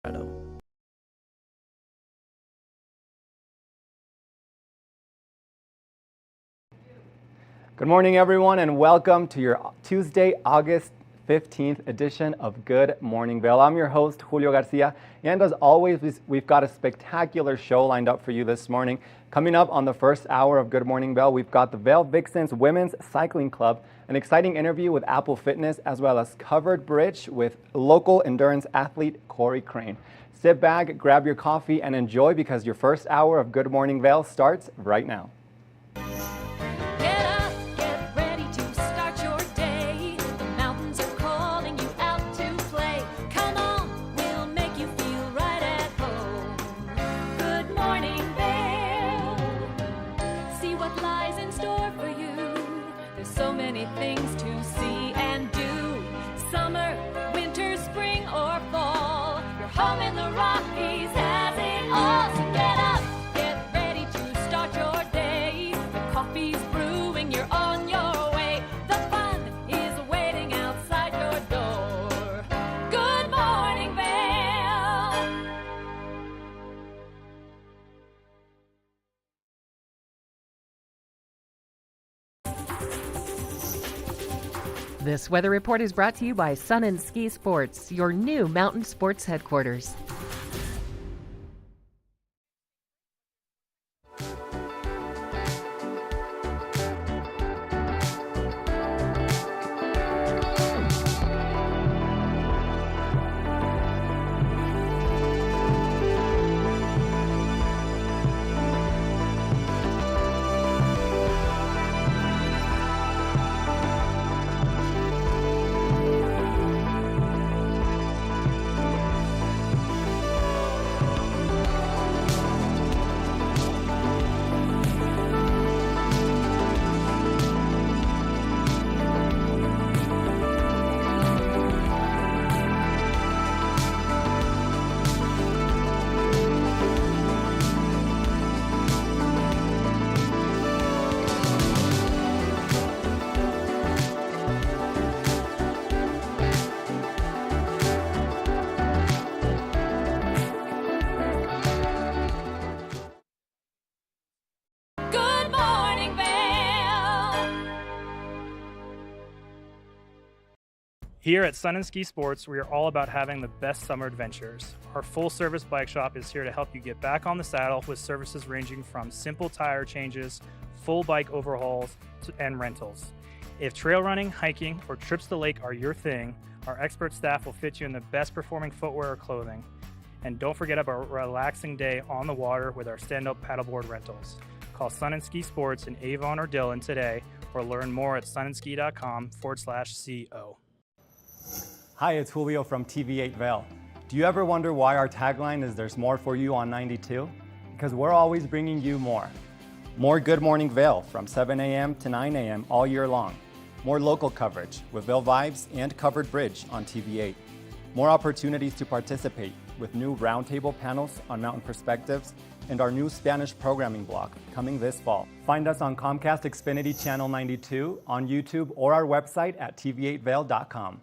Good morning, everyone, and welcome to your Tuesday, August 15th edition of Good Morning Vail. I'm your host, Julio Garcia, and as always, we've got a spectacular show lined up for you this morning. Coming up on the first hour of Good Morning Vail, we've got the Vail Vixens Women's Cycling Club, an exciting interview with Apple Fitness, as well as covered bridge with local endurance athlete Corey Crane. Sit back, grab your coffee, and enjoy because your first hour of Good Morning Vail starts right now. This weather report is brought to you by Sun and Ski Sports, your new mountain sports headquarters. Here at Sun and Ski Sports, we are all about having the best summer adventures. Our full-service bike shop is here to help you get back on the saddle with services ranging from simple tire changes, full bike overhauls, and rentals. If trail running, hiking, or trips to the lake are your thing, our expert staff will fit you in the best performing footwear or clothing. And don't forget about a relaxing day on the water with our stand-up paddleboard rentals. Call Sun and Ski Sports in Avon or Dillon today, or learn more at sunandsski.com/CO. Hi, it's Julio from TV8 Vail. Do you ever wonder why our tagline is "There's more for you on 92"? Because we're always bringing you more. More Good Morning Vail from 7 a.m. to 9 a.m. all year long. More local coverage with Vail Vibes and Covered Bridge on TV8. More opportunities to participate with new roundtable panels on mountain perspectives and our new Spanish programming block coming this fall. Find us on Comcast Xfinity Channel 92, on YouTube, or our website at tv8vail.com.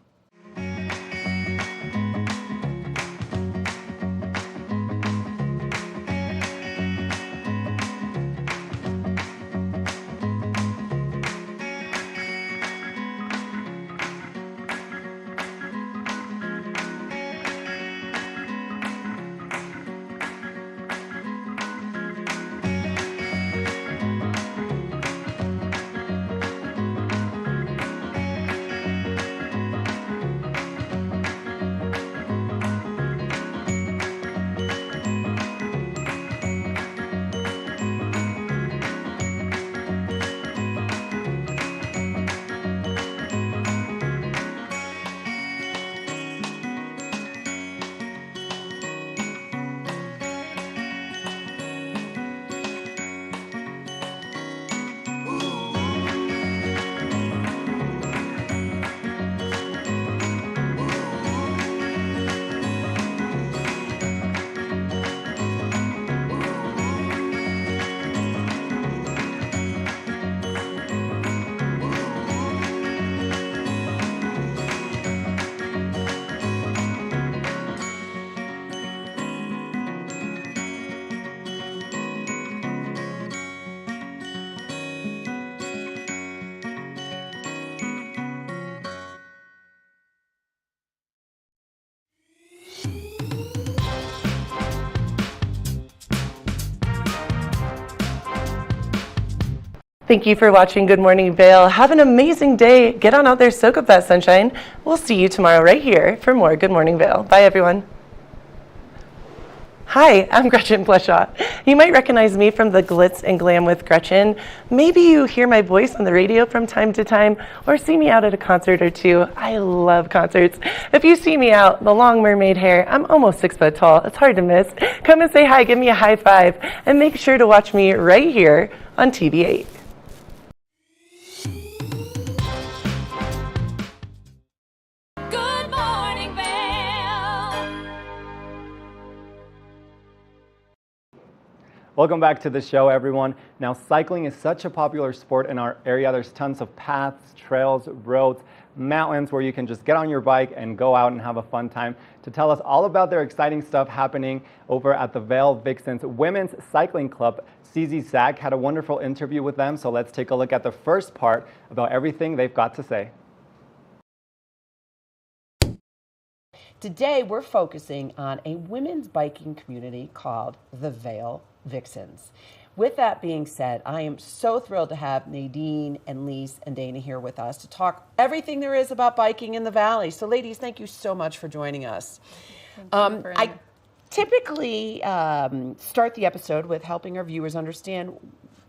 Thank you for watching Good Morning Vail. Have an amazing day. Get on out there, soak up that sunshine. We'll see you tomorrow right here for more Good Morning Vail. Bye, everyone. Hi, I'm Gretchen Bleshaw. You might recognize me from the Glitz and Glam with Gretchen. Maybe you hear my voice on the radio from time to time or see me out at a concert or two. I love concerts. If you see me out, the long mermaid hair, I'm almost 6 foot tall. It's hard to miss. Come and say hi, give me a high five, and make sure to watch me right here on TV8. Good morning, Vail. Welcome back to the show, everyone. Now, cycling is such a popular sport in our area. There's tons of paths, trails, roads, mountains where you can just get on your bike and go out and have a fun time. To tell us all about their exciting stuff happening over at the Vail Vixens Women's Cycling Club, CZ Zach had a wonderful interview with them. So let's take a look at the first part about everything they've got to say. Today, we're focusing on a women's biking community called the Vail Vixens. With that being said, I am so thrilled to have Nadine and Lise and Dana here with us to talk everything there is about biking in the Valley. So ladies, thank you so much for joining us. I typically start the episode with helping our viewers understand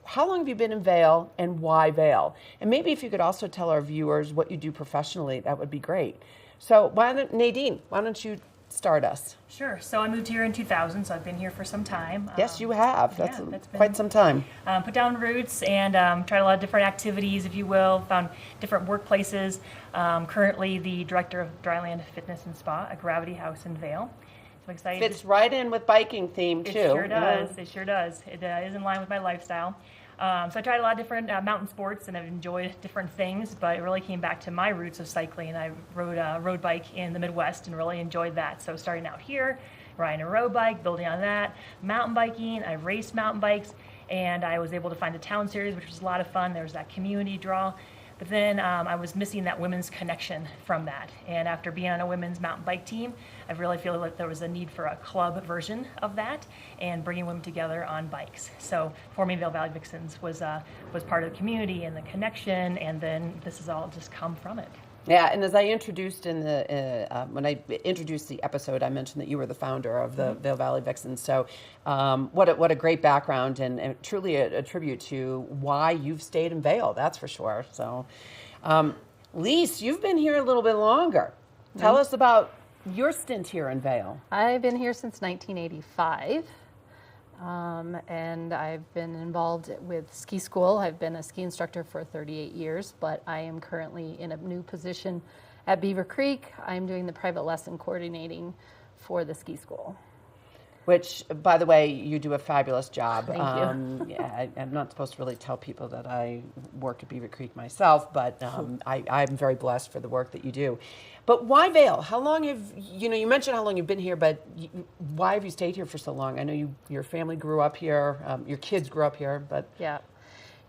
how long have you been in Vail and why Vail? And maybe if you could also tell our viewers what you do professionally, that would be great. So Nadine, why don't you start us? Sure. So I moved here in 2000, so I've been here for some time. Yes, you have. That's been quite some time. Put down roots and tried a lot of different activities, if you will, found different workplaces. Currently the director of Dryland Fitness and Spa at Gravity House in Vail. So I'm excited. Fits right in with biking theme, too. It sure does. It sure does. It is in line with my lifestyle. So I tried a lot of different mountain sports and I've enjoyed different things, but it really came back to my roots of cycling. I rode a road bike in the Midwest and really enjoyed that. So starting out here, riding a road bike, building on that, mountain biking, I raced mountain bikes, and I was able to find the town series, which was a lot of fun. There was that community draw. But then I was missing that women's connection from that. And after being on a women's mountain bike team, I really feel like there was a need for a club version of that and bringing women together on bikes. So forming Vail Valley Vixens was part of the community and the connection, and then this has all just come from it. Yeah, and as I introduced in the when I introduced the episode, I mentioned that you were the founder of the Vail Valley Vixens. So, what a great background, and truly a tribute to why you've stayed in Vail. That's for sure. So, Lise, you've been here a little bit longer. Tell us about your stint here in Vail. I've been here since 1985. And I've been involved with ski school. I've been a ski instructor for 38 years, but I am currently in a new position at Beaver Creek. I'm doing the private lesson coordinating for the ski school. Which, by the way, you do a fabulous job. Thank you. Yeah, I'm not supposed to really tell people that I work at Beaver Creek myself, but I'm very blessed for the work that you do. But why Vail? How long have you mentioned how long you've been here, but why have you stayed here for so long? I know your family grew up here, your kids grew up here, but Yeah.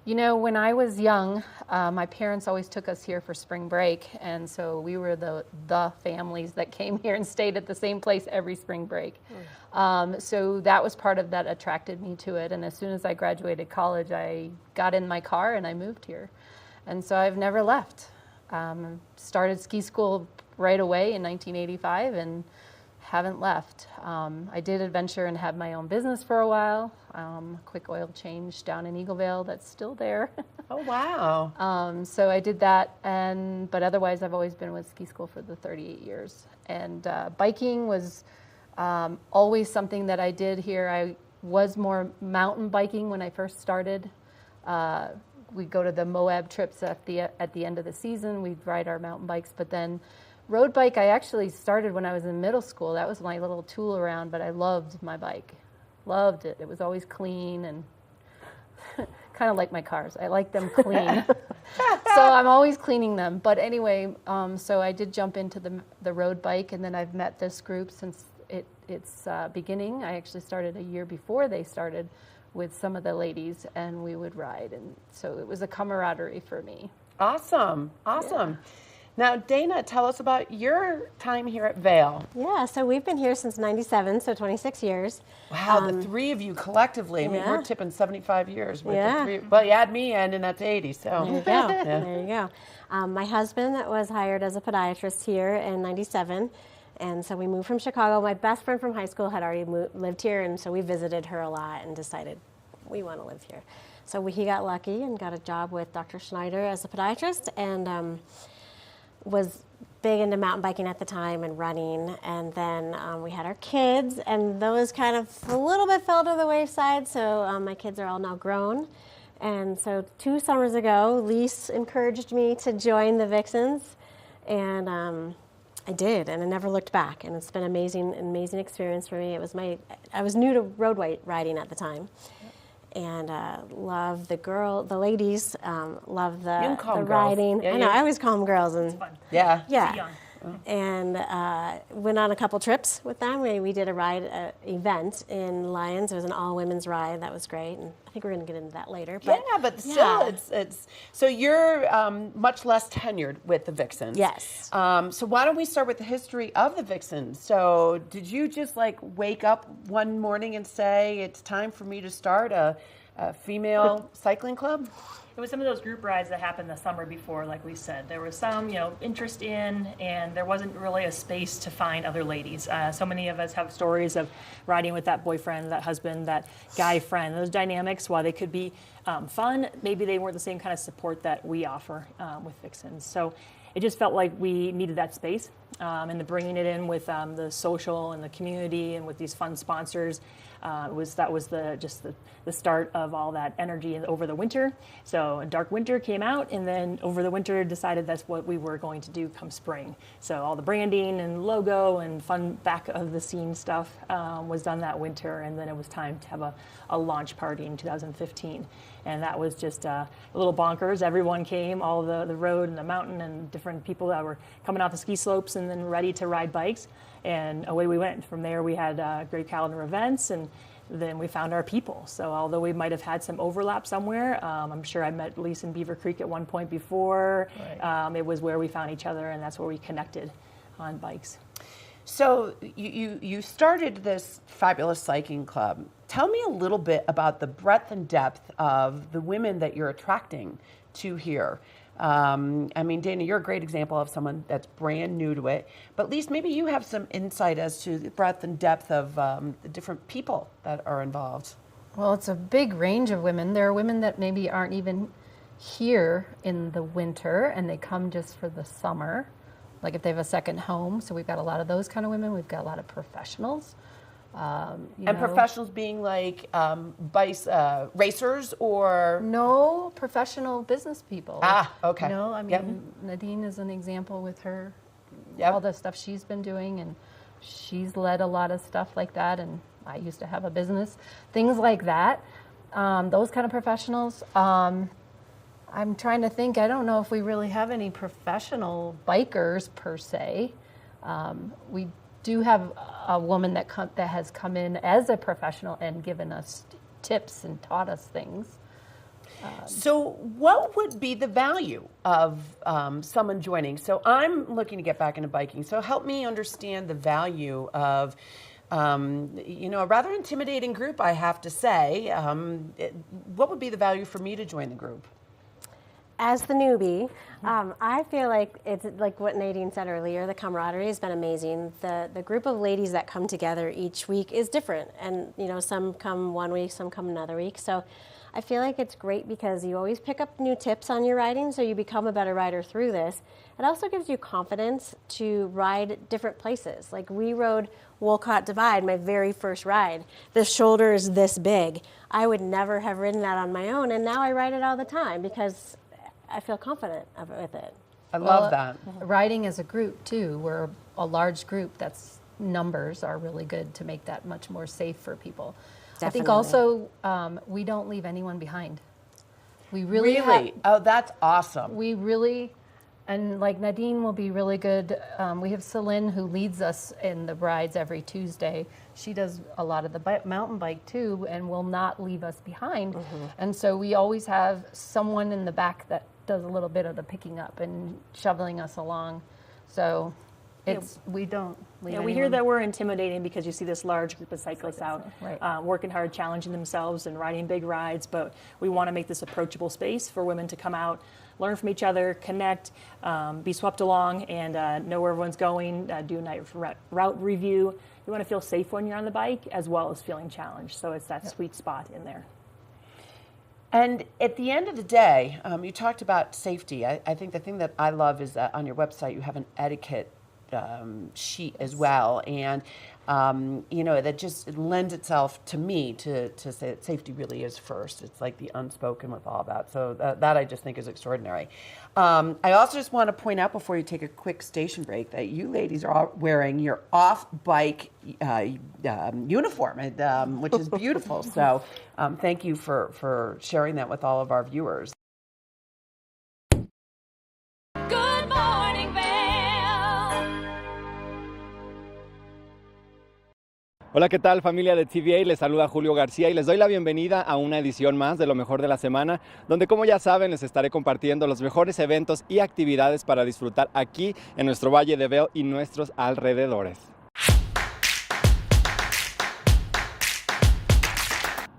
When I was young, my parents always took us here for spring break, and so we were the families that came here and stayed at the same place every spring break. So that was part of that attracted me to it, and as soon as I graduated college, I got in my car and I moved here. And so I've never left. Started ski school right away in 1985 and haven't left. I did adventure and had my own business for a while. Quick oil change down in Eagleville that's still there. oh wow! So I did that, but otherwise I've always been with ski school for the 38 years. And biking was always something that I did here. I was more mountain biking when I first started. We'd go to the Moab trips at the end of the season. We'd ride our mountain bikes, but then road bike, I actually started when I was in middle school. That was my little tool around, but I loved my bike. Loved it. It was always clean and kind of like my cars. I like them clean. So I'm always cleaning them. But anyway, so I did jump into the road bike, and then I've met this group since its beginning. I actually started a year before they started with some of the ladies, and we would ride. And so it was a camaraderie for me. Awesome. Yeah. Now, Dana, tell us about your time here at Vail. Yeah, so we've been here since '97, so 26 years. Wow, the three of you collectively. I mean, we're tipping 75 years with the three. Well, you add me in, and that's 80. So there you go. There you go. My husband was hired as a podiatrist here in '97, and so we moved from Chicago. My best friend from high school had already lived here, and so we visited her a lot and decided we want to live here. So he got lucky and got a job with Dr. Schneider as a podiatrist, and was big into mountain biking at the time and running. And then we had our kids, and those kind of a little bit fell to the wayside. So my kids are all now grown. And so 2 summers ago, Lise encouraged me to join the Vixens, and I did, and I never looked back. And it's been an amazing experience for me. I was new to road riding at the time. And love the ladies, love the riding. Yeah, I know, I always call them girls. And It's fun. yeah. yeah. And went on a couple trips with them. We did a ride event in Lyons. It was an all-women's ride. That was great. And I think we're going to get into that later. But But still, it's so you're much less tenured with the Vixens. Yes. So why don't we start with the history of the Vixens? So did you just like wake up one morning and say, it's time for me to start a female cycling club? It was some of those group rides that happened the summer before, like we said. There was some, interest in, and there wasn't really a space to find other ladies. So many of us have stories of riding with that boyfriend, that husband, that guy friend. Those dynamics, while they could be fun, maybe they weren't the same kind of support that we offer with Vixens. So it just felt like we needed that space, and the bringing it in with the social and the community and with these fun sponsors. That was the start of all that energy over the winter. So Dark Winter came out, and then over the winter decided that's what we were going to do come spring. So all the branding and logo and fun back of the scene stuff was done that winter, and then it was time to have a launch party in 2015. And that was just a little bonkers. Everyone came, all the road and the mountain and different people that were coming off the ski slopes and then ready to ride bikes. And away we went. From there, we had a great calendar of events, and then we found our people. So although we might have had some overlap somewhere, I'm sure I met Lise in Beaver Creek at one point before. Right. It was where we found each other, and that's where we connected on bikes. So you started this fabulous cycling club. Tell me a little bit about the breadth and depth of the women that you're attracting to here. I mean, Dana, you're a great example of someone that's brand new to it, but at least maybe you have some insight as to the breadth and depth of the different people that are involved. Well, it's a big range of women. There are women that maybe aren't even here in the winter, and they come just for the summer, like if they have a second home. So we've got a lot of those kind of women. We've got a lot of professionals. Professionals being like racers or? No, professional business people. Ah, okay. I mean, Nadine is an example with her, all the stuff she's been doing, and she's led a lot of stuff like that, and I used to have a business, things like that. Those kind of professionals. I'm trying to think, I don't know if we really have any professional bikers per se. We do have a woman that has come in as a professional and given us tips and taught us things. So what would be the value of someone joining? So I'm looking to get back into biking. So help me understand the value of, a rather intimidating group, I have to say. What would be the value for me to join the group? As the newbie, I feel like it's like what Nadine said earlier, the camaraderie has been amazing. The group of ladies that come together each week is different. And, some come one week, some come another week. So I feel like it's great because you always pick up new tips on your riding, so you become a better rider through this. It also gives you confidence to ride different places. Like we rode Wolcott Divide, my very first ride. The shoulder is this big. I would never have ridden that on my own, and now I ride it all the time because I feel confident with it. I love that. Riding as a group, too. We're a large group. Numbers are really good to make that much more safe for people. Definitely. I think also we don't leave anyone behind. We really? Oh, that's awesome. We really, and like Nadine will be really good. We have Celine who leads us in the rides every Tuesday. She does a lot of the mountain bike too and will not leave us behind. Mm-hmm. And so we always have someone in the back that does a little bit of the picking up and shoveling us along. So we don't leave we hear that we're intimidating because you see this large group of cyclists out working hard, challenging themselves and riding big rides, but we want to make this approachable space for women to come out, learn from each other, connect, be swept along, and know where everyone's going, do a night route review. You want to feel safe when you're on the bike as well as feeling challenged, so it's that sweet spot in there. And at the end of the day, you talked about safety. I think the thing that I love is that on your website you have an etiquette sheet as well, and that just lends itself to me to say that safety really is first. It's like the unspoken with all that. So that I just think is extraordinary. I also just want to point out before you take a quick station break that you ladies are all wearing your off-bike uniform, which is beautiful. So thank you for sharing that with all of our viewers. Good morning, Vail. Hola, ¿qué tal, familia de TVA? Les saluda Julio García y les doy la bienvenida a una edición más de Lo Mejor de la Semana, donde, como ya saben, les estaré compartiendo los mejores eventos y actividades para disfrutar aquí en nuestro Valle de Vail y nuestros alrededores.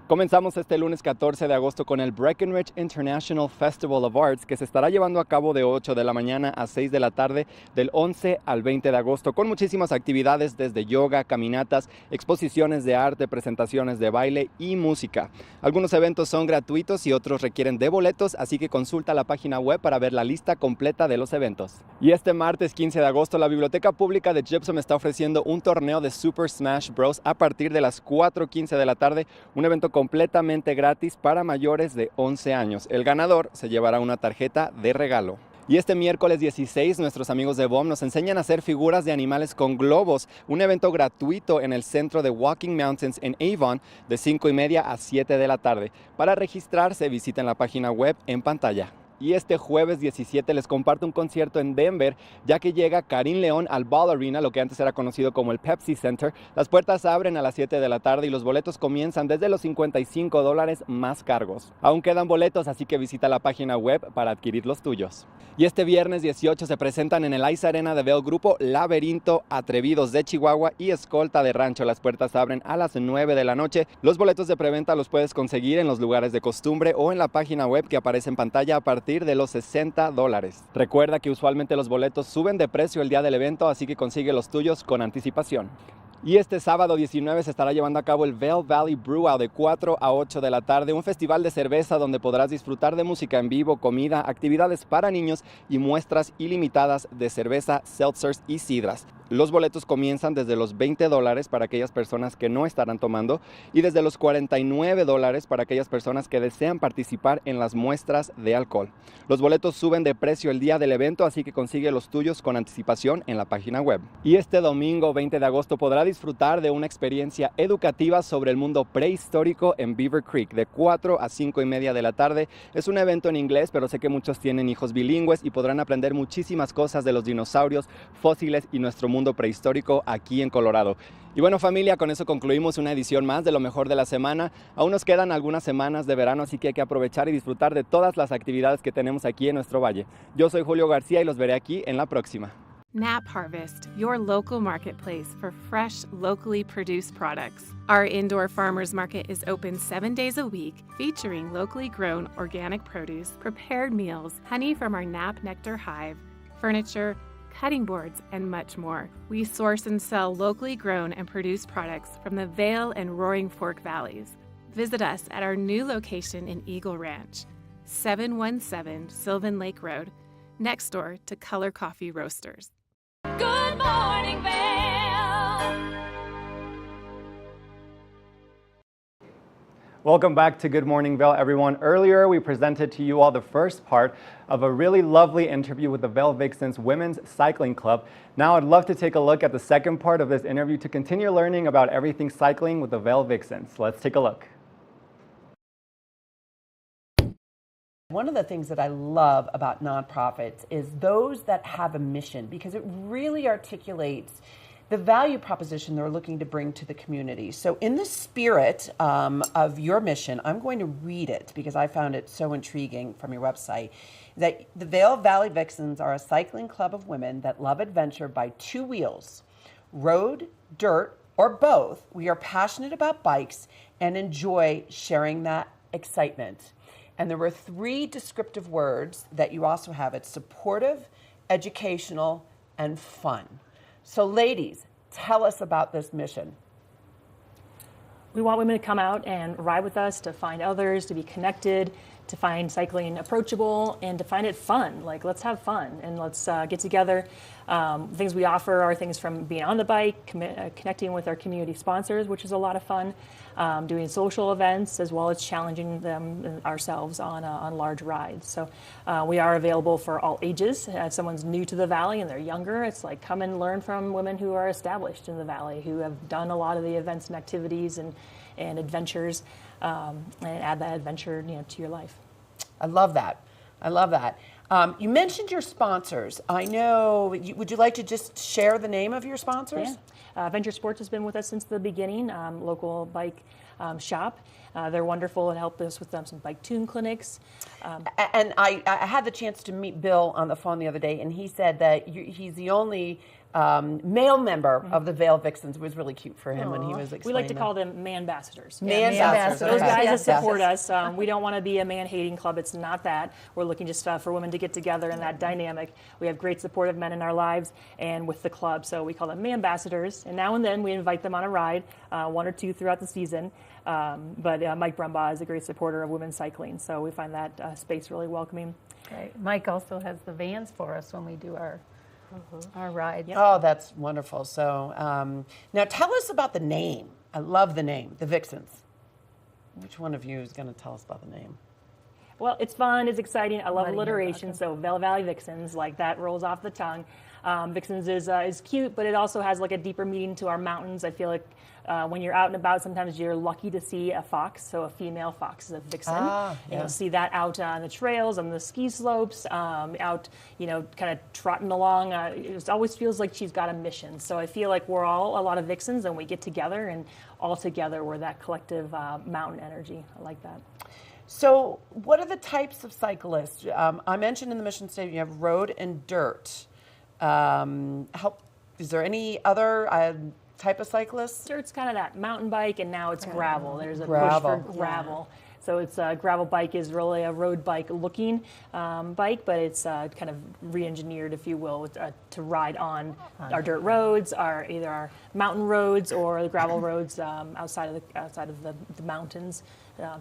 Comenzamos este lunes 14 de agosto con el Breckenridge International Festival of Arts, que se estará llevando a cabo de 8 de la mañana a 6 de la tarde del 11 al 20 de agosto, con muchísimas actividades desde yoga, caminatas, exposiciones de arte, presentaciones de baile y música. Algunos eventos son gratuitos y otros requieren de boletos, así que consulta la página web para ver la lista completa de los eventos. Y este martes 15 de agosto, la Biblioteca Pública de Gypsum está ofreciendo un torneo de Super Smash Bros. A partir de las 4:15 de la tarde, un evento completamente gratis para mayores de 11 años. El ganador se llevará una tarjeta de regalo. Y este miércoles 16, nuestros amigos de BOM nos enseñan a hacer figuras de animales con globos, un evento gratuito en el centro de Walking Mountains en Avon de 5:30 a 7 de la tarde. Para registrarse, visiten la página web en pantalla. Y este jueves 17 les comparto un concierto en Denver, ya que llega Karim León al Ball Arena, lo que antes era conocido como el Pepsi Center. Las puertas abren a las 7 de la tarde y los boletos comienzan desde los $55 más cargos. Aún quedan boletos, así que visita la página web para adquirir los tuyos. Y este viernes 18 se presentan en el Ice Arena de Vail grupo Laberinto, Atrevidos de Chihuahua y Escolta de Rancho. Las puertas abren a las 9 de la noche. Los boletos de preventa los puedes conseguir en los lugares de costumbre o en la página web que aparece en pantalla a partir de los $60. Recuerda que usualmente los boletos suben de precio el día del evento, así que consigue los tuyos con anticipación. Y este sábado 19 se estará llevando a cabo el Vail Valley Brew Out de 4 a 8 de la tarde, un festival de cerveza donde podrás disfrutar de música en vivo, comida, actividades para niños y muestras ilimitadas de cerveza, seltzers y sidras. Los boletos comienzan desde los $20 para aquellas personas que no estarán tomando y desde los $49 para aquellas personas que desean participar en las muestras de alcohol. Los boletos suben de precio el día del evento, así que consigue los tuyos con anticipación en la página web. Y este domingo 20 de agosto podrá disfrutar de una experiencia educativa sobre el mundo prehistórico en Beaver Creek de 4 a 5:30 de la tarde. Es un evento en inglés, pero sé que muchos tienen hijos bilingües y podrán aprender muchísimas cosas de los dinosaurios, fósiles y nuestro mundo prehistórico aquí en Colorado. Y bueno, familia, con eso concluimos una edición más de Lo Mejor de la Semana. Aún nos quedan algunas semanas de verano, así que hay que aprovechar y disfrutar de todas las actividades que tenemos aquí en nuestro valle. Yo soy Julio García y los veré aquí en la próxima. Knapp Harvest, your local marketplace for fresh, locally produced products. Our indoor farmers market is open 7 days a week, featuring locally grown organic produce, prepared meals, honey from our Knapp Nectar hive, furniture, cutting boards, and much more. We source and sell locally grown and produced products from the Vail and Roaring Fork Valleys. Visit us at our new location in Eagle Ranch, 717 Sylvan Lake Road, next door to Color Coffee Roasters. Good morning, Vail. Welcome back to Good Morning Vail, everyone. Earlier, we presented to you all the first part of a really lovely interview with the Vail Vixens Women's Cycling Club. Now, I'd love to take a look at the second part of this interview to continue learning about everything cycling with the Vail Vixens. Let's take a look. One of the things that I love about nonprofits is those that have a mission, because it really articulates the value proposition they're looking to bring to the community. So in the spirit of your mission, I'm going to read it because I found it so intriguing from your website. that the Vail Valley Vixens are a cycling club of women that love adventure by two wheels, road, dirt, or both. We are passionate about bikes and enjoy sharing that excitement. And there were 3 descriptive words that you also have. It's supportive, educational, and fun. So ladies, tell us about this mission. We want women to come out and ride with us, to find others, to be connected, to find cycling approachable, and to find it fun. Like, let's have fun and let's get together. Things we offer are things from being on the bike, connecting with our community sponsors, which is a lot of fun, doing social events, as well as challenging them ourselves on large rides. So we are available for all ages. If someone's new to the Valley and they're younger, it's like come and learn from women who are established in the Valley, who have done a lot of the events and activities and adventures, and add that adventure, to your life. I love that. I love that. You mentioned your sponsors. I know, would you like to just share the name of your sponsors? Yeah. Venture Sports has been with us since the beginning, local bike shop. They're wonderful and help us with some bike tune clinics. And I had the chance to meet Bill on the phone the other day, and he said that he's the only male member of the Vail Vixens. It was really cute for him when he was explaining. We like to call them man-ambassadors. Man-ambassadors. Those guys that support us. We don't want to be a man-hating club. It's not that. We're looking just for women to get together in that dynamic. We have great supportive men in our lives and with the club, so we call them man-ambassadors. And now and then we invite them on a ride, 1 or 2 throughout the season. But Mike Brumbaugh is a great supporter of women's cycling, so we find that space really welcoming. Right. Mike also has the vans for us when we do our ride. Yep. Oh, that's wonderful. So now tell us about the name. I love the name, the Vixens. Which one of you is going to tell us about the name? Well, it's fun, it's exciting. I love alliteration, so Vail Valley Vixens, like that rolls off the tongue. Vixens is cute, but it also has like a deeper meaning to our mountains. I feel like when you're out and about, sometimes you're lucky to see a fox. So a female fox is a vixen. And you'll see that out on the trails, on the ski slopes, out, kind of trotting along. It always feels like she's got a mission. So I feel like we're all a lot of vixens, and we get together, and all together we're that collective mountain energy. I like that. So what are the types of cyclists? I mentioned in the mission statement you have road and dirt. Is there any other type of cyclists? Dirt's kind of that mountain bike, and now it's gravel. There's a push for gravel. Yeah. So it's a gravel bike is really a road bike looking bike, but it's kind of re-engineered, if you will, to ride on our dirt roads, either our mountain roads or the gravel roads outside of the mountains.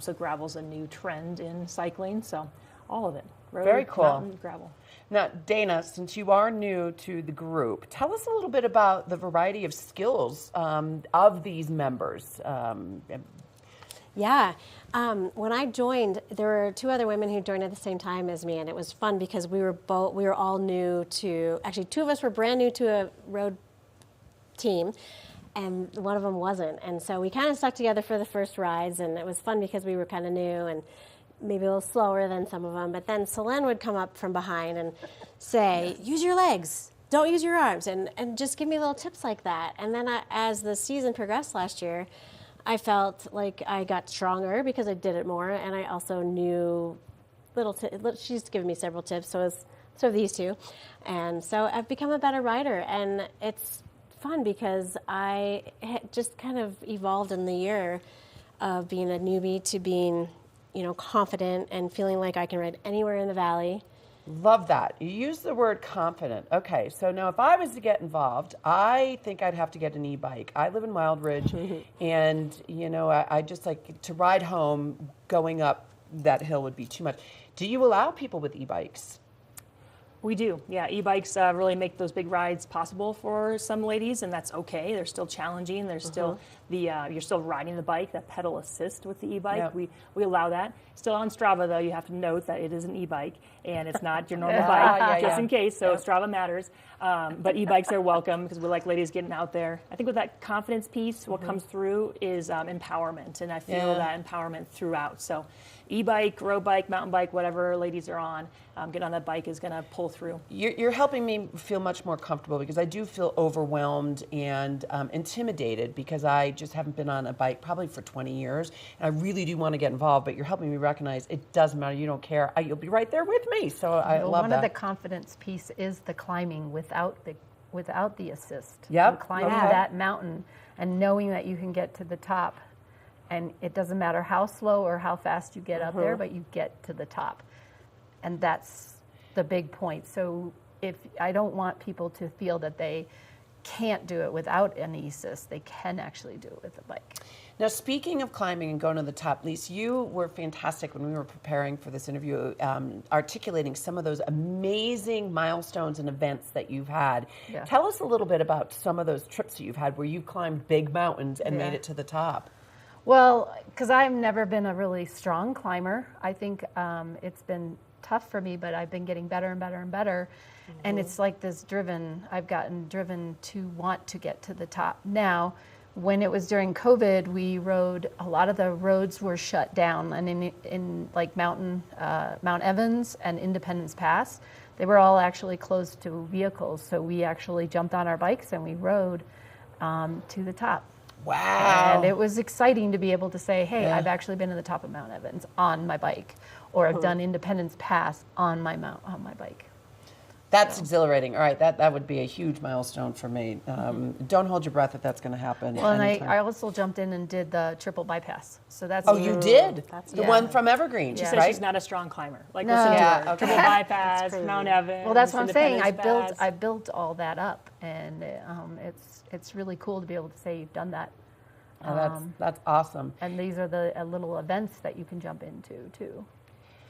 So gravel's a new trend in cycling. So all of it. Road, very cool. Mountain, gravel. Now, Dana, since you are new to the group, tell us a little bit about the variety of skills of these members. Yeah. When I joined, there were 2 other women who joined at the same time as me, and it was fun because we were all new to, actually 2 of us were brand new to a road team, and one of them wasn't. And so we kind of stuck together for the first rides, and it was fun because we were kind of new and maybe a little slower than some of them. But then Selene would come up from behind and say, use your legs, don't use your arms, and just give me little tips like that. And then as the season progressed last year, I felt like I got stronger because I did it more, and I also knew she's given me several tips, so have these 2. And so I've become a better rider, and it's fun because I just kind of evolved in the year of being a newbie to being, confident and feeling like I can ride anywhere in the Valley. Love that. You use the word confident. Okay, so now if I was to get involved, I think I'd have to get an e-bike. I live in Wildridge, and, I just like to ride home. Going up that hill would be too much. Do you allow people with e-bikes? We do, yeah. E-bikes really make those big rides possible for some ladies, and that's okay. They're still challenging. There's still you're still riding the bike, that pedal assist with the e-bike. Yep. We allow that. Still on Strava, though, you have to note that it is an e-bike, and it's not your normal bike, just in case, so Strava matters. But e-bikes are welcome because we like ladies getting out there. I think with that confidence piece, what comes through is empowerment, and I feel that empowerment throughout. So e-bike, road bike, mountain bike, whatever ladies are on, getting on that bike is going to pull through. You're helping me feel much more comfortable because I do feel overwhelmed and intimidated because I just haven't been on a bike probably for 20 years, and I really do want to get involved, but you're helping me recognize it doesn't matter. You don't care. You'll be right there with me. So I love one that. of the confidence piece is the climbing without the assist. Yep. And climbing that mountain and knowing that you can get to the top, and it doesn't matter how slow or how fast you get up there, but you get to the top. And that's the big point. So if I don't want people to feel that they can't do it without any assist, they can actually do it with a bike. Now, speaking of climbing and going to the top, Lise, you were fantastic when we were preparing for this interview, articulating some of those amazing milestones and events that you've had. Yeah. Tell us a little bit about some of those trips that you've had where you climbed big mountains and made it to the top. Well, because I've never been a really strong climber. I think it's been tough for me, but I've been getting better and better and better. And it's like this I've gotten driven to want to get to the top. Now, when it was during COVID, we rode, a lot of the roads were shut down, and in like Mount Evans and Independence Pass, they were all actually closed to vehicles. So we actually jumped on our bikes and we rode to the top. Wow. And it was exciting to be able to say, hey, I've actually been to the top of Mount Evans on my bike, or I've done Independence Pass on my bike. That's exhilarating. All right, that would be a huge milestone for me. Don't hold your breath if that's going to happen. Well, and I also jumped in and did the triple bypass. So that's you did? That's the one from Evergreen. She said right? she's not a strong climber. Like, No. listen to Yeah, her. okay. Triple bypass, Mount Evans. Well, that's what I'm saying. Independence Pass. I built all that up, and it's really cool to be able to say you've done that. That's awesome. And these are the little events that you can jump into too.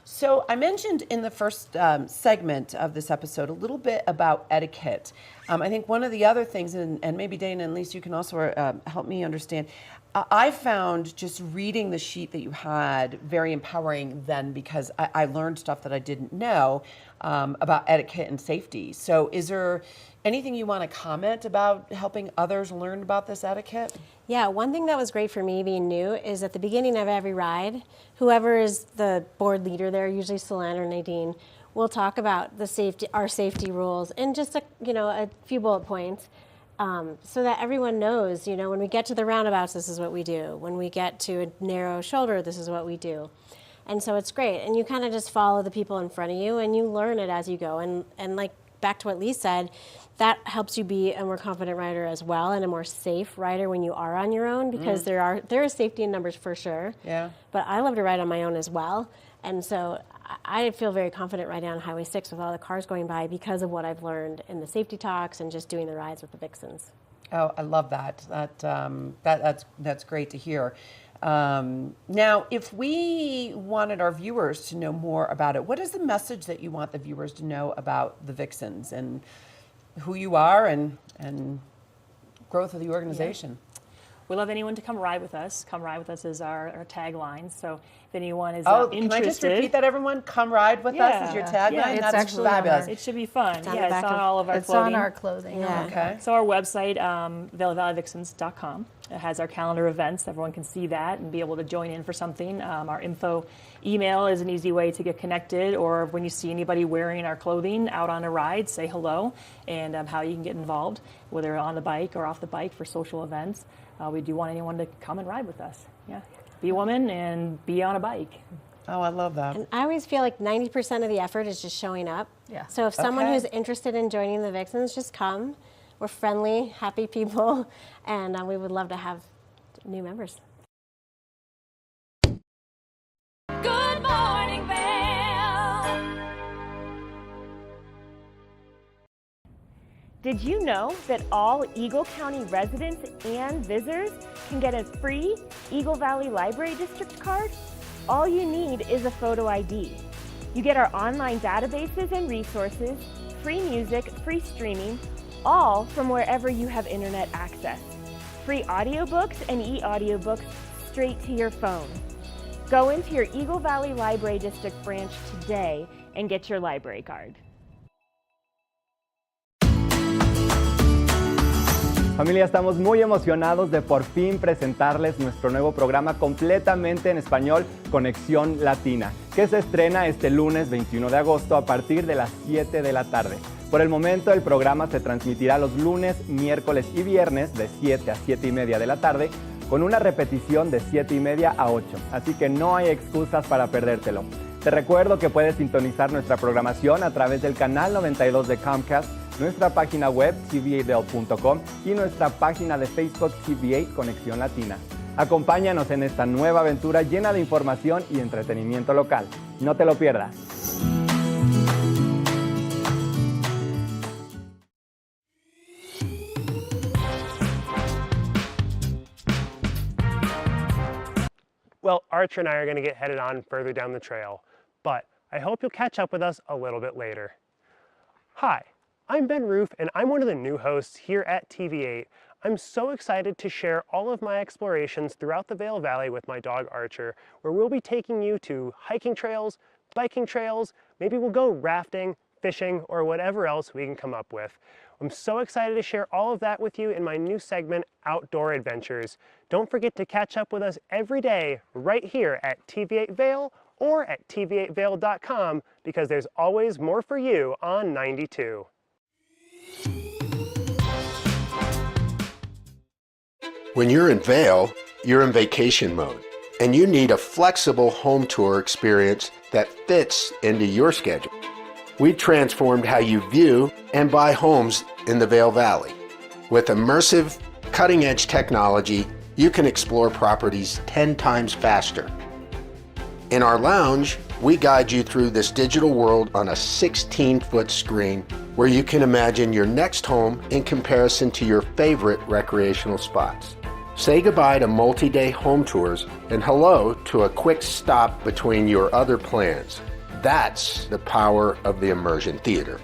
So I mentioned in the first segment of this episode a little bit about etiquette. I think one of the other things, and maybe Dana and Lise, you can also help me understand, I found just reading the sheet that you had very empowering then, because I learned stuff that I didn't know about etiquette and safety. So is there anything you want to comment about helping others learn about this etiquette? Yeah, one thing that was great for me being new is at the beginning of every ride, whoever is the board leader there, usually Solange or Nadine, will talk about our safety rules in just a few bullet points, so that everyone knows, when we get to the roundabouts, this is what we do. When we get to a narrow shoulder, this is what we do. And so it's great. And you kind of just follow the people in front of you and you learn it as you go. And like back to what Lise said, that helps you be a more confident rider as well, and a more safe rider when you are on your own, because there is safety in numbers for sure. Yeah. But I love to ride on my own as well. And so I feel very confident riding on Highway 6 with all the cars going by because of what I've learned in the safety talks and just doing the rides with the Vixens. Oh, I love that. That's great to hear. Now, if we wanted our viewers to know more about it, what is the message that you want the viewers to know about the Vixens and who you are and growth of the organization? We love anyone to come ride with us. Come ride with us is our tagline. So if anyone is interested. Can I just repeat that, everyone? Come ride with us is your tagline? Yeah, it's That's actually fabulous. It should be fun. It's It's on all of our It's clothing. on our clothing. Yeah. Okay. So our website, VailValleyVixens.com, it has our calendar events. Everyone can see that and be able to join in for something. Our info email is an easy way to get connected, or when you see anybody wearing our clothing out on a ride, say hello, and how you can get involved, whether on the bike or off the bike for social events. We do want anyone to come and ride with us. Yeah, be a woman and be on a bike. Oh, I love that. And I always feel like 90% of the effort is just showing up. Yeah. So if someone who's interested in joining the Vixens, just come. We're friendly, happy people, and we would love to have new members. Good morning, Vail. Did you know that all Eagle County residents and visitors can get a free Eagle Valley Library District card? All you need is a photo ID. You get our online databases and resources, free music, free streaming, all from wherever you have internet access. Free audiobooks and e-audiobooks straight to your phone. Go into your Eagle Valley Library District branch today and get your library card. Familia, estamos muy emocionados de por fin presentarles nuestro nuevo programa completamente en español, Conexión Latina, que se estrena este lunes 21 de agosto a partir de las 7 de la tarde. Por el momento, el programa se transmitirá los lunes, miércoles y viernes de 7 a 7 y media de la tarde con una repetición de 7:30 a 8, así que no hay excusas para perdértelo. Te recuerdo que puedes sintonizar nuestra programación a través del canal 92 de Comcast, nuestra página web tv8vail.com y nuestra página de Facebook TV8 Conexión Latina. Acompáñanos en esta nueva aventura llena de información y entretenimiento local. No te lo pierdas. Well, Archer and I are going to get headed on further down the trail, but I hope you'll catch up with us a little bit later. Hi, I'm Ben Roof, and I'm one of the new hosts here at TV8. I'm so excited to share all of my explorations throughout the Vail Valley with my dog Archer, where we'll be taking you to hiking trails, biking trails, maybe we'll go rafting, fishing, or whatever else we can come up with. I'm so excited to share all of that with you in my new segment, Outdoor Adventures. Don't forget to catch up with us every day right here at TV8 Vail or at tv8vail.com because there's always more for you on 92. When you're in Vail, you're in vacation mode, and you need a flexible home tour experience that fits into your schedule. We transformed how you view and buy homes in the Vail Valley. With immersive, cutting-edge technology, you can explore properties 10 times faster. In our lounge, we guide you through this digital world on a 16-foot screen where you can imagine your next home in comparison to your favorite recreational spots. Say goodbye to multi-day home tours and hello to a quick stop between your other plans. That's the power of the immersion theater.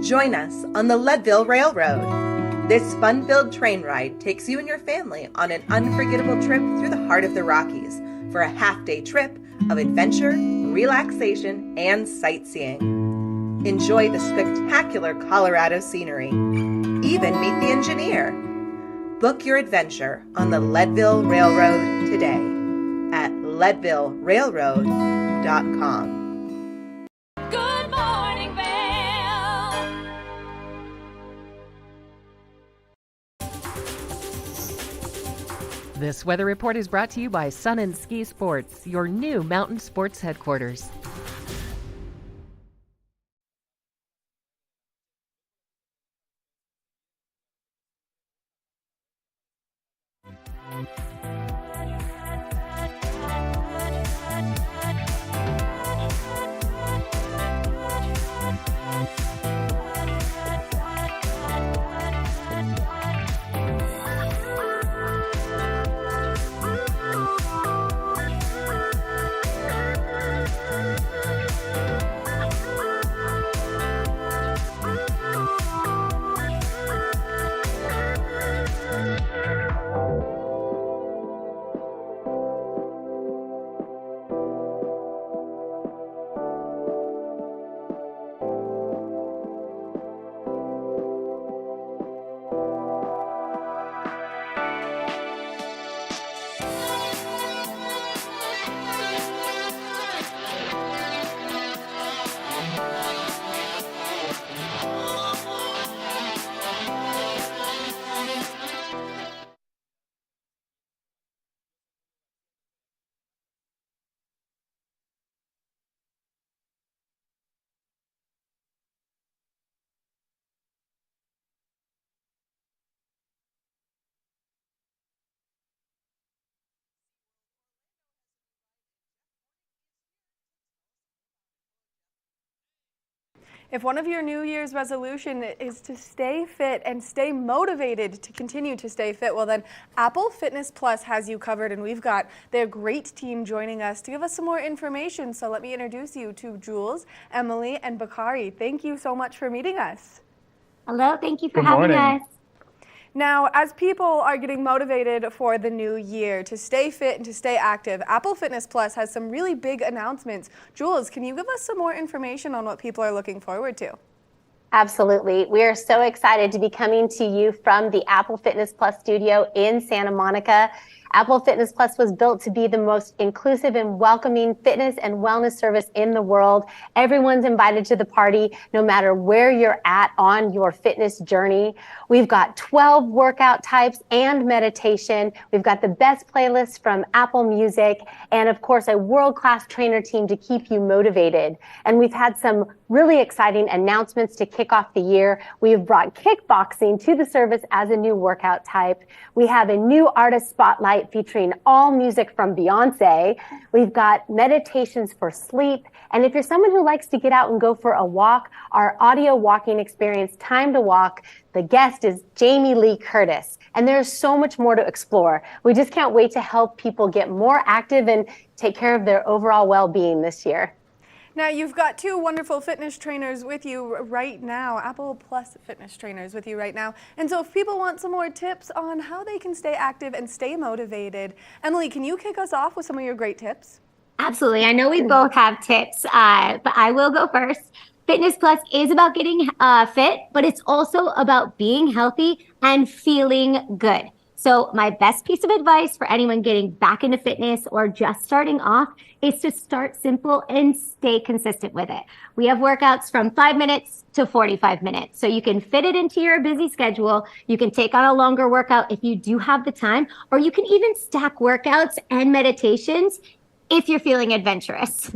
Join us on the Leadville Railroad. This fun-filled train ride takes you and your family on an unforgettable trip through the heart of the Rockies for a half-day trip of adventure, relaxation, and sightseeing. Enjoy the spectacular Colorado scenery. Even meet the engineer. Book your adventure on the Leadville Railroad today at leadvillerailroad.com. Good morning, Vail. This weather report is brought to you by Sun and Ski Sports, your new mountain sports headquarters. If one of your New Year's resolution is to stay fit and stay motivated to continue to stay fit, well then Apple Fitness Plus has you covered, and we've got their great team joining us to give us some more information. So let me introduce you to Jules, Emily, and Bakari. Thank you so much for meeting us. Hello, thank you for having us. Now, as people are getting motivated for the new year to stay fit and to stay active, Apple Fitness Plus has some really big announcements. Jules, can you give us some more information on what people are looking forward to? Absolutely. We are so excited to be coming to you from the Apple Fitness Plus studio in Santa Monica. Apple Fitness Plus was built to be the most inclusive and welcoming fitness and wellness service in the world. Everyone's invited to the party, no matter where you're at on your fitness journey. We've got 12 workout types and meditation. We've got the best playlists from Apple Music, and of course, a world-class trainer team to keep you motivated. And we've had some really exciting announcements to kick off the year. We've brought kickboxing to the service as a new workout type. We have a new artist spotlight featuring all music from Beyonce. We've got meditations for sleep. And if you're someone who likes to get out and go for a walk, our audio walking experience, Time to Walk, the guest is Jamie Lee Curtis. And there's so much more to explore. We just can't wait to help people get more active and take care of their overall well-being this year. Now, you've got two wonderful fitness trainers with you right now, Apple Plus fitness trainers with you right now. And so if people want some more tips on how they can stay active and stay motivated, Emily, can you kick us off with some of your great tips? Absolutely. I know we both have tips, but I will go first. Fitness Plus is about getting fit, but it's also about being healthy and feeling good. So my best piece of advice for anyone getting back into fitness or just starting off is to start simple and stay consistent with it. We have workouts from 5 minutes to 45 minutes. So you can fit it into your busy schedule. You can take on a longer workout if you do have the time, or you can even stack workouts and meditations if you're feeling adventurous.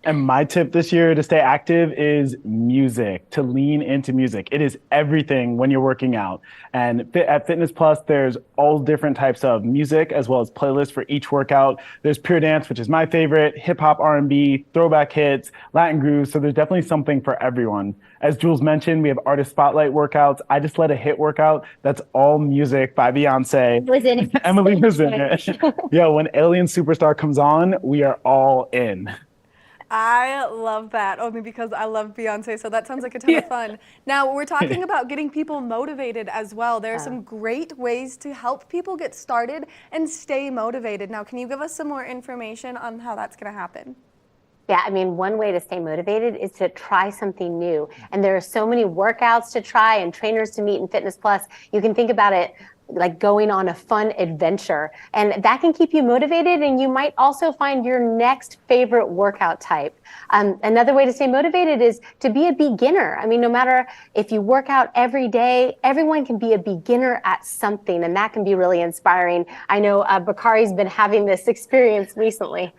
And my tip this year to stay active is music, to lean into music. It is everything when you're working out. And at Fitness Plus, there's all different types of music as well as playlists for each workout. There's pure dance, which is my favorite, hip hop, R&B, throwback hits, Latin grooves. So there's definitely something for everyone. As Jules mentioned, we have artist spotlight workouts. I just led a hit workout. That's all music by Beyonce. Was in it. Emily was in it. Yeah, when Alien Superstar comes on, we are all in. I love that, only because I love Beyonce, so that sounds like a ton of fun. Now, we're talking about getting people motivated as well. There are some great ways to help people get started and stay motivated. Now, can you give us some more information on how that's going to happen? Yeah, I mean, one way to stay motivated is to try something new. And there are so many workouts to try and trainers to meet in Fitness Plus. You can think about it like going on a fun adventure, and that can keep you motivated, and you might also find your next favorite workout type. Another way to stay motivated is to be a beginner. I mean, no matter if you work out every day, everyone can be a beginner at something, and that can be really inspiring. I know Bakari's been having this experience recently.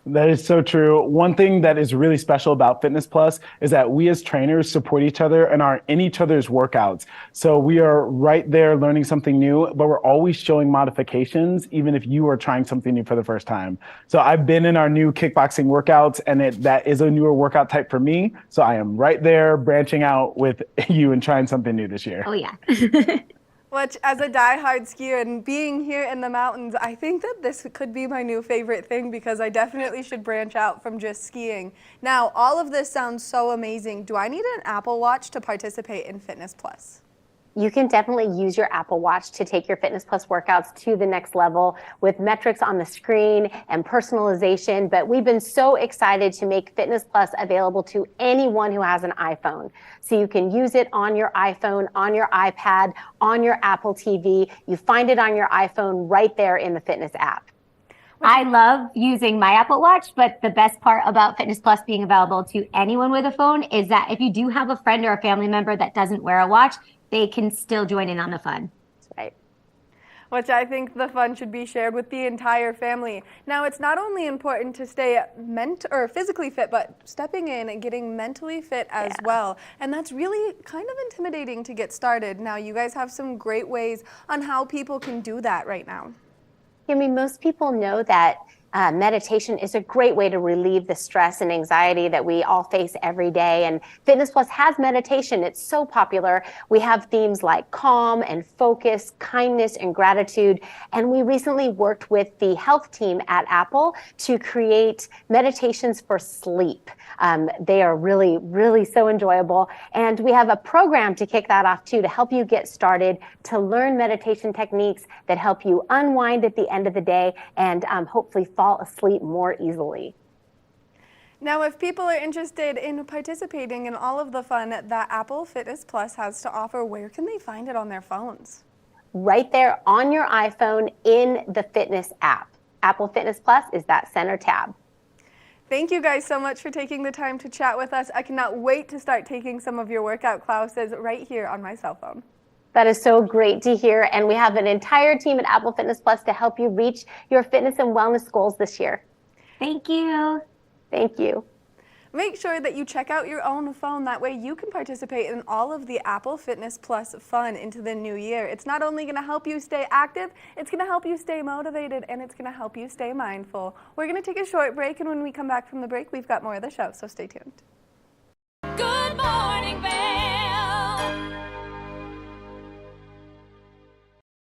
That is so true. One thing that is really special about Fitness Plus is that we as trainers support each other and are in each other's workouts. So we are right there learning something new, but we're always showing modifications, even if you are trying something new for the first time. So I've been in our new kickboxing workouts, and that is a newer workout type for me. So I am right there branching out with you and trying something new this year. Oh, yeah. Which, as a diehard skier and being here in the mountains, I think that this could be my new favorite thing, because I definitely should branch out from just skiing. Now, all of this sounds so amazing. Do I need an Apple Watch to participate in Fitness Plus? You can definitely use your Apple Watch to take your Fitness Plus workouts to the next level with metrics on the screen and personalization. But we've been so excited to make Fitness Plus available to anyone who has an iPhone. So you can use it on your iPhone, on your iPad, on your Apple TV. You find it on your iPhone right there in the Fitness app. I love using my Apple Watch, but the best part about Fitness Plus being available to anyone with a phone is that if you do have a friend or a family member that doesn't wear a watch, they can still join in on the fun. That's right. Which I think the fun should be shared with the entire family. Now, it's not only important to stay physically fit, but stepping in and getting mentally fit as well. And that's really kind of intimidating to get started. Now, you guys have some great ways on how people can do that right now. I mean, most people know that meditation is a great way to relieve the stress and anxiety that we all face every day. And Fitness Plus has meditation. It's so popular. We have themes like calm and focus, kindness and gratitude. And we recently worked with the health team at Apple to create meditations for sleep. They are really, really so enjoyable. And we have a program to kick that off too, to help you get started, to learn meditation techniques that help you unwind at the end of the day and hopefully fall asleep more easily. Now, if people are interested in participating in all of the fun that Apple Fitness Plus has to offer, where can they find it on their phones? right there on your iPhone in the fitness app. Apple Fitness Plus is that center tab. Thank you guys so much for taking the time to chat with us. I cannot wait to start taking some of your workout classes right here on my cell phone. That is so great to hear. And we have an entire team at Apple Fitness Plus to help you reach your fitness and wellness goals this year. Thank you. Thank you. Make sure that you check out your own phone. That way you can participate in all of the Apple Fitness Plus fun into the new year. It's not only going to help you stay active, it's going to help you stay motivated, and it's going to help you stay mindful. We're going to take a short break, and when we come back from the break, we've got more of the show, so stay tuned. Good morning, Vail.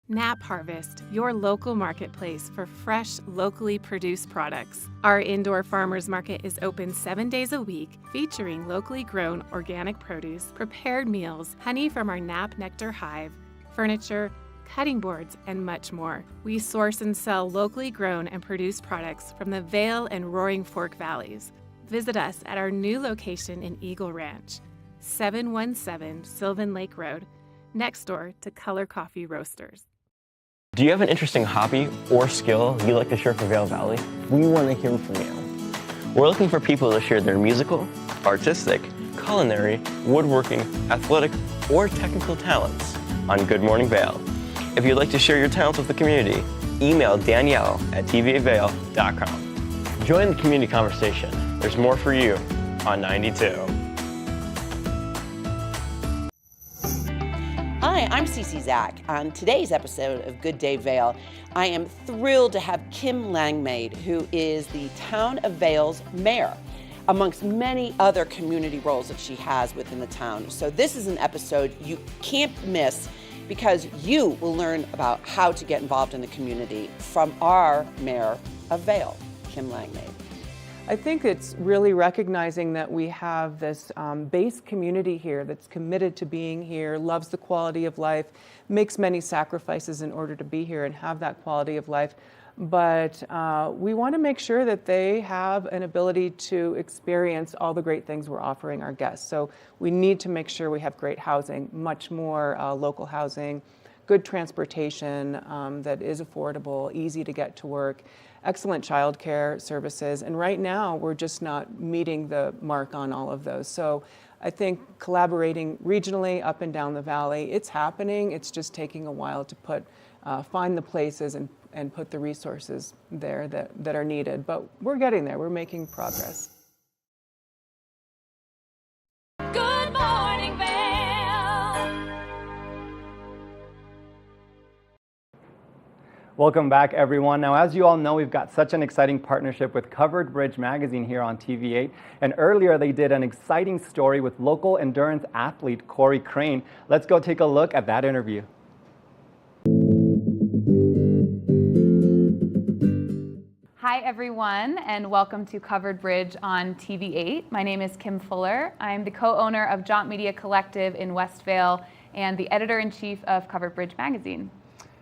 Nap Harvest, your local marketplace for fresh, locally produced products. Our indoor farmers market is open 7 days a week, featuring locally grown organic produce, prepared meals, honey from our Nap Nectar hive, furniture, cutting boards, and much more. We source and sell locally grown and produced products from the Vail and Roaring Fork Valleys. Visit us at our new location in Eagle Ranch, 717 Sylvan Lake Road, next door to Color Coffee Roasters. Do you have an interesting hobby or skill you'd like to share for Vail Valley? We want to hear from you. We're looking for people to share their musical, artistic, culinary, woodworking, athletic, or technical talents on Good Morning Vail. If you'd like to share your talents with the community, email Danielle at tvavail.com. Join the community conversation. There's more for you on 92. Hi, I'm Cece Zach. On today's episode of Good Day Vail, I am thrilled to have Kim Langmaid, who is the Town of Vail's mayor, amongst many other community roles that she has within the town. So this is an episode you can't miss because you will learn about how to get involved in the community from our mayor of Vail, Kim Langmaid. I think it's really recognizing that we have this base community here that's committed to being here, loves the quality of life, makes many sacrifices in order to be here and have that quality of life. But we want to make sure that they have an ability to experience all the great things we're offering our guests. So we need to make sure we have great housing, much more local housing, good transportation that is affordable, easy to get to work, excellent childcare services, and right now we're just not meeting the mark on all of those. So I think collaborating regionally up and down the valley, it's happening. It's just taking a while to find the places and put the resources there that are needed. But we're getting there. We're making progress. Good morning, Vail. Welcome back, everyone. Now, as you all know, we've got such an exciting partnership with Covered Bridge Magazine here on TV8. And earlier, they did an exciting story with local endurance athlete Corey Crane. Let's go take a look at that interview. Hi, everyone, and welcome to Covered Bridge on TV8. My name is Kim Fuller. I'm the co-owner of Jaunt Media Collective in West Vail and the editor-in-chief of Covered Bridge Magazine.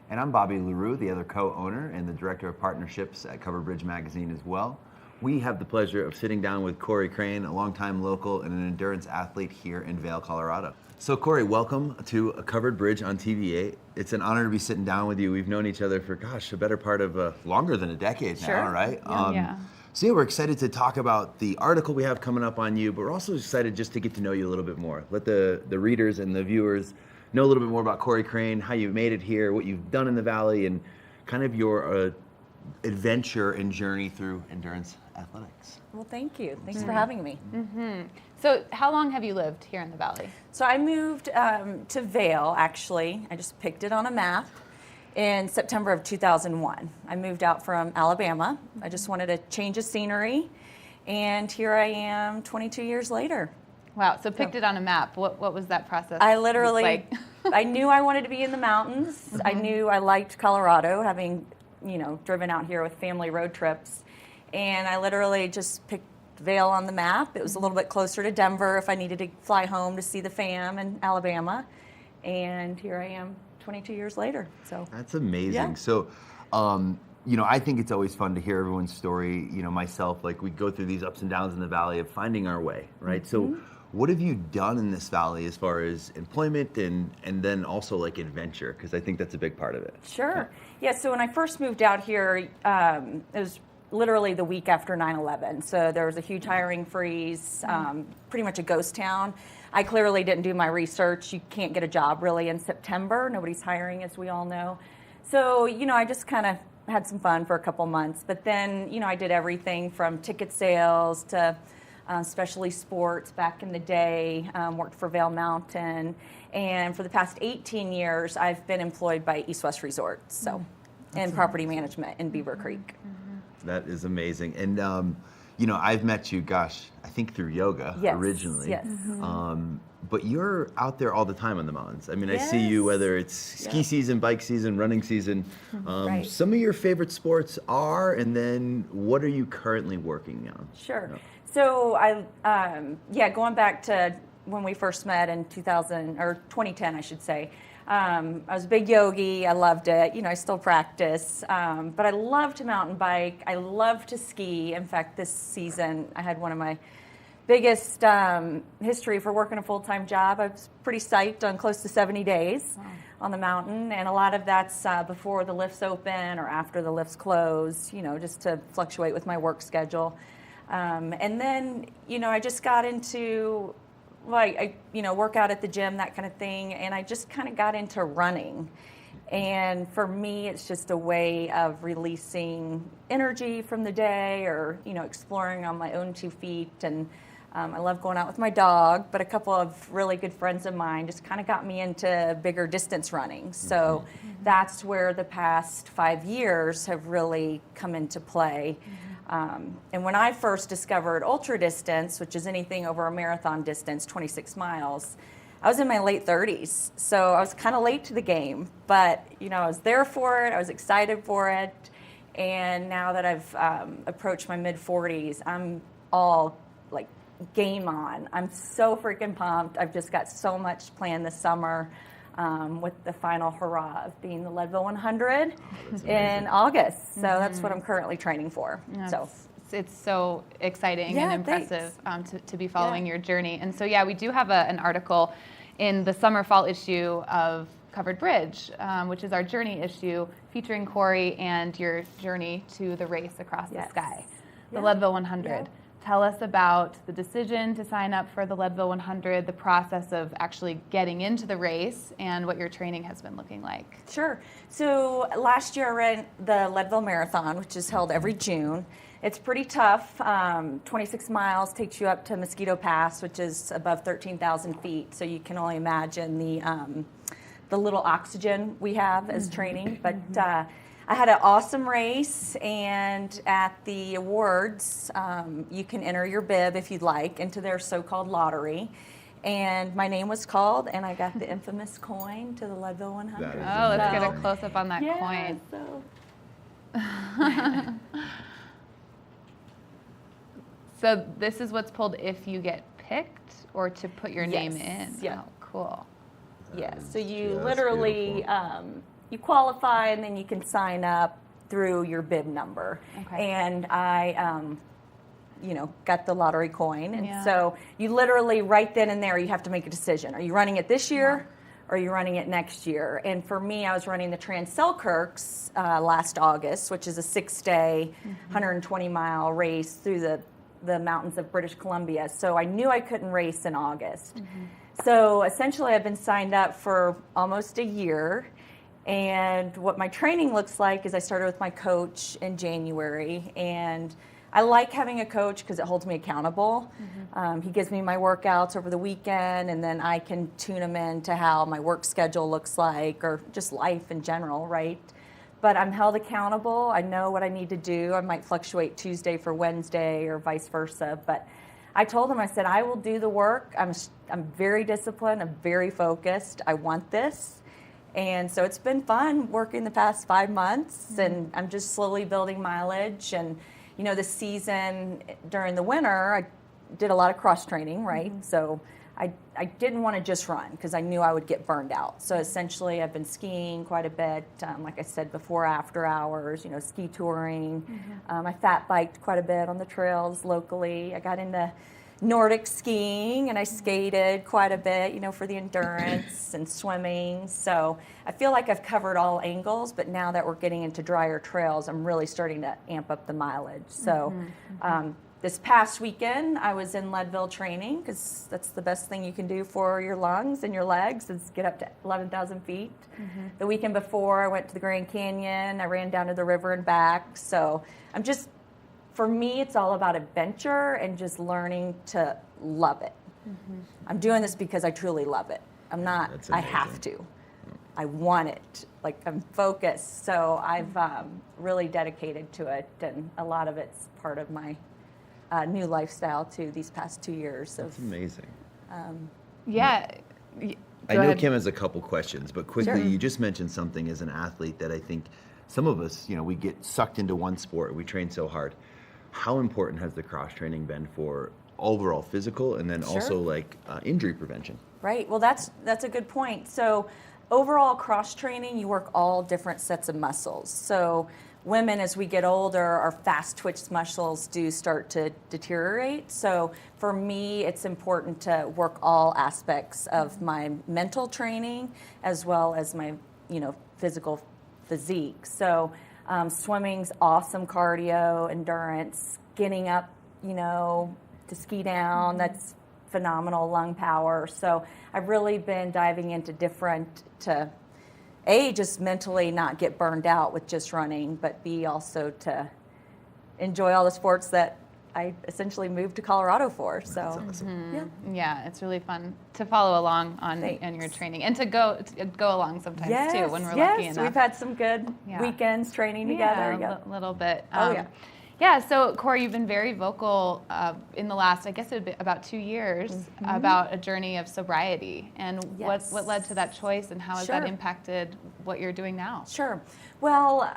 And I'm Bobby LaRue, the other co-owner and the director of partnerships at Covered Bridge Magazine as well. We have the pleasure of sitting down with Corey Crane, a longtime local and an endurance athlete here in Vail, Colorado. So Corey, welcome to Covered Bridge on TV8. It's an honor to be sitting down with you. We've known each other for, gosh, a better part of longer than a decade now, right? Yeah. So yeah, we're excited to talk about the article we have coming up on you, but we're also excited just to get to know you a little bit more. Let the readers and the viewers know a little bit more about Corey Crane, how you made it here, what you've done in the Valley, and kind of your adventure and journey through endurance athletics. Well, thank you. Thanks for having me. So how long have you lived here in the Valley? So I moved to Vail, actually. I just picked it on a map in September of 2001. I moved out from Alabama. I just wanted a change of scenery, and here I am 22 years later. Wow, so picked it on a map. What was that process? I literally, I knew I wanted to be in the mountains. I knew I liked Colorado, having, driven out here with family road trips. And I literally just picked Vail on the map. It was a little bit closer to Denver if I needed to fly home to see the fam in Alabama. And here I am 22 years later. So that's amazing. Yeah. So, I think it's always fun to hear everyone's story. Myself, like we go through these ups and downs in the Valley of finding our way, right? So What have you done in this valley as far as employment and then also like adventure? Because I think that's a big part of it. Sure. Yeah, so when I first moved out here, it was literally the week after 9/11. So there was a huge hiring freeze, pretty much a ghost town. I clearly didn't do my research. You can't get a job really in September. Nobody's hiring, as we all know. So, I just kind of had some fun for a couple months. But then, I did everything from ticket sales to specialty sports back in the day, worked for Vail Mountain. And for the past 18 years, I've been employed by East West Resorts, so in property management in Beaver Creek. That is amazing. And, I've met you, gosh, I think through yoga originally. Yes. But you're out there all the time on the mountains. I mean, I see you whether it's ski season, bike season, running season. Right. Some of your favorite sports are, and then what are you currently working on? Sure. So going back to when we first met in 2010, I should say. I was a big yogi. I loved it. I still practice. But I love to mountain bike. I love to ski. In fact, this season I had one of my biggest history for working a full-time job. I was pretty psyched on close to 70 days on the mountain. And a lot of that's before the lifts open or after the lifts close, just to fluctuate with my work schedule. And then, I just got into, I work out at the gym, that kind of thing, and I just kind of got into running. And for me, it's just a way of releasing energy from the day or, exploring on my own 2 feet. And I love going out with my dog, but a couple of really good friends of mine just kind of got me into bigger distance running. So that's where the past 5 years have really come into play. And when I first discovered ultra distance, which is anything over a marathon distance, 26 miles, I was in my late 30s. So I was kind of late to the game, but I was there for it. I was excited for it. And now that I've approached my mid 40s, I'm all like game on. I'm so freaking pumped. I've just got so much planned this summer. With the final hurrah of being the Leadville 100 in August. So that's what I'm currently training for. It's so exciting and impressive to be following your journey. And so, we do have an article in the summer-fall issue of Covered Bridge, which is our journey issue, featuring Corey and your journey to the race across the sky, the Leadville 100. Yeah. Tell us about the decision to sign up for the Leadville 100, the process of actually getting into the race, and what your training has been looking like. Sure. So last year I ran the Leadville Marathon, which is held every June. It's pretty tough. 26 miles takes you up to Mosquito Pass, which is above 13,000 feet. So you can only imagine the little oxygen we have as training. But I had an awesome race, and at the awards, you can enter your bib if you'd like into their so-called lottery. And my name was called, and I got the infamous coin to the Leadville 100. Oh, let's get a close-up on that coin. So this is what's pulled if you get picked, or to put your name in? Yeah. Oh, cool. Yeah, so you literally, you qualify, and then you can sign up through your bib number. Okay. And I, got the lottery coin. And so you literally, right then and there, you have to make a decision. Are you running it this year, or are you running it next year? And for me, I was running the Trans-Selkirks last August, which is a 6-day, 120-mile race through the mountains of British Columbia. So I knew I couldn't race in August. So essentially, I've been signed up for almost a year. And what my training looks like is I started with my coach in January. And I like having a coach because it holds me accountable. He gives me my workouts over the weekend, and then I can tune them into how my work schedule looks like, or just life in general, right? But I'm held accountable. I know what I need to do. I might fluctuate Tuesday for Wednesday or vice versa. But I told him, I said, I will do the work. I'm very disciplined. I'm very focused. I want this. And so it's been fun working the past 5 months, and I'm just slowly building mileage. And, the season during the winter, I did a lot of cross training, right? So I didn't want to just run because I knew I would get burned out. So essentially, I've been skiing quite a bit, like I said before, after hours, ski touring. I fat biked quite a bit on the trails locally. I got into Nordic skiing, and I skated quite a bit, for the endurance and swimming. So I feel like I've covered all angles, but now that we're getting into drier trails, I'm really starting to amp up the mileage. So this past weekend, I was in Leadville training, because that's the best thing you can do for your lungs and your legs is get up to 11,000 feet. The weekend before, I went to the Grand Canyon. I ran down to the river and back. So for me, it's all about adventure and just learning to love it. I'm doing this because I truly love it. I'm not, I have to. I want it. Like, I'm focused. So I've really dedicated to it, and a lot of it's part of my new lifestyle too these past 2 years. That's amazing. I know Kim has a couple questions, but quickly, Sure. you just mentioned something as an athlete that I think some of us, we get sucked into one sport. We train so hard. How important has the cross training been for overall physical and then also like injury prevention? Right. Well, that's a good point. So overall cross training, you work all different sets of muscles. So women, as we get older, our fast twitch muscles do start to deteriorate. So for me, it's important to work all aspects of my mental training as well as my, physical physique. So swimming's awesome cardio, endurance, getting up, to ski down, that's phenomenal lung power. So I've really been diving into different to just mentally not get burned out with just running, but B, also to enjoy all the sports that I essentially moved to Colorado for. So That's awesome. Yeah, it's really fun to follow along on your training and to go along sometimes too when we're lucky enough. We've had some good weekends training together. A little bit. Yeah. Yeah, so Corey, you've been very vocal in the last, I guess it would be about 2 years, about a journey of sobriety. And what led to that choice, and how has that impacted what you're doing now? Sure. Well,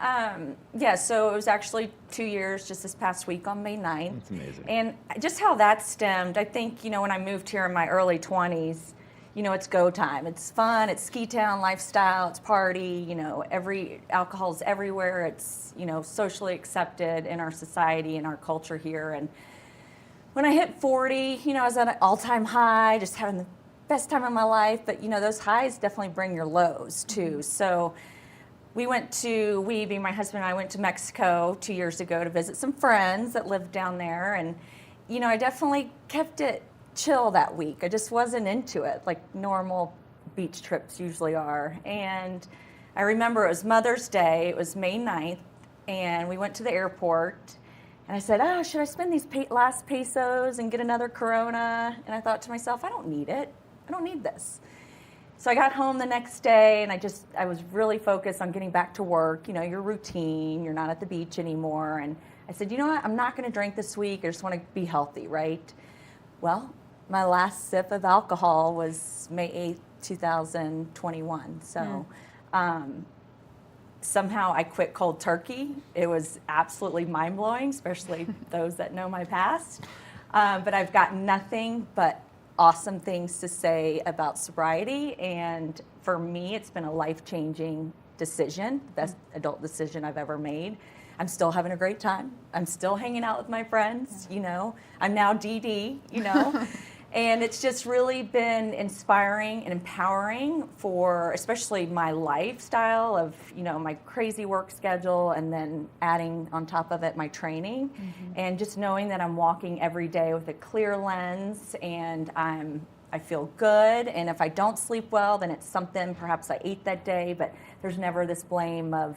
so it was actually 2 years just this past week on May 9th. That's amazing. And just how that stemmed, I think, when I moved here in my early 20s, it's go time. It's fun. It's ski town lifestyle. It's party. Alcohol's everywhere. It's, socially accepted in our society and our culture here. And when I hit 40, I was at an all-time high, just having the best time of my life. But, those highs definitely bring your lows too. So we being my husband and I, went to Mexico 2 years ago to visit some friends that lived down there. And, I definitely kept it chill that week. I just wasn't into it like normal beach trips usually are. And I remember it was Mother's Day. It was May 9th, and we went to the airport. And I said, should I spend these last pesos and get another Corona? And I thought to myself, I don't need it. I don't need this. So I got home the next day, and I was really focused on getting back to work. Your routine. You're not at the beach anymore. And I said, you know what? I'm not going to drink this week. I just want to be healthy, right? Well, my last sip of alcohol was May 8th, 2021. So somehow I quit cold turkey. It was absolutely mind-blowing, especially those that know my past. But I've got nothing but awesome things to say about sobriety. And for me, it's been a life-changing decision, the best adult decision I've ever made. I'm still having a great time. I'm still hanging out with my friends, I'm now DD, And it's just really been inspiring and empowering for especially my lifestyle of, my crazy work schedule, and then adding on top of it my training. And just knowing that I'm walking every day with a clear lens, and I feel good. And if I don't sleep well, then it's something perhaps I ate that day, but there's never this blame of,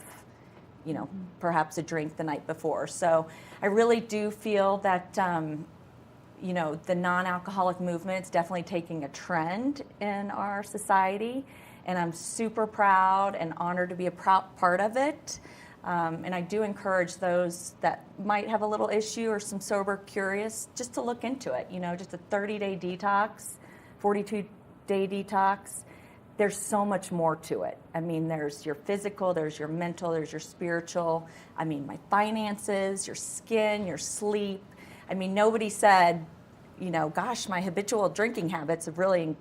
perhaps a drink the night before. So I really do feel that the non-alcoholic movement is definitely taking a trend in our society, and I'm super proud and honored to be a part of it. And I do encourage those that might have a little issue or some sober curious just to look into it. Just a 30-day detox, 42-day detox. There's so much more to it. I mean, there's your physical, there's your mental, there's your spiritual. I mean, my finances, your skin, your sleep. I mean, nobody said, gosh, my habitual drinking habits have really,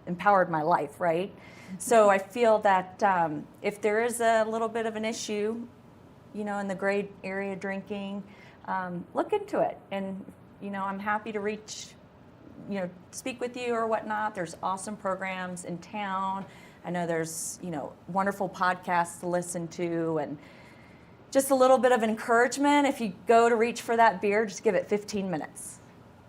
empowered my life, right? So I feel that if there is a little bit of an issue, in the gray area drinking, look into it. And, I'm happy to speak with you or whatnot. There's awesome programs in town. I know there's, wonderful podcasts to listen to, and just a little bit of encouragement. If you go to reach for that beer, just give it 15 minutes.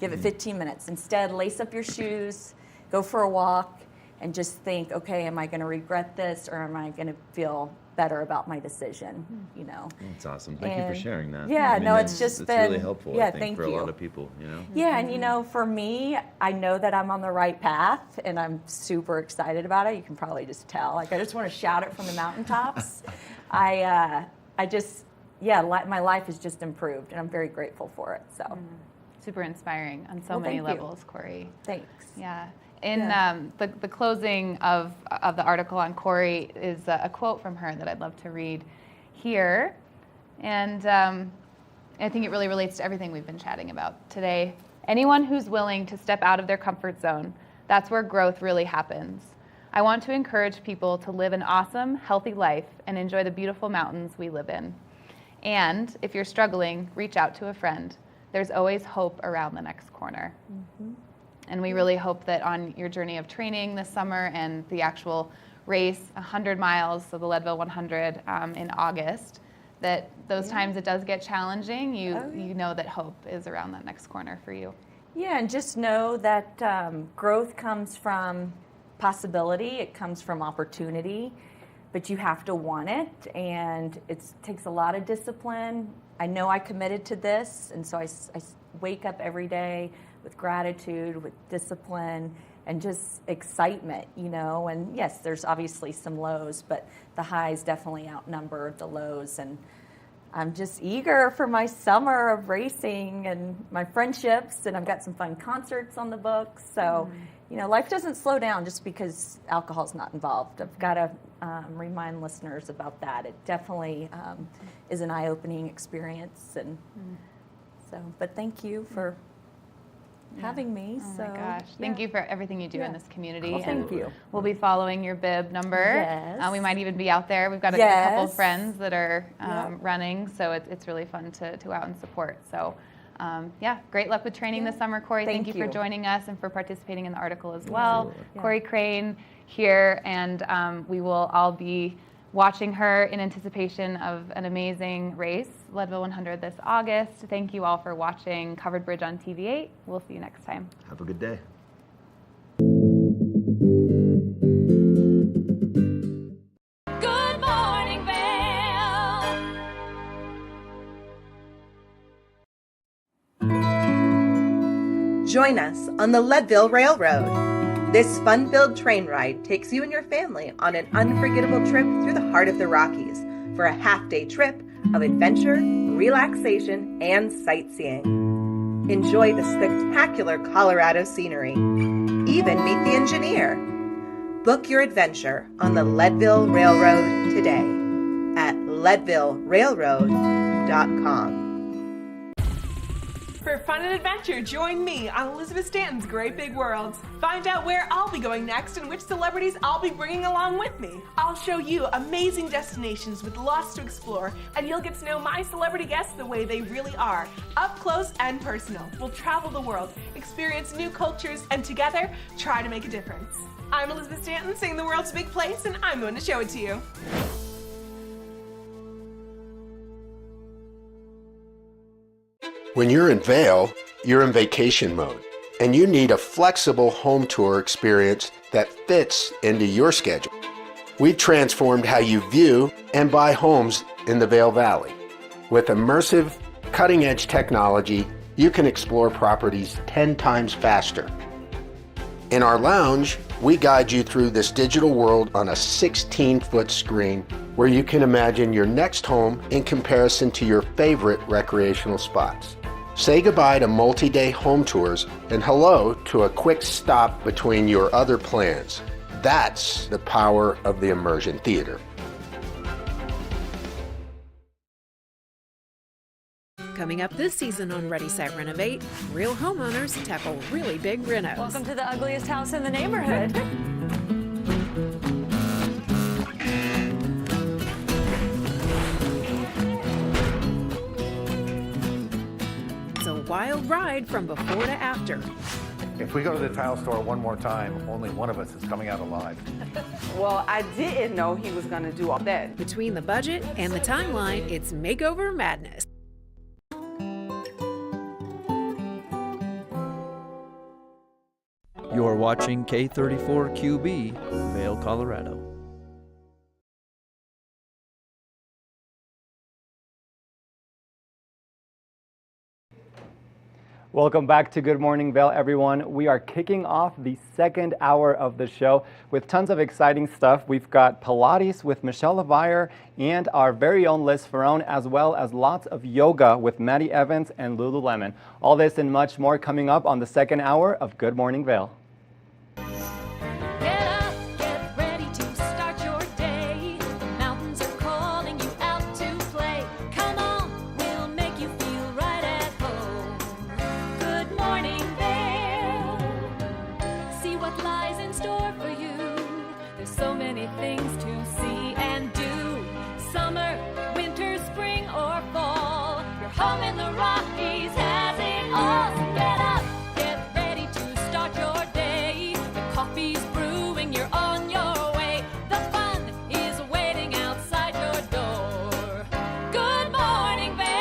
Give it 15 minutes. Instead, lace up your shoes, go for a walk, and just think, okay, am I going to regret this, or am I going to feel better about my decision? That's awesome. Thank you for sharing that. Yeah, it's really helpful. I think, for a lot of people. Yeah, and for me, I know that I'm on the right path, and I'm super excited about it. You can probably just tell. I just want to shout it from the mountaintops. My life has just improved, and I'm very grateful for it. So, super inspiring on so many levels, Corey. Thanks. Yeah. In the closing of the article on Corey is a quote from her that I'd love to read here. And I think it really relates to everything we've been chatting about today. Anyone who's willing to step out of their comfort zone, that's where growth really happens. I want to encourage people to live an awesome, healthy life and enjoy the beautiful mountains we live in. And if you're struggling, reach out to a friend. There's always hope around the next corner. And we really hope that on your journey of training this summer and the actual race, 100 miles, so the Leadville 100 in August, that those times it does get challenging, you know that hope is around that next corner for you. Yeah, and just know that growth comes from possibility, it comes from opportunity, but you have to want it, and it takes a lot of discipline. I know I committed to this, and so I wake up every day with gratitude, with discipline, and just excitement, and yes, there's obviously some lows, but the highs definitely outnumber the lows, and I'm just eager for my summer of racing and my friendships, and I've got some fun concerts on the books, so, life doesn't slow down just because alcohol's not involved. I've got to remind listeners about that. It definitely is an eye-opening experience, and so, but thank you for having me. Oh my gosh. Thank you for everything you do in this community. Well, thank you. We'll be following your bib number. Yes. We might even be out there. We've got a couple friends that are running, so it's really fun to go out and support. So great luck with training this summer, Corey. Thank you for joining us and for participating in the article as well. Corey Crane here, and we will all be watching her in anticipation of an amazing race, Leadville 100 this August. Thank you all for watching Covered Bridge on TV8. We'll see you next time. Have a good day. Good morning, Vail. Join us on the Leadville Railroad. This fun-filled train ride takes you and your family on an unforgettable trip through the heart of the Rockies for a half-day trip of adventure, relaxation, and sightseeing. Enjoy the spectacular Colorado scenery. Even meet the engineer. Book your adventure on the Leadville Railroad today at leadvillerailroad.com. For fun and adventure, join me on Elizabeth Stanton's Great Big World. Find out where I'll be going next and which celebrities I'll be bringing along with me. I'll show you amazing destinations with lots to explore, and you'll get to know my celebrity guests the way they really are, up close and personal. We'll travel the world, experience new cultures, and together, try to make a difference. I'm Elizabeth Stanton, saying the world's a big place, and I'm going to show it to you. When you're in Vail, you're in vacation mode, and you need a flexible home tour experience that fits into your schedule. We've transformed how you view and buy homes in the Vail Valley. With immersive, cutting-edge technology, you can explore properties 10 times faster. In our lounge, we guide you through this digital world on a 16-foot screen where you can imagine your next home in comparison to your favorite recreational spots. Say goodbye to multi-day home tours and hello to a quick stop between your other plans. That's the power of the Immersion Theater. Coming up this season on Ready, Set, Renovate, real homeowners tackle really big renos. Welcome to the ugliest house in the neighborhood. It's a wild ride from before to after. If we go to the tile store one more time, only one of us is coming out alive. Well, I didn't know he was going to do all that. Between the budget and the timeline, it's makeover madness. You're watching K34QB, Vail, Colorado. Welcome back to Good Morning Vail, everyone. We are kicking off the second hour of the show with tons of exciting stuff. We've got Pilates with Michelle LeVire and our very own Liz Ferrone, as well as lots of yoga with Maddie Evans and Lululemon. All this and much more coming up on the second hour of Good Morning Vail. Get up, get ready to start your day. The mountains are calling you out to play. Come on, we'll make you feel right at home. Good morning, Vail. See what lies in store for you. There's so many things to see and do. Summer, winter, spring, or fall. Your home in the Rockies has it all. So get up, get ready to start your day. The coffee's brewing, you're on your way. The fun is waiting outside your door. Good morning, Vail.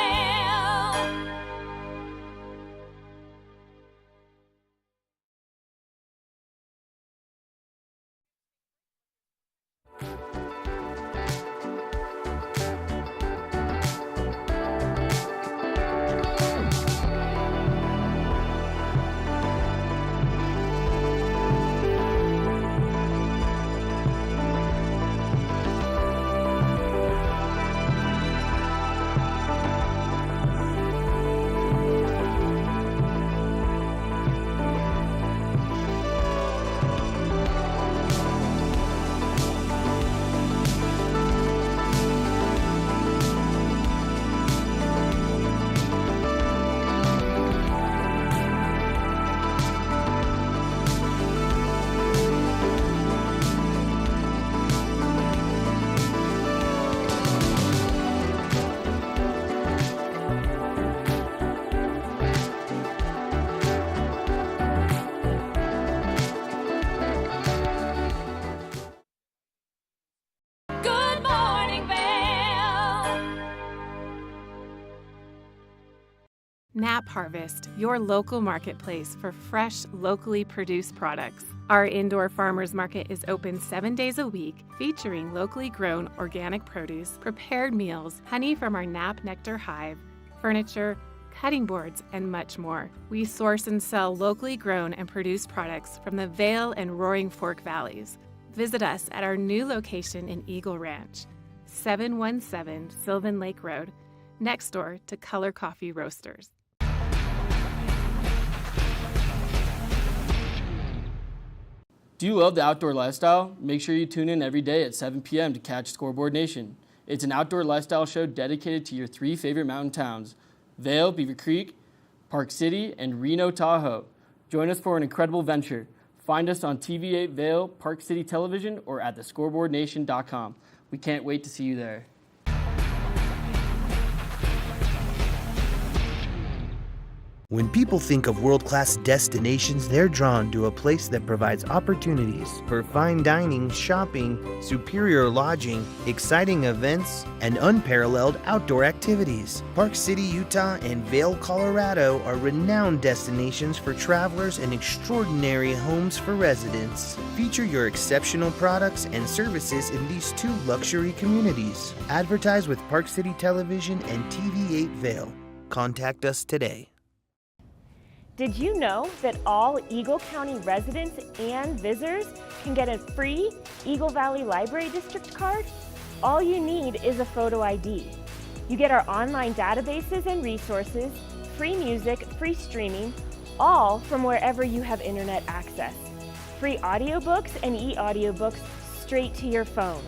Good morning, Vail. Nap Harvest, your local marketplace for fresh, locally produced products. Our indoor farmers market is open 7 days a week, featuring locally grown organic produce, prepared meals, honey from our Nap Nectar hive, furniture, cutting boards, and much more. We source and sell locally grown and produced products from the Vail and Roaring Fork Valleys. Visit us at our new location in Eagle Ranch, 717 Sylvan Lake Road, next door to Color Coffee Roasters. Do you love the outdoor lifestyle? Make sure you tune in every day at 7 p.m. to catch Scoreboard Nation. It's an outdoor lifestyle show dedicated to your 3 favorite mountain towns, Vail, Beaver Creek, Park City, and Reno, Tahoe. Join us for an incredible venture. Find us on TV8 Vail, Park City Television, or at thescoreboardnation.com. We can't wait to see you there. When people think of world-class destinations, they're drawn to a place that provides opportunities for fine dining, shopping, superior lodging, exciting events, and unparalleled outdoor activities. Park City, Utah, and Vail, Colorado are renowned destinations for travelers and extraordinary homes for residents. Feature your exceptional products and services in these 2 luxury communities. Advertise with Park City Television and TV8 Vail. Contact us today. Did you know that all Eagle County residents and visitors can get a free Eagle Valley Library District card? All you need is a photo ID. You get our online databases and resources, free music, free streaming, all from wherever you have internet access. Free audiobooks and e-audiobooks straight to your phone.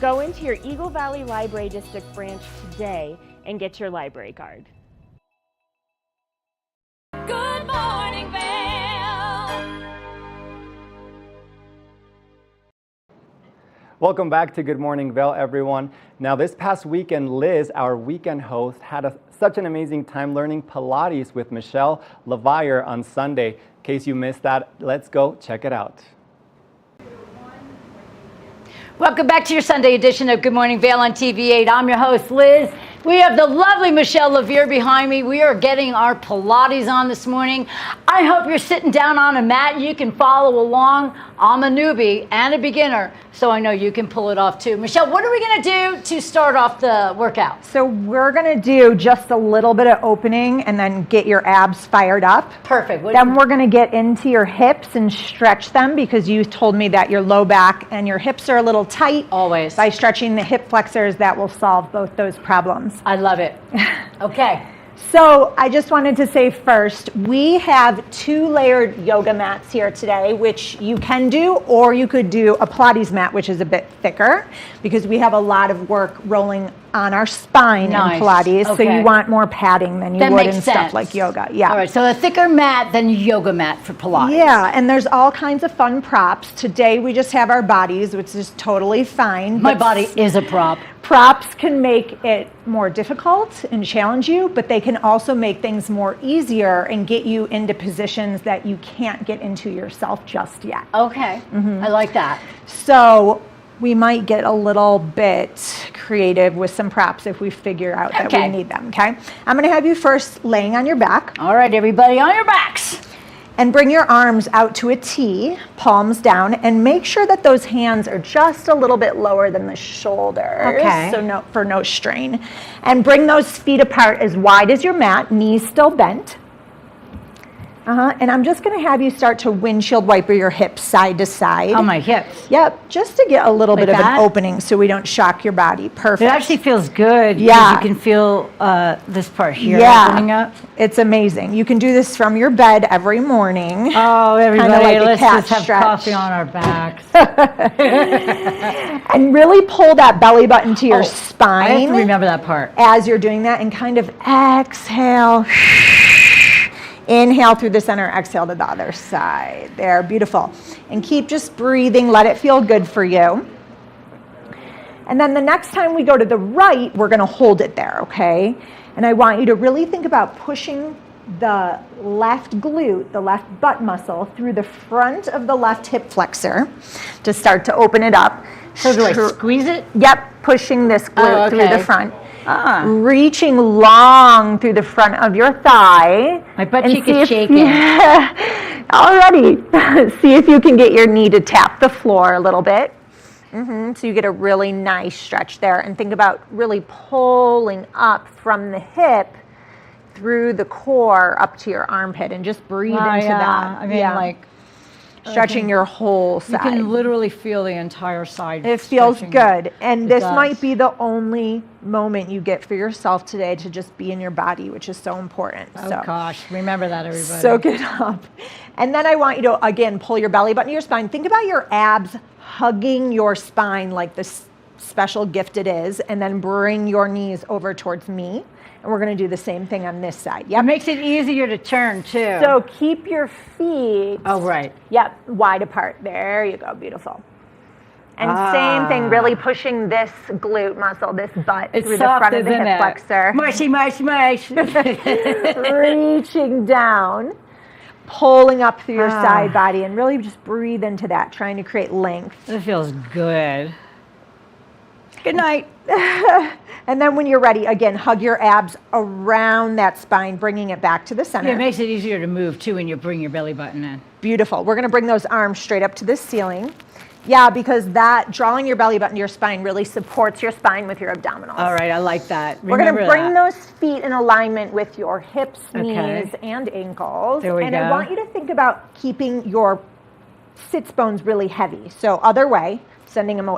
Go into your Eagle Valley Library District branch today and get your library card. Good morning, Vail. Welcome back to Good Morning Vail, everyone. Now, this past weekend, Liz, our weekend host, had such an amazing time learning Pilates with Michelle LeVire on Sunday. In case you missed that, let's go check it out. Welcome back to your Sunday edition of Good Morning Vail on TV8. I'm your host, Liz. We have the lovely Michelle LeVire behind me. We are getting our Pilates on this morning. I hope you're sitting down on a mat. You can follow along. I'm a newbie and a beginner, so I know you can pull it off too. Michelle, what are we going to do to start off the workout? So we're going to do just a little bit of opening and then get your abs fired up. Perfect. Then we're going to get into your hips and stretch them because you told me that your low back and your hips are a little tight. Always. By stretching the hip flexors, that will solve both those problems. I love it. Okay. So I just wanted to say first, we have 2 layered yoga mats here today, which you can do, or you could do a Pilates mat, which is a bit thicker, because we have a lot of work rolling on our spine in Pilates, so you want more padding than you would in stuff like yoga. Yeah. All right, so a thicker mat than yoga mat for Pilates. Yeah, and there's all kinds of fun props. Today we just have our bodies, which is totally fine. My body is a prop. Props can make it more difficult and challenge you, but they can also make things more easier and get you into positions that you can't get into yourself just yet. Okay, I like that. So we might get a little bit creative with some props if we figure out that we need them, okay? I'm gonna have you first laying on your back. All right, everybody on your backs. And bring your arms out to a T, palms down, and make sure that those hands are just a little bit lower than the shoulders. Okay. So for no strain. And bring those feet apart as wide as your mat, knees still bent. And I'm just going to have you start to windshield wiper your hips side to side. On my hips? Yep, just to get a little Like bit of that? an opening so we don't shock your body. Perfect. It actually feels good. Yeah. You can feel this part here opening up. It's amazing. You can do this from your bed every morning. Oh, everybody, Kinda like a let's cat just have stretch. coffee on our backs. And really pull that belly button to your spine. I have to remember that part. As you're doing that, and kind of exhale. Inhale through the center, exhale to the other side. There, beautiful. And keep just breathing, let it feel good for you. And then the next time we go to the right, we're gonna hold it there, okay? And I want you to really think about pushing the left glute, the left butt muscle, through the front of the left hip flexor to start to open it up. So do I squeeze it? Yep, pushing this glute through okay. the front. Reaching long through the front of your thigh. My butt cheek is shaking. Already. See if you can get your knee to tap the floor a little bit. So you get a really nice stretch there. And think about really pulling up from the hip through the core up to your armpit and just breathe into that. I mean, like stretching your whole side. You can literally feel the entire side. It feels stretching. good. And It this does. might be the only moment you get for yourself today to just be in your body, which is so important. Oh gosh, remember that, everybody. Soak it up. And then I want you to, again, pull your belly button to your spine. Think about your abs hugging your spine like this special gift it is, and then bring your knees over towards me. And we're going to do the same thing on this side. Yep. It makes it easier to turn, too. So keep your feet. Oh, right. Yep, wide apart. There you go. Beautiful. And same thing, really pushing this glute muscle, this butt through the front of the hip flexor. Mushy, mush, mush. Reaching down, pulling up through your side body, and really just breathe into that, trying to create length. It feels good. Good night. And then when you're ready, again, hug your abs around that spine, bringing it back to the center. Yeah, it makes it easier to move, too, when you bring your belly button in. Beautiful. We're going to bring those arms straight up to the ceiling. Yeah, because that drawing your belly button to your spine really supports your spine with your abdominals. All right, I like that. We're going to bring those feet in alignment with your hips, Okay. knees, and ankles. There we and go. I want you to think about keeping your sits bones really heavy. So other way, sending them,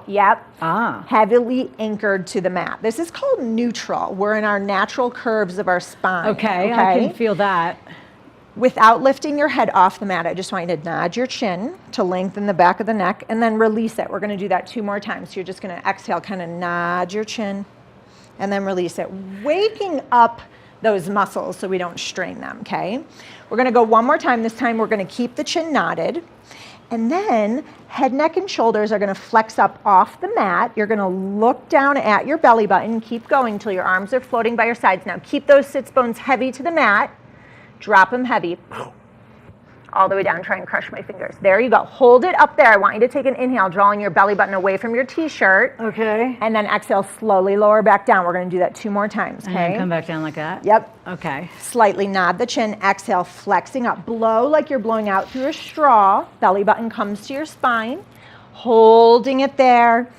heavily anchored to the mat. This is called neutral. We're in our natural curves of our spine. Okay, I can feel that. Without lifting your head off the mat, I just want you to nod your chin to lengthen the back of the neck and then release it. We're going to do that 2 more times. So you're just going to exhale, kind of nod your chin and then release it, waking up those muscles so we don't strain them, okay? We're going to go 1 more time. This time we're going to keep the chin nodded. And then head, neck, and shoulders are going to flex up off the mat. You're going to look down at your belly button. Keep going until your arms are floating by your sides. Now keep those sits bones heavy to the mat. Drop them heavy. All the way down. Try and crush my fingers. There you go. Hold it up there. I want you to take an inhale, drawing your belly button away from your t-shirt. Okay. And then exhale, slowly lower back down. We're going to do that 2 more times, okay? And then come back down like that? Yep. Okay. Slightly nod the chin. Exhale, flexing up. Blow like you're blowing out through a straw. Belly button comes to your spine. Holding it there.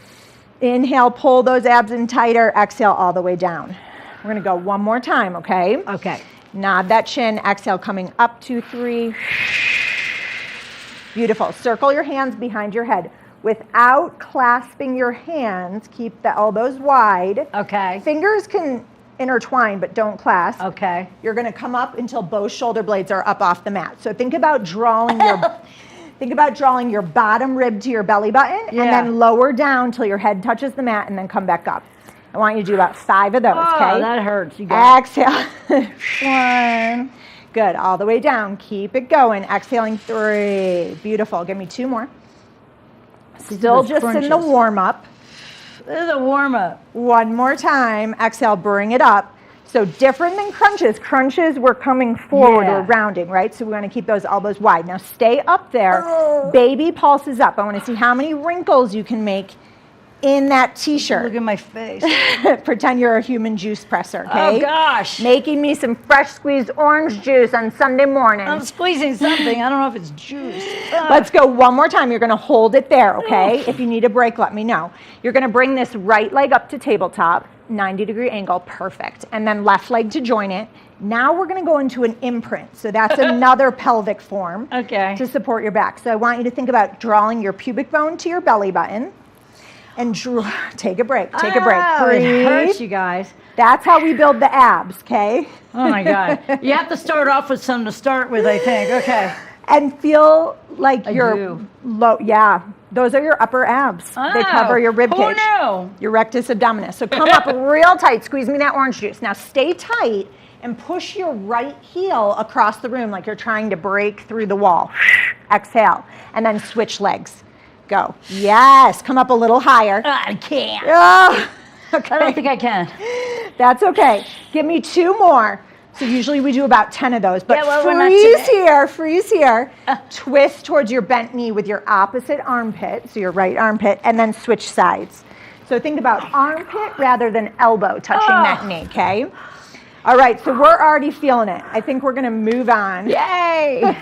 Inhale, pull those abs in tighter. Exhale, all the way down. We're going to go 1 more time, okay? Okay. Nod that chin. Exhale, coming up 2, 3. Beautiful. Circle your hands behind your head. Without clasping your hands, keep the elbows wide. Okay. Fingers can intertwine, but don't clasp. Okay. You're going to come up until both shoulder blades are up off the mat. So think about drawing your bottom rib to your belly button, and then lower down till your head touches the mat, and then come back up. I want you to do about 5 of those, okay? Oh, that hurts. You got Exhale. 1. Good. All the way down. Keep it going. Exhaling 3. Beautiful. Give me 2 more. Still just in the warm-up. This is a warm-up. 1 more time. Exhale. Bring it up. So different than crunches. Crunches, we're coming forward. We're rounding, right? So we want to keep those elbows wide. Now stay up there. Baby pulses up. I want to see how many wrinkles you can make in that t-shirt. Look at my face. Pretend you're a human juice presser, okay? Oh, gosh. Making me some fresh squeezed orange juice on Sunday morning. I'm squeezing something. I don't know if it's juice. Let's go 1 more time. You're going to hold it there, okay? If you need a break, let me know. You're going to bring this right leg up to tabletop, 90-degree angle, perfect. And then left leg to join it. Now we're going to go into an imprint. So that's another pelvic form to support your back. So I want you to think about drawing your pubic bone to your belly button. And take a break. Take a break. Breathe. It hurts, you guys. That's how we build the abs, okay? Oh my God. You have to start off with something to start with, I think. Okay. And feel like you're low. Yeah. Those are your upper abs. They cover your rib cage. Who knew? Your rectus abdominis. So come up real tight. Squeeze me that orange juice. Now stay tight and push your right heel across the room like you're trying to break through the wall. Exhale. And then switch legs. Go. Yes. Come up a little higher. I can't. Oh, okay. I don't think I can. That's okay. Give me 2 more. So usually we do about 10 of those. But freeze here. Twist towards your bent knee with your opposite armpit, so your right armpit, and then switch sides. So think about armpit rather than elbow touching that knee, okay? All right, so we're already feeling it. I think we're going to move on. Yay!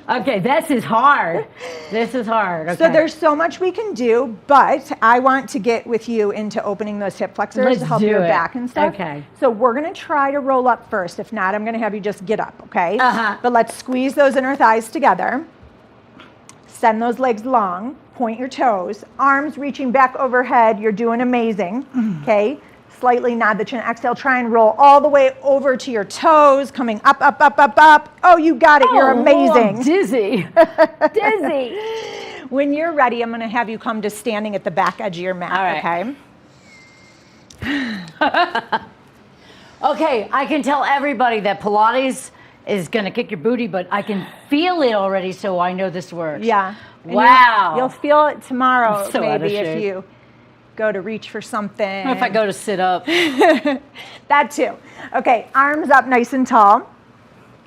Okay, this is hard. This is hard. Okay. So there's so much we can do, but I want to get with you into opening those hip flexors to help your back and stuff. Okay. So we're going to try to roll up first. If not, I'm going to have you just get up, okay? But let's squeeze those inner thighs together. Send those legs long. Point your toes. Arms reaching back overhead. You're doing amazing, okay? Slightly nod the chin. Exhale, try and roll all the way over to your toes, coming up, up, up, up, up. Oh, you got it. You're amazing. I'm dizzy. Dizzy. When you're ready, I'm going to have you come to standing at the back edge of your mat, okay? Okay, I can tell everybody that Pilates is going to kick your booty, but I can feel it already, so I know this works. Yeah. Wow. You'll feel it tomorrow, So maybe, if you go to reach for something. Or if I go to sit up. That too. Okay, arms up nice and tall.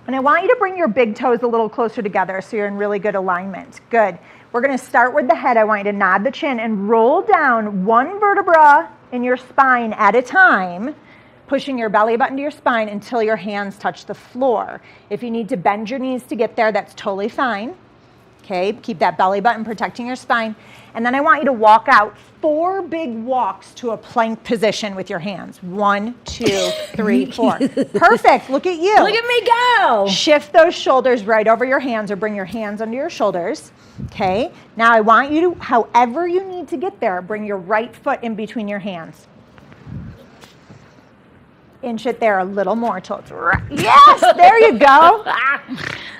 And I want you to bring your big toes a little closer together so you're in really good alignment. Good. We're going to start with the head. I want you to nod the chin and roll down 1 vertebra in your spine at a time, pushing your belly button to your spine until your hands touch the floor. If you need to bend your knees to get there, that's totally fine. Okay, keep that belly button protecting your spine. And then I want you to walk out 4 big walks to a plank position with your hands. 1, 2, 3, 4. Perfect. Look at you. Look at me go. Shift those shoulders right over your hands or bring your hands under your shoulders. Okay. Now I want you to, however you need to get there, bring your right foot in between your hands. Inch it there a little more till it's right. Yes, there you go.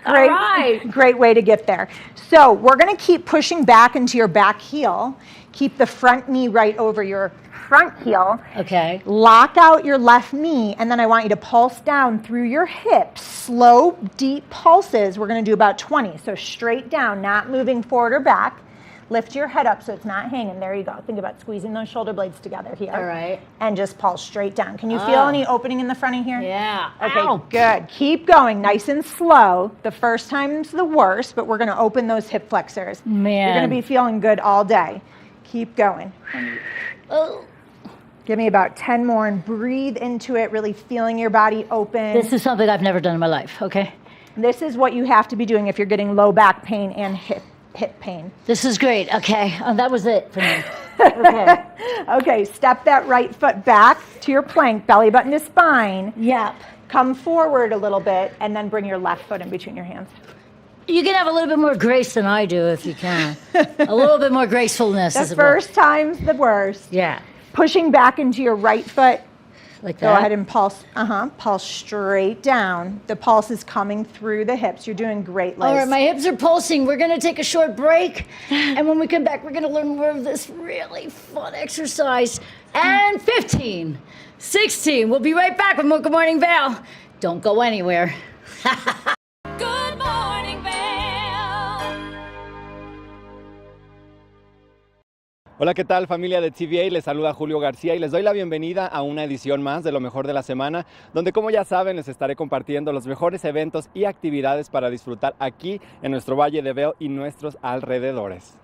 Great, all right. Great way to get there. So we're going to keep pushing back into your back heel. Keep the front knee right over your front heel. Okay. Lock out your left knee, and then I want you to pulse down through your hips. Slow, deep pulses. We're going to do about 20. So straight down, not moving forward or back. Lift your head up so it's not hanging. There you go. Think about squeezing those shoulder blades together here. All right. And just pulse straight down. Can you feel any opening in the front of here? Yeah. Okay, Ow. good. Keep going, nice and slow. The first time's the worst, but we're going to open those hip flexors. Man. You're going to be feeling good all day. Keep going. Oh. Give me about 10 more and breathe into it, really feeling your body open. This is something I've never done in my life, okay? This is what you have to be doing if you're getting low back pain and hip pain. This is great, okay? That was it for me. Okay. Okay, step that right foot back to your plank, belly button to spine. Yep. Come forward a little bit, and then bring your left foot in between your hands. You can have a little bit more grace than I do if you can. A little bit more gracefulness. The first time's the worst. Yeah. Pushing back into your right foot. Like that? Go ahead and pulse. Pulse straight down. The pulse is coming through the hips. You're doing great, Liz. All right, my hips are pulsing. We're going to take a short break. And when we come back, we're going to learn more of this really fun exercise. And 15, 16. We'll be right back with more Good Morning Vail. Don't go anywhere. Good morning, Vail. Hola, ¿qué tal familia de TVA? Les saluda Julio García y les doy la bienvenida a una edición más de Lo Mejor de la Semana, donde como ya saben les estaré compartiendo los mejores eventos y actividades para disfrutar aquí en nuestro Valle de Vail y nuestros alrededores.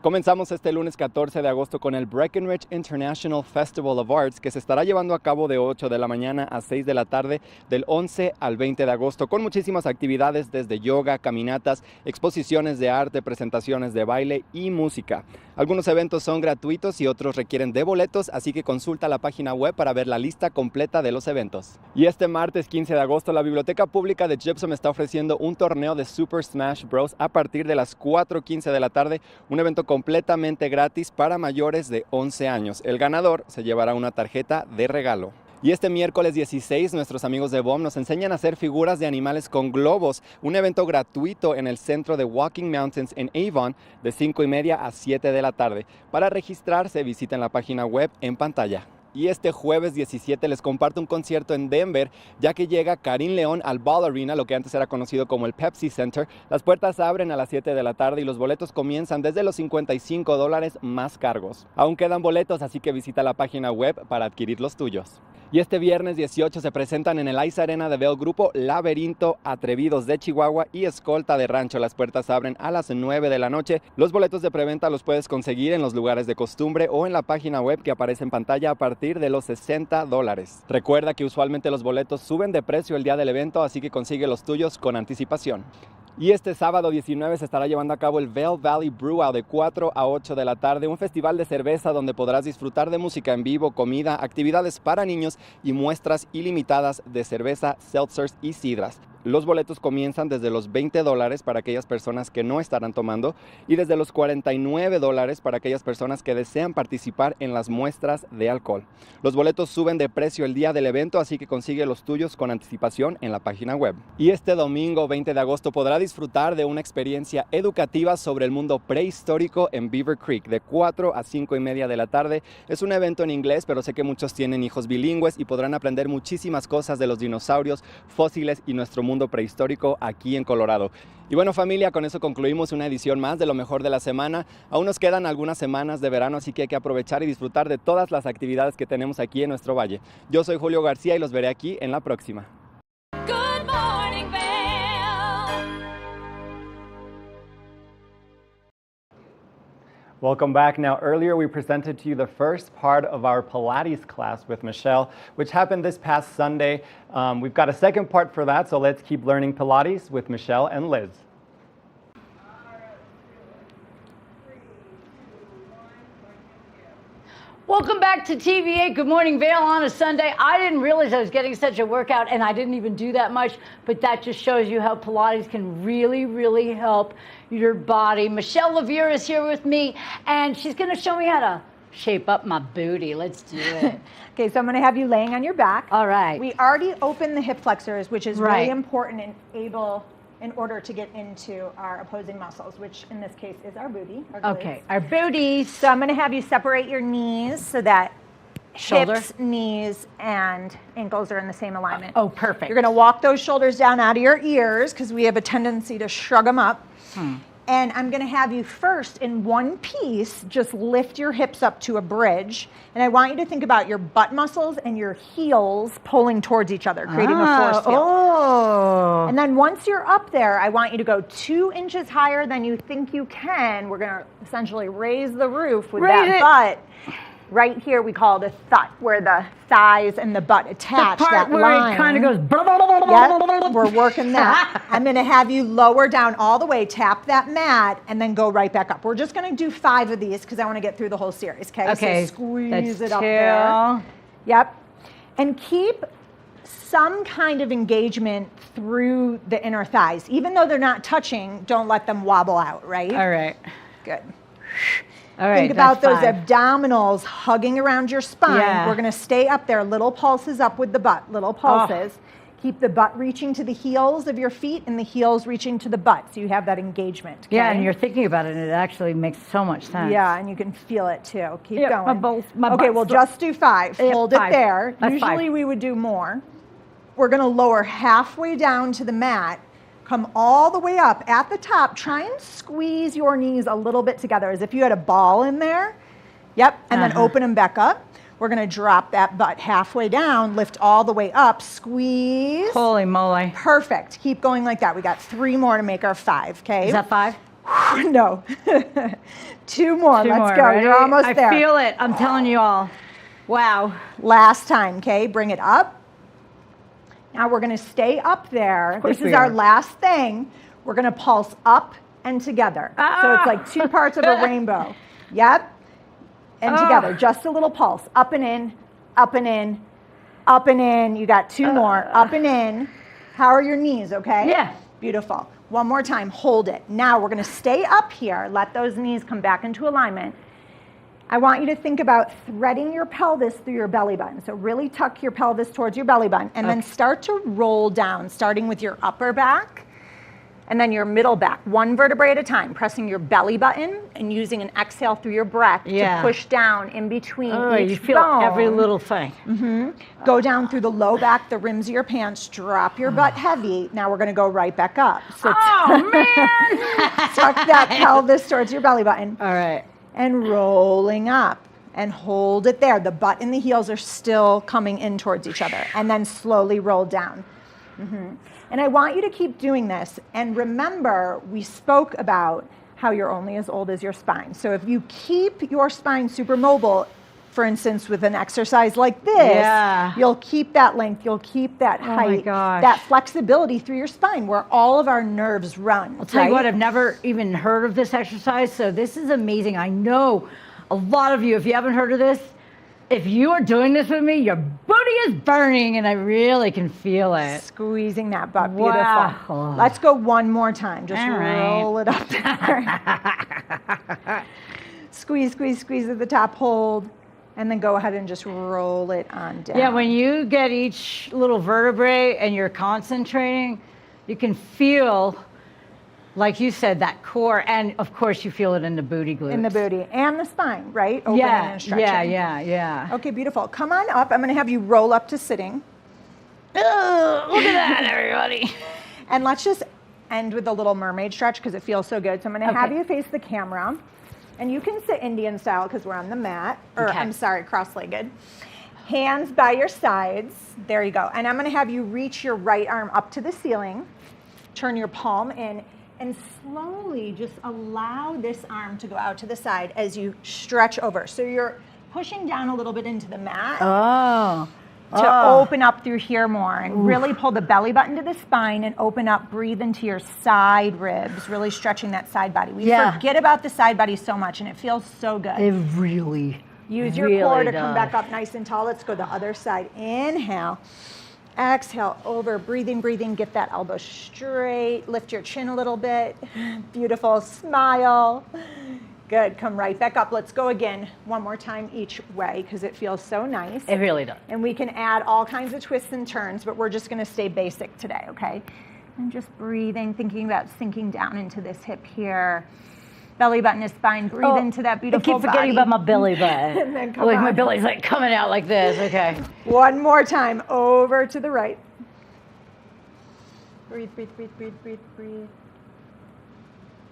Comenzamos este lunes 14 de agosto con el Breckenridge International Festival of Arts, que se estará llevando a cabo de 8 de la mañana a 6 de la tarde del 11 al 20 de agosto, con muchísimas actividades desde yoga, caminatas, exposiciones de arte, presentaciones de baile y música. Algunos eventos son gratuitos y otros requieren de boletos, así que consulta la página web para ver la lista completa de los eventos. Y este martes 15 de agosto, la Biblioteca Pública de Gypsum está ofreciendo un torneo de Super Smash Bros. A partir de las 4:15 de la tarde, un evento completamente gratis para mayores de 11 años. El ganador se llevará una tarjeta de regalo. Y este miércoles 16, nuestros amigos de BOM nos enseñan a hacer figuras de animales con globos, un evento gratuito en el centro de Walking Mountains en Avon de 5:30 a 7 de la tarde. Para registrarse, visiten la página web en pantalla. Y este jueves 17 les comparto un concierto en Denver, ya que llega Karim León al Ball Arena, lo que antes era conocido como el Pepsi Center. Las puertas abren a las 7 de la tarde y los boletos comienzan desde los $55 más cargos. Aún quedan boletos, así que visita la página web para adquirir los tuyos. Y este viernes 18 se presentan en el Ice Arena de Vail grupo Laberinto, Atrevidos de Chihuahua y Escolta de Rancho. Las puertas abren a las 9 de la noche. Los boletos de preventa los puedes conseguir en los lugares de costumbre o en la página web que aparece en pantalla a partir de los $60. Recuerda que usualmente los boletos suben de precio el día del evento, así que consigue los tuyos con anticipación. Y este sábado 19 se estará llevando a cabo el Vail Valley Brew Out de 4 a 8 de la tarde, un festival de cerveza donde podrás disfrutar de música en vivo, comida, actividades para niños y muestras ilimitadas de cerveza, seltzers y sidras. Los boletos comienzan desde los $20 para aquellas personas que no estarán tomando y desde los $49 para aquellas personas que desean participar en las muestras de alcohol. Los boletos suben de precio el día del evento, así que consigue los tuyos con anticipación en la página web. Y este domingo 20 de agosto podrá disfrutar de una experiencia educativa sobre el mundo prehistórico en Beaver Creek de 4 a 5:30 de la tarde. Es un evento en inglés, pero sé que muchos tienen hijos bilingües y podrán aprender muchísimas cosas de los dinosaurios, fósiles y nuestro mundo prehistórico aquí en Colorado. Y bueno familia, con eso concluimos una edición más de Lo Mejor de la Semana. Aún nos quedan algunas semanas de verano, así que hay que aprovechar y disfrutar de todas las actividades que tenemos aquí en nuestro valle. Yo soy Julio García y los veré aquí en la próxima. Good morning, Vail. Welcome back. Now, earlier we presented to you the first part of our Pilates class with Michelle, which happened this past Sunday. We've got a second part for that, so let's keep learning Pilates with Michelle and Liz. Welcome back to TVA Good Morning Vail on a Sunday. I didn't realize I was getting such a workout, and I didn't even do that much, but that just shows you how Pilates can really, really help your body. Michelle Levere is here with me, and she's going to show me how to shape up my booty. Let's do it. Okay, so I'm going to have you laying on your back. All right. We already opened the hip flexors, which is really important in in order to get into our opposing muscles, which in this case is our booty. Our glutes. Okay, our booties. So I'm going to have you separate your knees so that Shoulder. hips, knees, and ankles are in the same alignment. Oh, perfect. You're going to walk those shoulders down out of your ears because we have a tendency to shrug them up. And I'm going to have you first, in one piece, just lift your hips up to a bridge. And I want you to think about your butt muscles and your heels pulling towards each other, creating a force field. Oh. And then once you're up there, I want you to go 2 inches higher than you think you can. We're going to essentially raise the roof with that butt. Right here, we call it a thut, where the thighs and the butt attach. The part that where line. it kind of goes. Yep, we're working that. I'm going to have you lower down all the way, tap that mat, and then go right back up. We're just going to do 5 of these because I want to get through the whole series. Okay, so squeeze it up there. Yep, and keep some kind of engagement through the inner thighs. Even though they're not touching, don't let them wobble out, right? All right. Good. All right, Think about those that's 5. abdominals hugging around your spine. Yeah. We're going to stay up there, little pulses up with the butt, little pulses. Keep the butt reaching to the heels of your feet and the heels reaching to the butt, so you have that engagement. Yeah, and you're thinking about it, and it actually makes so much sense. Yeah, and you can feel it too. Keep Yeah, going. my Okay, butt's we'll just do 5. Yeah, Hold 5. it there. That's Usually 5. we would do more. We're going to lower halfway down to the mat. Come all the way up at the top. Try and squeeze your knees a little bit together as if you had a ball in there. Yep, and then open them back up. We're going to drop that butt halfway down, lift all the way up, squeeze. Holy moly. Perfect. Keep going like that. We got 3 more to make our 5, okay? Is that 5? No. 2 more. 2 Let's more. go. Ready? You're almost there. I feel it. I'm telling you all. Wow. Last time, okay? Bring it up. Now we're going to stay up there. This is our last thing. We're going to pulse up and together. So it's like 2 parts of a rainbow. Yep. And together. Just a little pulse. Up and in, up and in, up and in. You got 2 more. Up and in. How are your knees, okay? Yeah. Beautiful. One more time. Hold it. Now we're going to stay up here. Let those knees come back into alignment. I want you to think about threading your pelvis through your belly button. So really tuck your pelvis towards your belly button and then start to roll down, starting with your upper back and then your middle back, 1 vertebrae at a time, pressing your belly button and using an exhale through your breath to push down in between each you feel bone. every little thing. Go down through the low back, the rims of your pants, drop your butt heavy. Now we're going to go right back up. So tuck that pelvis towards your belly button. All right. And rolling up and hold it there. The butt and the heels are still coming in towards each other, and then slowly roll down. And I want you to keep doing this. And remember, we spoke about how you're only as old as your spine. So if you keep your spine super mobile, for instance, with an exercise like this, you'll keep that length, you'll keep that height, that flexibility through your spine where all of our nerves run. I'll tell you what, I've never even heard of this exercise, so this is amazing. I know a lot of you, if you haven't heard of this, if you are doing this with me, your booty is burning, and I really can feel it. Squeezing that butt, beautiful. Wow. Let's go one more time. Just All right. roll it up there. Squeeze, squeeze, squeeze at the top, hold. And then go ahead and just roll it on down. Yeah, when you get each little vertebrae and you're concentrating, you can feel, like you said, that core, and of course you feel it in the booty glutes. In the booty and the spine, right? Opening and stretching. Yeah. Okay, beautiful. Come on up. I'm going to have you roll up to sitting. Look at that, everybody. And let's just end with a little mermaid stretch because it feels so good. So I'm going to have you face the camera. And you can sit Indian style because we're on the mat, or I'm sorry, cross-legged. Hands by your sides. There you go. And I'm going to have you reach your right arm up to the ceiling. Turn your palm in and slowly just allow this arm to go out to the side as you stretch over. So you're pushing down a little bit into the mat. To open up through here more and really pull the belly button to the spine and open up, breathe into your side ribs, really stretching that side body. We forget about the side body so much and it feels so good. It really Use your core to come back up nice and tall. Let's go the other side. Inhale. Exhale, over, breathing, get that elbow straight. Lift your chin a little bit. Beautiful, smile. Good, come right back up. Let's go again, one more time each way because it feels so nice. It really does. And we can add all kinds of twists and turns, but we're just gonna stay basic today, okay? And just breathing, thinking about sinking down into this hip here. Belly button to spine. Breathe into that beautiful I keep forgetting body. about my belly button. And then come like my on. belly's like coming out like this. Okay. One more time. Over to the right. Breathe, breathe, breathe, breathe, breathe, breathe.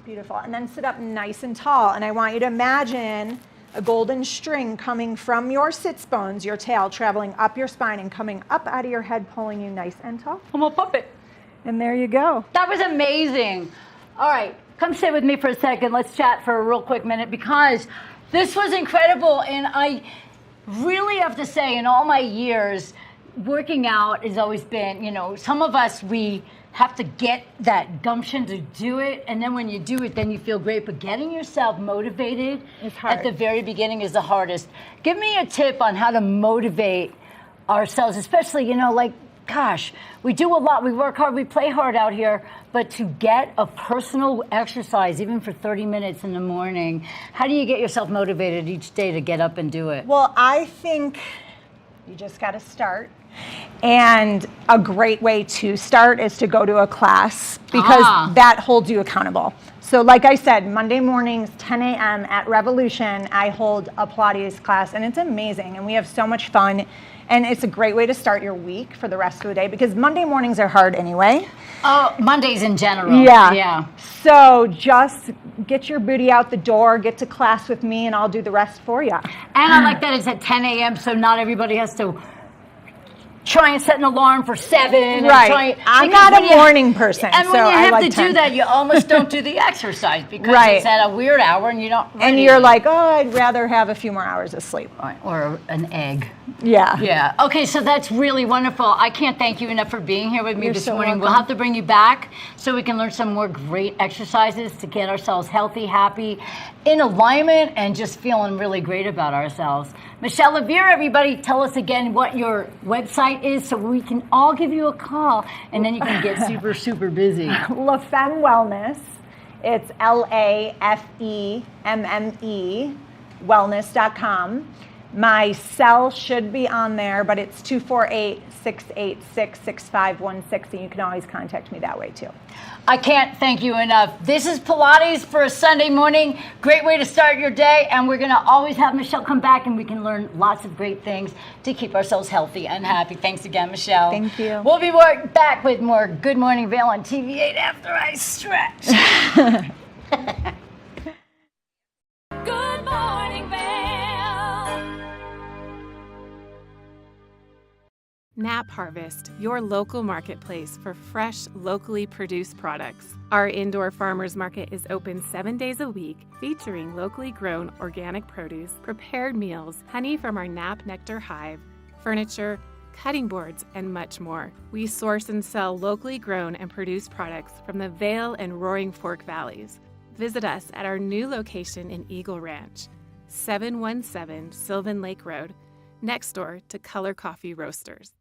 Beautiful. And then sit up nice and tall. And I want you to imagine a golden string coming from your sits bones, your tail, traveling up your spine and coming up out of your head, pulling you nice and tall. I'm a puppet. And there you go. That was amazing. All right, come sit with me for a second. Let's chat for a real quick minute because this was incredible. And I really have to say, in all my years, working out has always been, you know, some of us, we have to get that gumption to do it. And then when you do it, then you feel great. But getting yourself motivated at the very beginning is the hardest. Give me a tip on how to motivate ourselves, especially, you know, like, gosh, we do a lot. We work hard. We play hard out here. But to get a personal exercise, even for 30 minutes in the morning, how do you get yourself motivated each day to get up and do it? Well, I think you just got to start. And a great way to start is to go to a class because that holds you accountable. So like I said, Monday mornings, 10 a.m. at Revolution, I hold a Pilates class and it's amazing and we have so much fun. And it's a great way to start your week for the rest of the day because Monday mornings are hard anyway. Oh, Mondays in general. Yeah. So just get your booty out the door, get to class with me, and I'll do the rest for you. And I like that it's at 10 a.m. so not everybody has to try and set an alarm for 7. Right. I'm not a morning person. And when so you I have like to 10. do that, you almost don't do the exercise because it's at a weird hour and you don't. And you're like, oh, I'd rather have a few more hours of sleep. Or an egg. Yeah. Yeah. Okay, so that's really wonderful. I can't thank you enough for being here with me You're this so morning. welcome. We'll have to bring you back so we can learn some more great exercises to get ourselves healthy, happy, in alignment, and just feeling really great about ourselves. Michelle Levere, everybody, tell us again what your website is so we can all give you a call and then you can get super, super busy. La Femme Wellness. It's LAFEMME wellness.com. My cell should be on there, but it's 248-686-6516, and you can always contact me that way too. I can't thank you enough. This is Pilates for a Sunday morning. Great way to start your day, and we're going to always have Michelle come back, and we can learn lots of great things to keep ourselves healthy and happy. Thanks again, Michelle. Thank you. We'll be back with more Good Morning Vail on TV8 after I stretch. Good morning, Vail. Nap Harvest, your local marketplace for fresh, locally produced products. Our indoor farmers market is open 7 days a week, featuring locally grown organic produce, prepared meals, honey from our Nap Nectar hive, furniture, cutting boards, and much more. We source and sell locally grown and produced products from the Vail and Roaring Fork Valleys. Visit us at our new location in Eagle Ranch, 717 Sylvan Lake Road, next door to Color Coffee Roasters.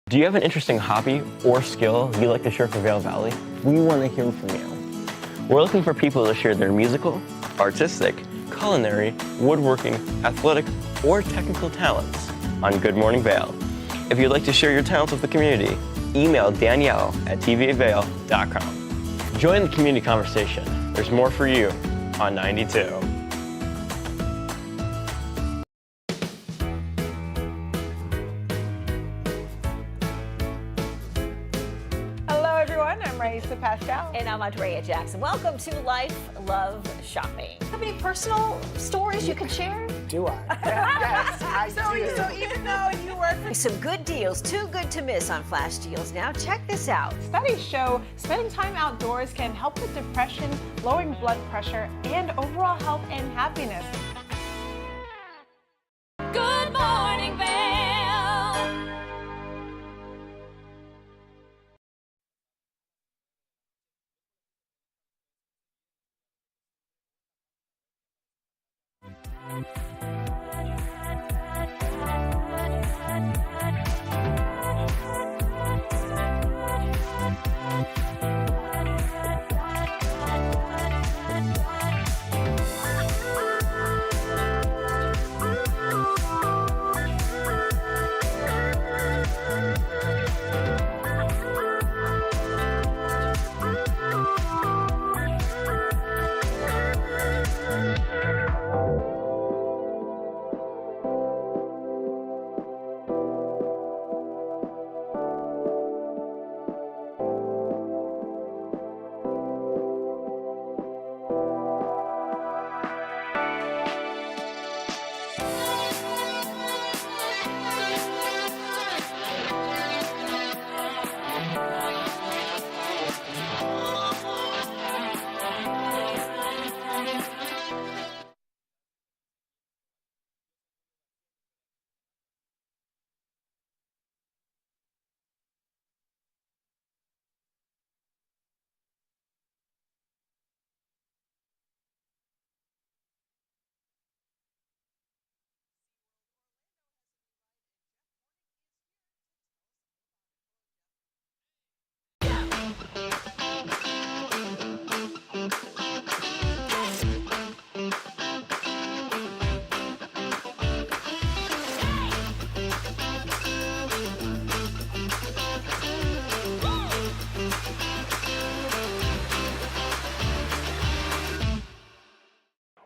Do you have an interesting hobby or skill you'd like to share for Vail Valley? We want to hear from you. We're looking for people to share their musical, artistic, culinary, woodworking, athletic, or technical talents on Good Morning Vail. If you'd like to share your talents with the community, email Danielle at tvavail.com. Join the community conversation. There's more for you on 92. Pascal. And I'm Andrea Jackson. Welcome to Life, Love, Shopping. Have any personal stories you can share? Do I? Yes, I do. So even though you work for some good deals, too good to miss on flash deals. Now check this out. Studies show spending time outdoors can help with depression, lowering blood pressure, and overall health and happiness. Good morning, Vail.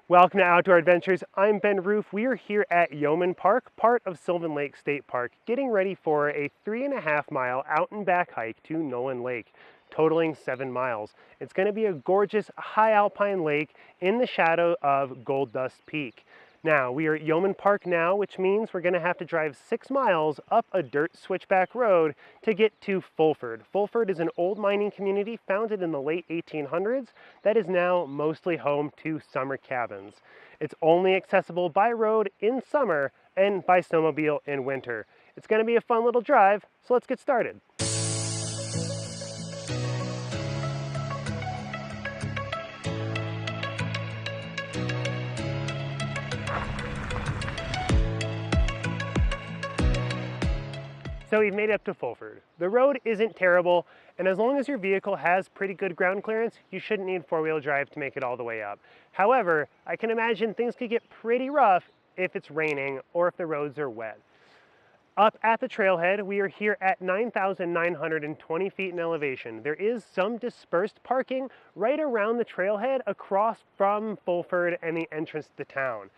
Welcome to Outdoor Adventures. I'm Ben Roof. We are here at Yeoman Park, part of Sylvan Lake State Park, getting ready for a 3.5 mile out and back hike to Nolan Lake, totaling 7 miles. It's going to be a gorgeous high alpine lake in the shadow of Gold Dust Peak. Now, we are at Yeoman Park now, which means we're going to have to drive 6 miles up a dirt switchback road to get to Fulford. Fulford is an old mining community founded in the late 1800s that is now mostly home to summer cabins. It's only accessible by road in summer and by snowmobile in winter. It's going to be a fun little drive, so let's get started. So we've made it up to Fulford. The road isn't terrible, and as long as your vehicle has pretty good ground clearance, you shouldn't need four-wheel drive to make it all the way up. However, I can imagine things could get pretty rough if it's raining or if the roads are wet. Up at the trailhead, we are here at 9,920 feet in elevation. There is some dispersed parking right around the trailhead across from Fulford and the entrance to the town.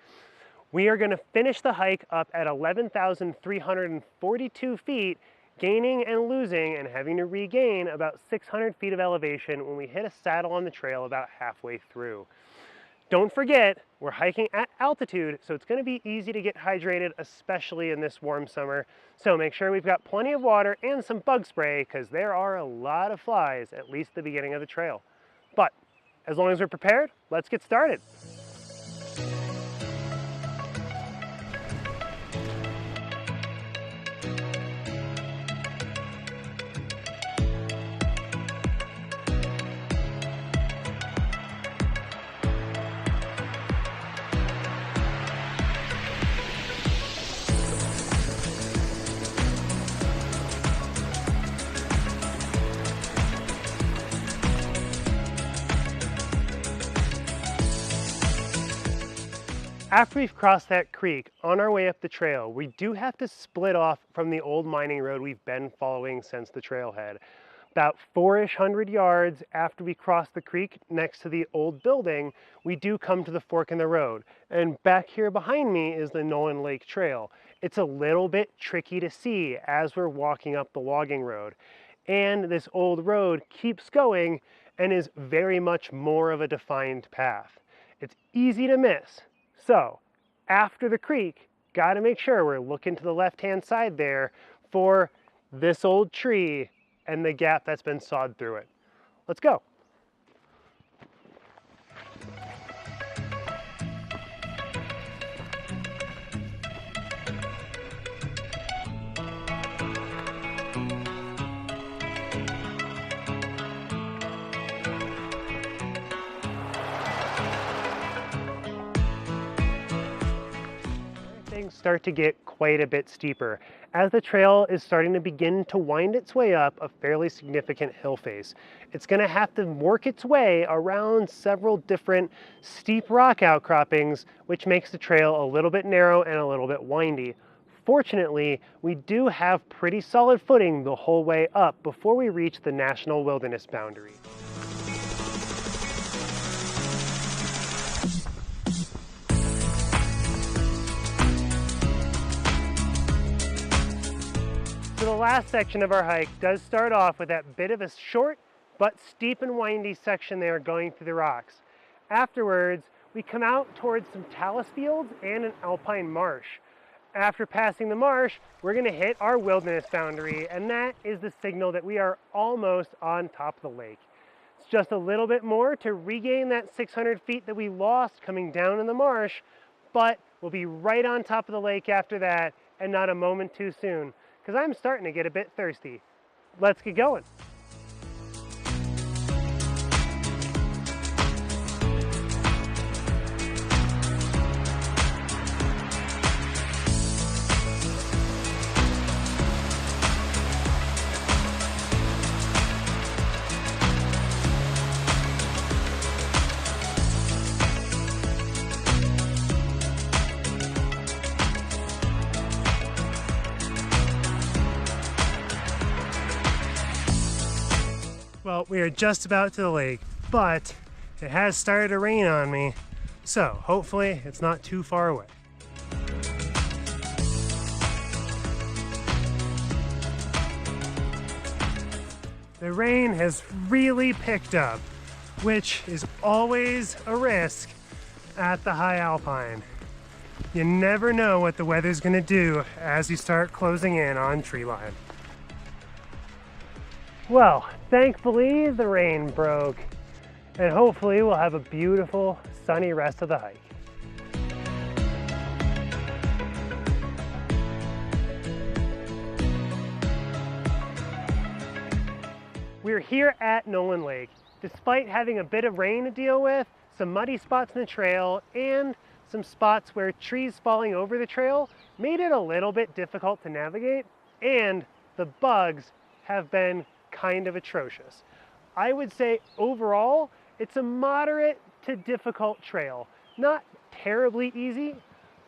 We are going to finish the hike up at 11,342 feet, gaining and losing and having to regain about 600 feet of elevation when we hit a saddle on the trail about halfway through. Don't forget, we're hiking at altitude, so it's going to be easy to get hydrated, especially in this warm summer. So make sure we've got plenty of water and some bug spray, because there are a lot of flies, at least the beginning of the trail. But as long as we're prepared, let's get started. After we've crossed that creek on our way up the trail, we do have to split off from the old mining road we've been following since the trailhead. About 400 yards after we cross the creek next to the old building, we do come to the fork in the road. And back here behind me is the Nolan Lake Trail. It's a little bit tricky to see as we're walking up the logging road. And this old road keeps going and is very much more of a defined path. It's easy to miss. So, after the creek, got to make sure we're looking to the left-hand side there for this old tree and the gap that's been sawed through it. Let's go. Things start to get quite a bit steeper as the trail is starting to begin to wind its way up a fairly significant hill face. It's going to have to work its way around several different steep rock outcroppings, which makes the trail a little bit narrow and a little bit windy. Fortunately, we do have pretty solid footing the whole way up before we reach the National Wilderness boundary. So the last section of our hike does start off with that bit of a short but steep and windy section there going through the rocks. Afterwards, we come out towards some talus fields and an alpine marsh. After passing the marsh, we're going to hit our wilderness boundary, and that is the signal that we are almost on top of the lake. It's just a little bit more to regain that 600 feet that we lost coming down in the marsh, but we'll be right on top of the lake after that, and not a moment too soon, because I'm starting to get a bit thirsty. Let's get going. Well, we are just about to the lake, but it has started to rain on me. So hopefully it's not too far away. The rain has really picked up, which is always a risk at the high alpine. You never know what the weather's gonna do as you start closing in on tree line. Well, thankfully the rain broke, and hopefully we'll have a beautiful sunny rest of the hike. We're here at Nolan Lake. Despite having a bit of rain to deal with, some muddy spots in the trail, and some spots where trees falling over the trail made it a little bit difficult to navigate, and the bugs have been kind of atrocious. I would say overall, it's a moderate to difficult trail. Not terribly easy,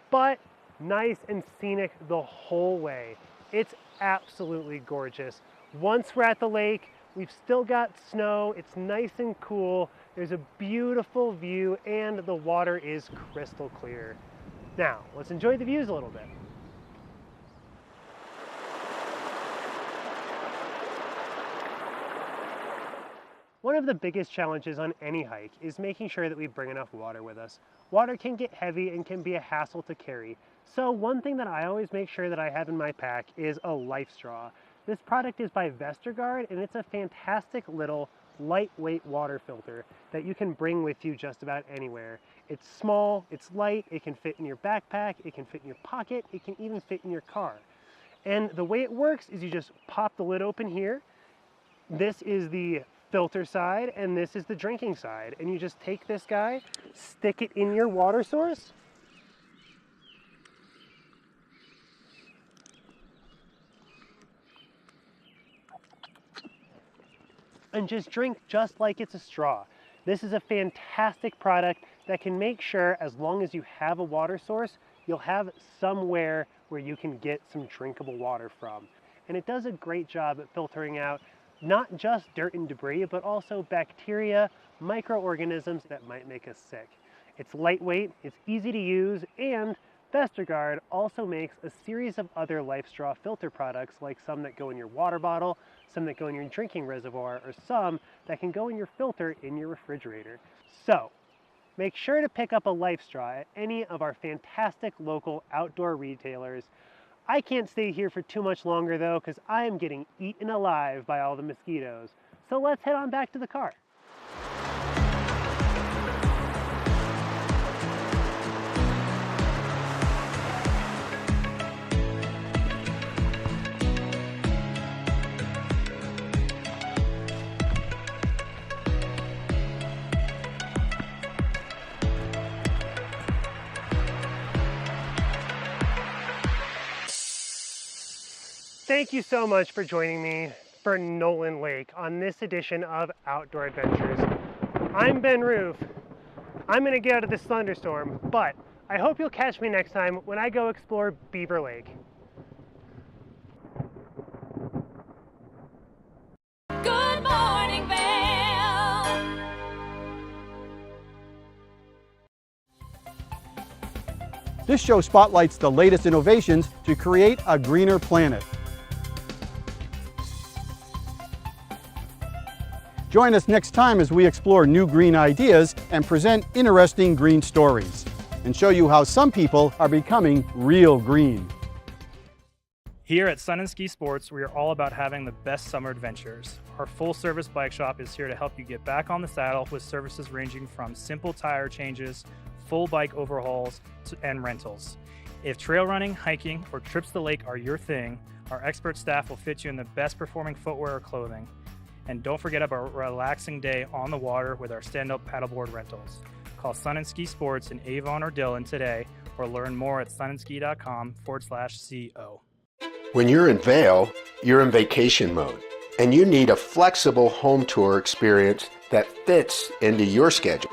but nice and scenic the whole way. It's absolutely gorgeous. Once we're at the lake, we've still got snow, it's nice and cool, there's a beautiful view, and the water is crystal clear. Now, let's enjoy the views a little bit. One of the biggest challenges on any hike is making sure that we bring enough water with us. Water can get heavy and can be a hassle to carry. So one thing that I always make sure that I have in my pack is a life straw. This product is by Vestergaard, and it's a fantastic little lightweight water filter that you can bring with you just about anywhere. It's small, it's light, it can fit in your backpack, it can fit in your pocket, it can even fit in your car. And the way it works is you just pop the lid open here. This is the filter side, and this is the drinking side. And you just take this guy, stick it in your water source, and just drink just like it's a straw. This is a fantastic product that can make sure, as long as you have a water source, you'll have somewhere where you can get some drinkable water from. And it does a great job at filtering out not just dirt and debris, but also bacteria, microorganisms that might make us sick. It's lightweight, it's easy to use, and Vestergaard also makes a series of other Life Straw filter products, like some that go in your water bottle, some that go in your drinking reservoir, or some that can go in your filter in your refrigerator. So, make sure to pick up a Life Straw at any of our fantastic local outdoor retailers. I can't stay here for too much longer though, because I am getting eaten alive by all the mosquitoes. So let's head on back to the car. Thank you so much for joining me for Nolan Lake on this edition of Outdoor Adventures. I'm Ben Roof. I'm gonna get out of this thunderstorm, but I hope you'll catch me next time when I go explore Beaver Lake. Good morning, Vail. This show spotlights the latest innovations to create a greener planet. Join us next time as we explore new green ideas and present interesting green stories, and show you how some people are becoming real green. Here at Sun and Ski Sports, we are all about having the best summer adventures. Our full-service bike shop is here to help you get back on the saddle with services ranging from simple tire changes, full bike overhauls, and rentals. If trail running, hiking, or trips to the lake are your thing, our expert staff will fit you in the best performing footwear or clothing. And don't forget about a relaxing day on the water with our stand-up paddleboard rentals. Call Sun and Ski Sports in Avon or Dillon today, or learn more at sunandski.com/CO. When you're in Vail, you're in vacation mode, and you need a flexible home tour experience that fits into your schedule.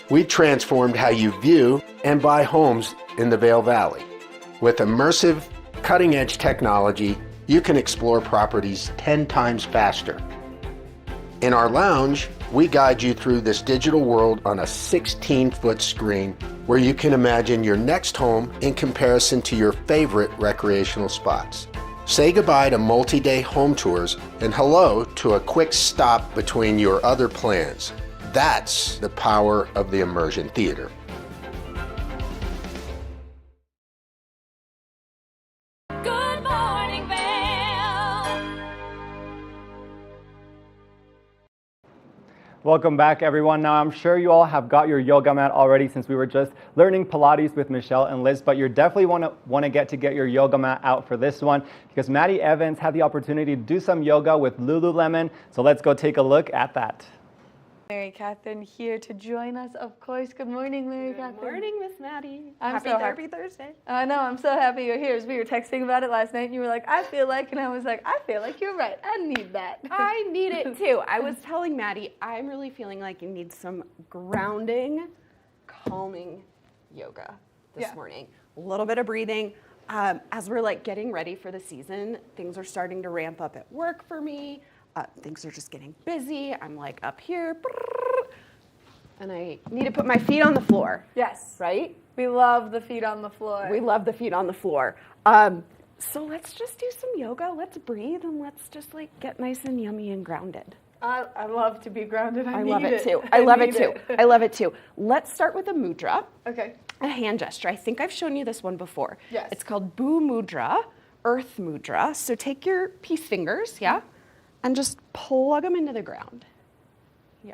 We transformed how you view and buy homes in the Vail Valley. With immersive, cutting-edge technology, you can explore properties 10 times faster. In our lounge, we guide you through this digital world on a 16-foot screen where you can imagine your next home in comparison to your favorite recreational spots. Say goodbye to multi-day home tours and hello to a quick stop between your other plans. That's the power of the immersion theater. Good morning, Vail. Welcome back, everyone. Now, I'm sure you all have got your yoga mat already since we were just learning Pilates with Michelle and Liz, but you definitely want to get your yoga mat out for this one because Maddie Evans had the opportunity to do some yoga with Lululemon. So let's go take a look at that. Mary Catherine here to join us, of course. Good morning, Mary Catherine. Good morning, Miss Maddie. I'm Happy so Therapy Thursday. I know, I'm so happy you're here. As we were texting about it last night, and you were like, I feel like, and I was like, I feel like you're right. I need that. I need it too. I was telling Maddie, I'm really feeling like you need some grounding, calming yoga this morning. A little bit of breathing. As we're like getting ready for the season, things are starting to ramp up at work for me. Things are just getting busy. I'm like up here, and I need to put my feet on the floor. Yes. Right? We love the feet on the floor. We love the feet on the floor. So let's just do some yoga. Let's breathe and let's just like get nice and yummy and grounded. I love to be grounded. I love need it too. I love it too. I love it too. Let's start with a mudra. Okay. A hand gesture. I think I've shown you this one before. Yes. It's called Bhu Mudra, Earth Mudra. So take your peace fingers, and just plug them into the ground. Yeah.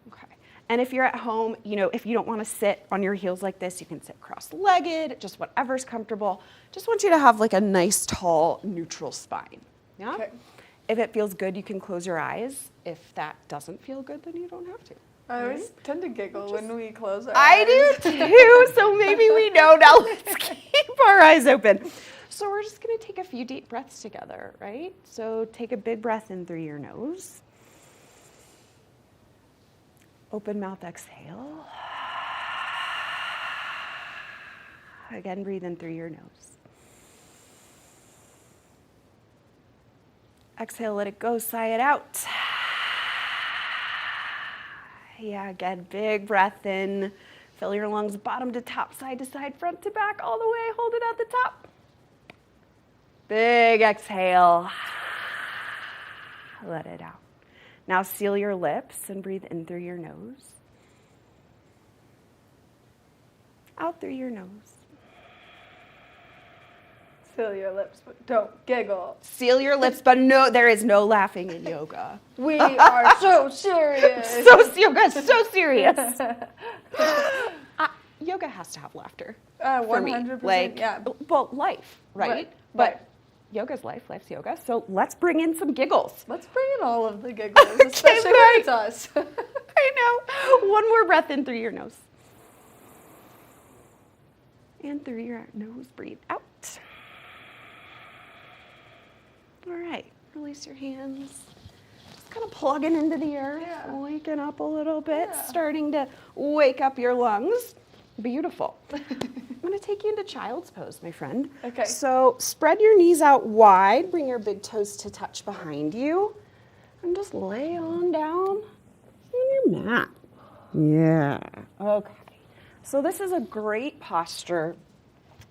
Okay. And if you're at home, if you don't want to sit on your heels like this, you can sit cross-legged, just whatever's comfortable. Just want you to have like a nice, tall, neutral spine. Yeah? Okay. If it feels good, you can close your eyes. If that doesn't feel good, then you don't have to. I always tend to giggle when we close our I eyes. do too, so maybe we know now. Let's keep our eyes open. So we're just gonna take a few deep breaths together, right? So take a big breath in through your nose. Open mouth, exhale. Again, breathe in through your nose. Exhale, let it go, sigh it out. Yeah, again, big breath in. Fill your lungs bottom to top, side to side, front to back, all the way. Hold it at the top. Big exhale. Let it out. Now seal your lips and breathe in through your nose. Out through your nose. Seal your lips, but don't giggle. Seal your lips, but no, there is no laughing in yoga. We are so serious. Yoga is so serious. Yoga has to have laughter. 100%. Like, yeah. Well, life, right? But yoga's life, life's yoga. So let's bring in some giggles. Let's bring in all of the giggles, especially when it's us. I know. One more breath in through your nose. And through your nose, breathe out. All right, release your hands. Just kind of plugging into the earth, waking up a little bit, starting to wake up your lungs. Beautiful. I'm going to take you into child's pose, my friend. Okay. So spread your knees out wide, bring your big toes to touch behind you, and just lay on down on your mat. Yeah. Okay. So this is a great posture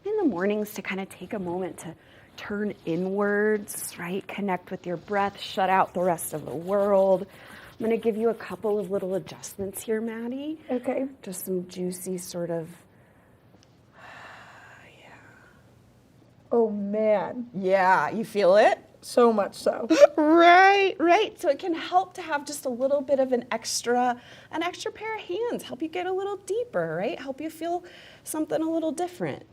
in the mornings to kind of take a moment to turn inwards, right? Connect with your breath, shut out the rest of the world. I'm going to give you a couple of little adjustments here, Maddie. Okay. Just some juicy sort of, Oh, man. yeah, you feel it? So much so. Right. So it can help to have just a little bit of an extra pair of hands, help you get a little deeper, right? Help you feel something a little different.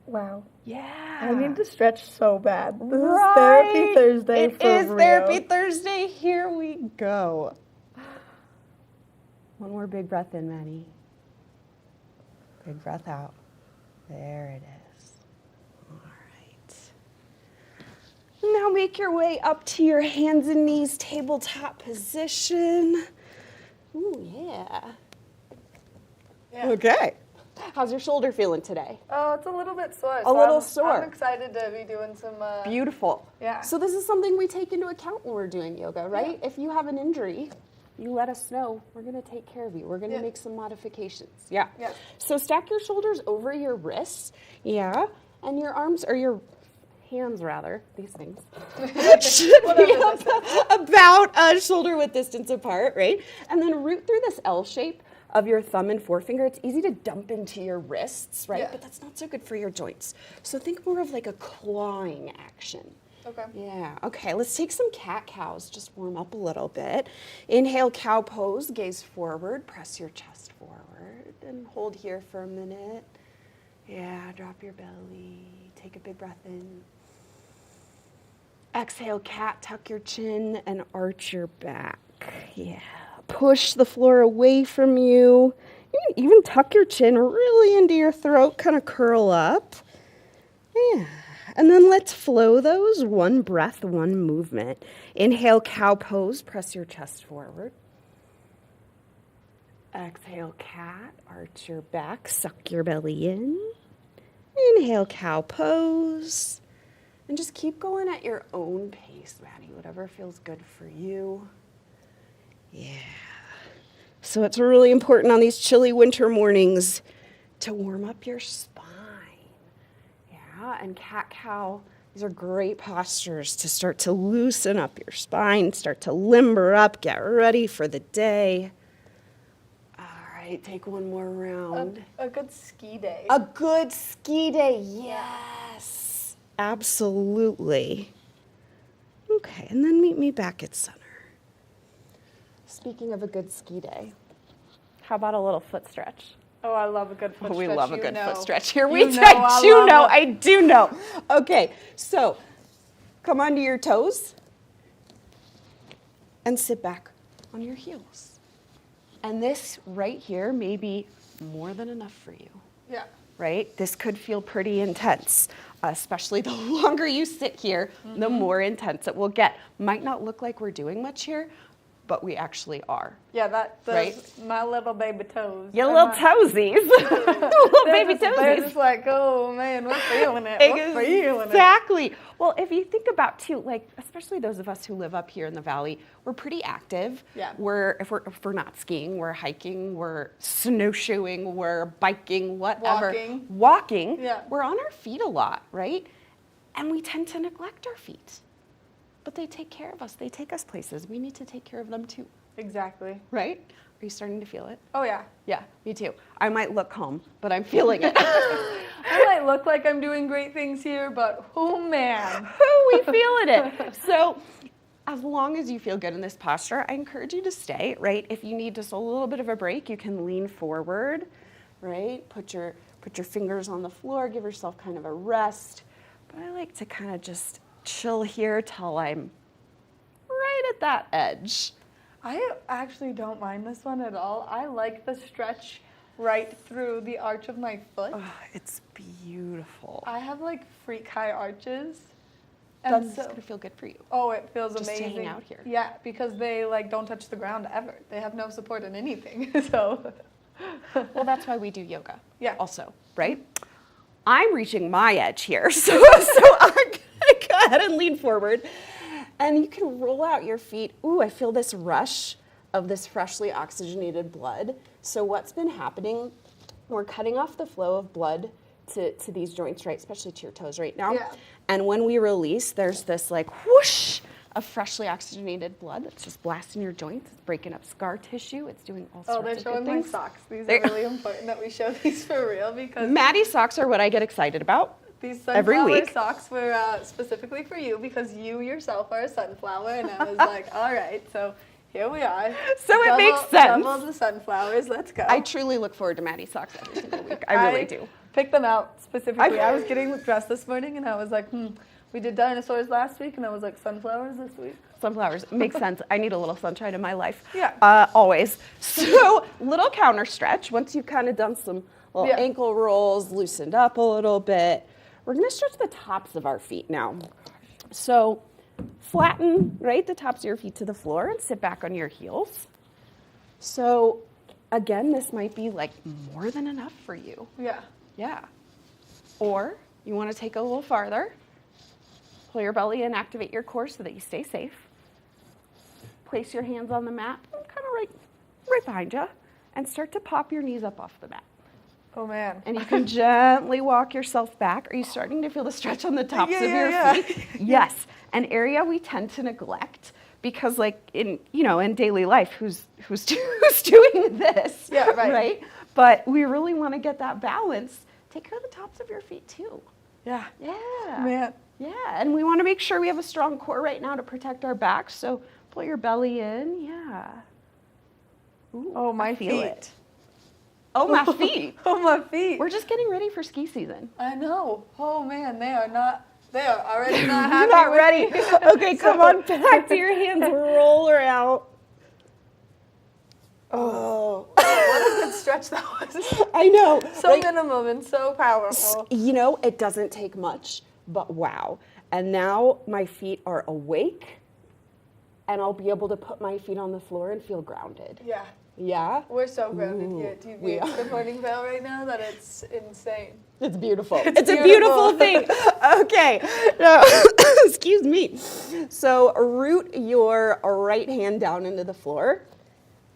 Wow. Yeah. I need to stretch so bad. This is Right. Therapy Thursday It for is real. Therapy Thursday. Here we go. One more big breath in, Maddie. Big breath out. There it is. All right. Now make your way up to your hands and knees, tabletop position. Ooh, yeah. Okay. How's your shoulder feeling today? Oh, it's a little bit sore. A little sore. I'm excited to be doing some. Beautiful. Yeah. So this is something we take into account when we're doing yoga, right? If you have an injury, you let us know. We're going to take care of you. We're going to make some modifications. Yeah. So stack your shoulders over your wrists. Yeah. And your arms, or your hands rather, these things, should be about shoulder width distance apart, right? And then root through this L shape of your thumb and forefinger. It's easy to dump into your wrists, right? But that's not so good for your joints. So think more of like a clawing action. Okay. Yeah, okay, let's take some cat-cows, just warm up a little bit. Inhale, cow pose, gaze forward, press your chest forward, and hold here for a minute. Yeah, drop your belly, take a big breath in. Exhale, cat, tuck your chin and arch your back. Yeah, push the floor away from you. You can even tuck your chin really into your throat, kind of curl up. Yeah. And then let's flow those, one breath, one movement. Inhale, cow pose, press your chest forward. Exhale, cat, arch your back, suck your belly in. Inhale, cow pose. And just keep going at your own pace, Maddie, whatever feels good for you. Yeah. So it's really important on these chilly winter mornings to warm up your spine. And cat-cow, these are great postures to start to loosen up your spine, start to limber up, get ready for the day. All right, take one more round. A good ski day. A good ski day, yes. Absolutely. Okay, and then meet me back at center. Speaking of a good ski day, how about a little foot stretch? Oh, I love a good foot stretch. We love a good foot stretch here. I do know. Okay, so come onto your toes and sit back on your heels. And this right here may be more than enough for you. Yeah. Right? This could feel pretty intense, especially the longer you sit here, the more intense it will get. Might not look like we're doing much here, but we actually are. Yeah, right? My little baby toes. Your little toesies. Little baby toesies. They're just like, oh man, we're feeling it. We're feeling it. Exactly. Well, if you think about too, like especially those of us who live up here in the valley, we're pretty active. Yeah. If we're not skiing, we're hiking, we're snowshoeing, we're biking, whatever. Walking. Yeah. We're on our feet a lot, right? And we tend to neglect our feet. But they take care of us. They take us places. We need to take care of them too. Exactly. Right? Are you starting to feel it? Oh, yeah. Yeah, me too. I might look calm, but I'm feeling it. I might look like I'm doing great things here, but oh man. We feeling it. So as long as you feel good in this posture, I encourage you to stay, right? If you need just a little bit of a break, you can lean forward, right? Put your fingers on the floor, give yourself kind of a rest. But I like to kind of just chill here till I'm right at that edge. I actually don't mind this one at all. I like the stretch right through the arch of my foot. Oh, it's beautiful. I have like freak high arches. That's gonna feel good for you. Oh, it feels just amazing. To hang out here. Yeah, because they like don't touch the ground ever. They have no support in anything. So well, that's why we do yoga. Yeah. Also, right? I'm reaching my edge here, so I'm gonna go ahead and lean forward. And you can roll out your feet. Ooh, I feel this rush of this freshly oxygenated blood. So what's been happening, we're cutting off the flow of blood to these joints, right? Especially to your toes right now. Yeah. And when we release, there's this like whoosh of freshly oxygenated blood that's just blasting your joints. It's breaking up scar tissue. It's doing all sorts of good things. they're showing my socks. These are really important that we show these for real because Maddie's socks are what I get excited about. These every sunflower week. socks were specifically for you because you yourself are a sunflower, and I was like, all right, so here we are. So it makes sense. Double the sunflowers, let's go. I truly look forward to Maddie's socks every single week. I really do. Pick them out specifically. I was getting dressed this morning, and I was like, we did dinosaurs last week, and I was like, sunflowers this week. Sunflowers. Makes sense. I need a little sunshine in my life. Yeah. Always. So little counter stretch. Once you've kind of done some little ankle rolls, loosened up a little bit, we're going to stretch the tops of our feet now. So flatten, right, the tops of your feet to the floor and sit back on your heels. So again, this might be like more than enough for you. Yeah. Yeah. Or you want to take it a little farther. Pull your belly in, activate your core so that you stay safe. Place your hands on the mat, kind of right behind you, and start to pop your knees up off the mat. Oh man. And you can gently walk yourself back. Are you starting to feel the stretch on the tops of your feet? Yes. An area we tend to neglect because like in daily life, who's doing this? Yeah, right. Right? But we really want to get that balance. Take care of the tops of your feet too. Yeah. Yeah. Man. Yeah. And we want to make sure we have a strong core right now to protect our back. So pull your belly in. Yeah. Ooh, Oh, my feel feet. it. Oh, my feet. Oh, my feet. We're just getting ready for ski season. I know. Oh man, they are already not happy. Not with ready. me. Okay, come on back to your hands. Roll her out. Oh, what a good stretch that was. I know. So minimum and so powerful. You know, it doesn't take much, but wow. And now my feet are awake, and I'll be able to put my feet on the floor and feel grounded. Yeah. Yeah? We're so grounded here at TV. we are. Good Morning Vail right now that it's insane. It's beautiful. It's a beautiful thing. Okay. Now, excuse me. So root your right hand down into the floor.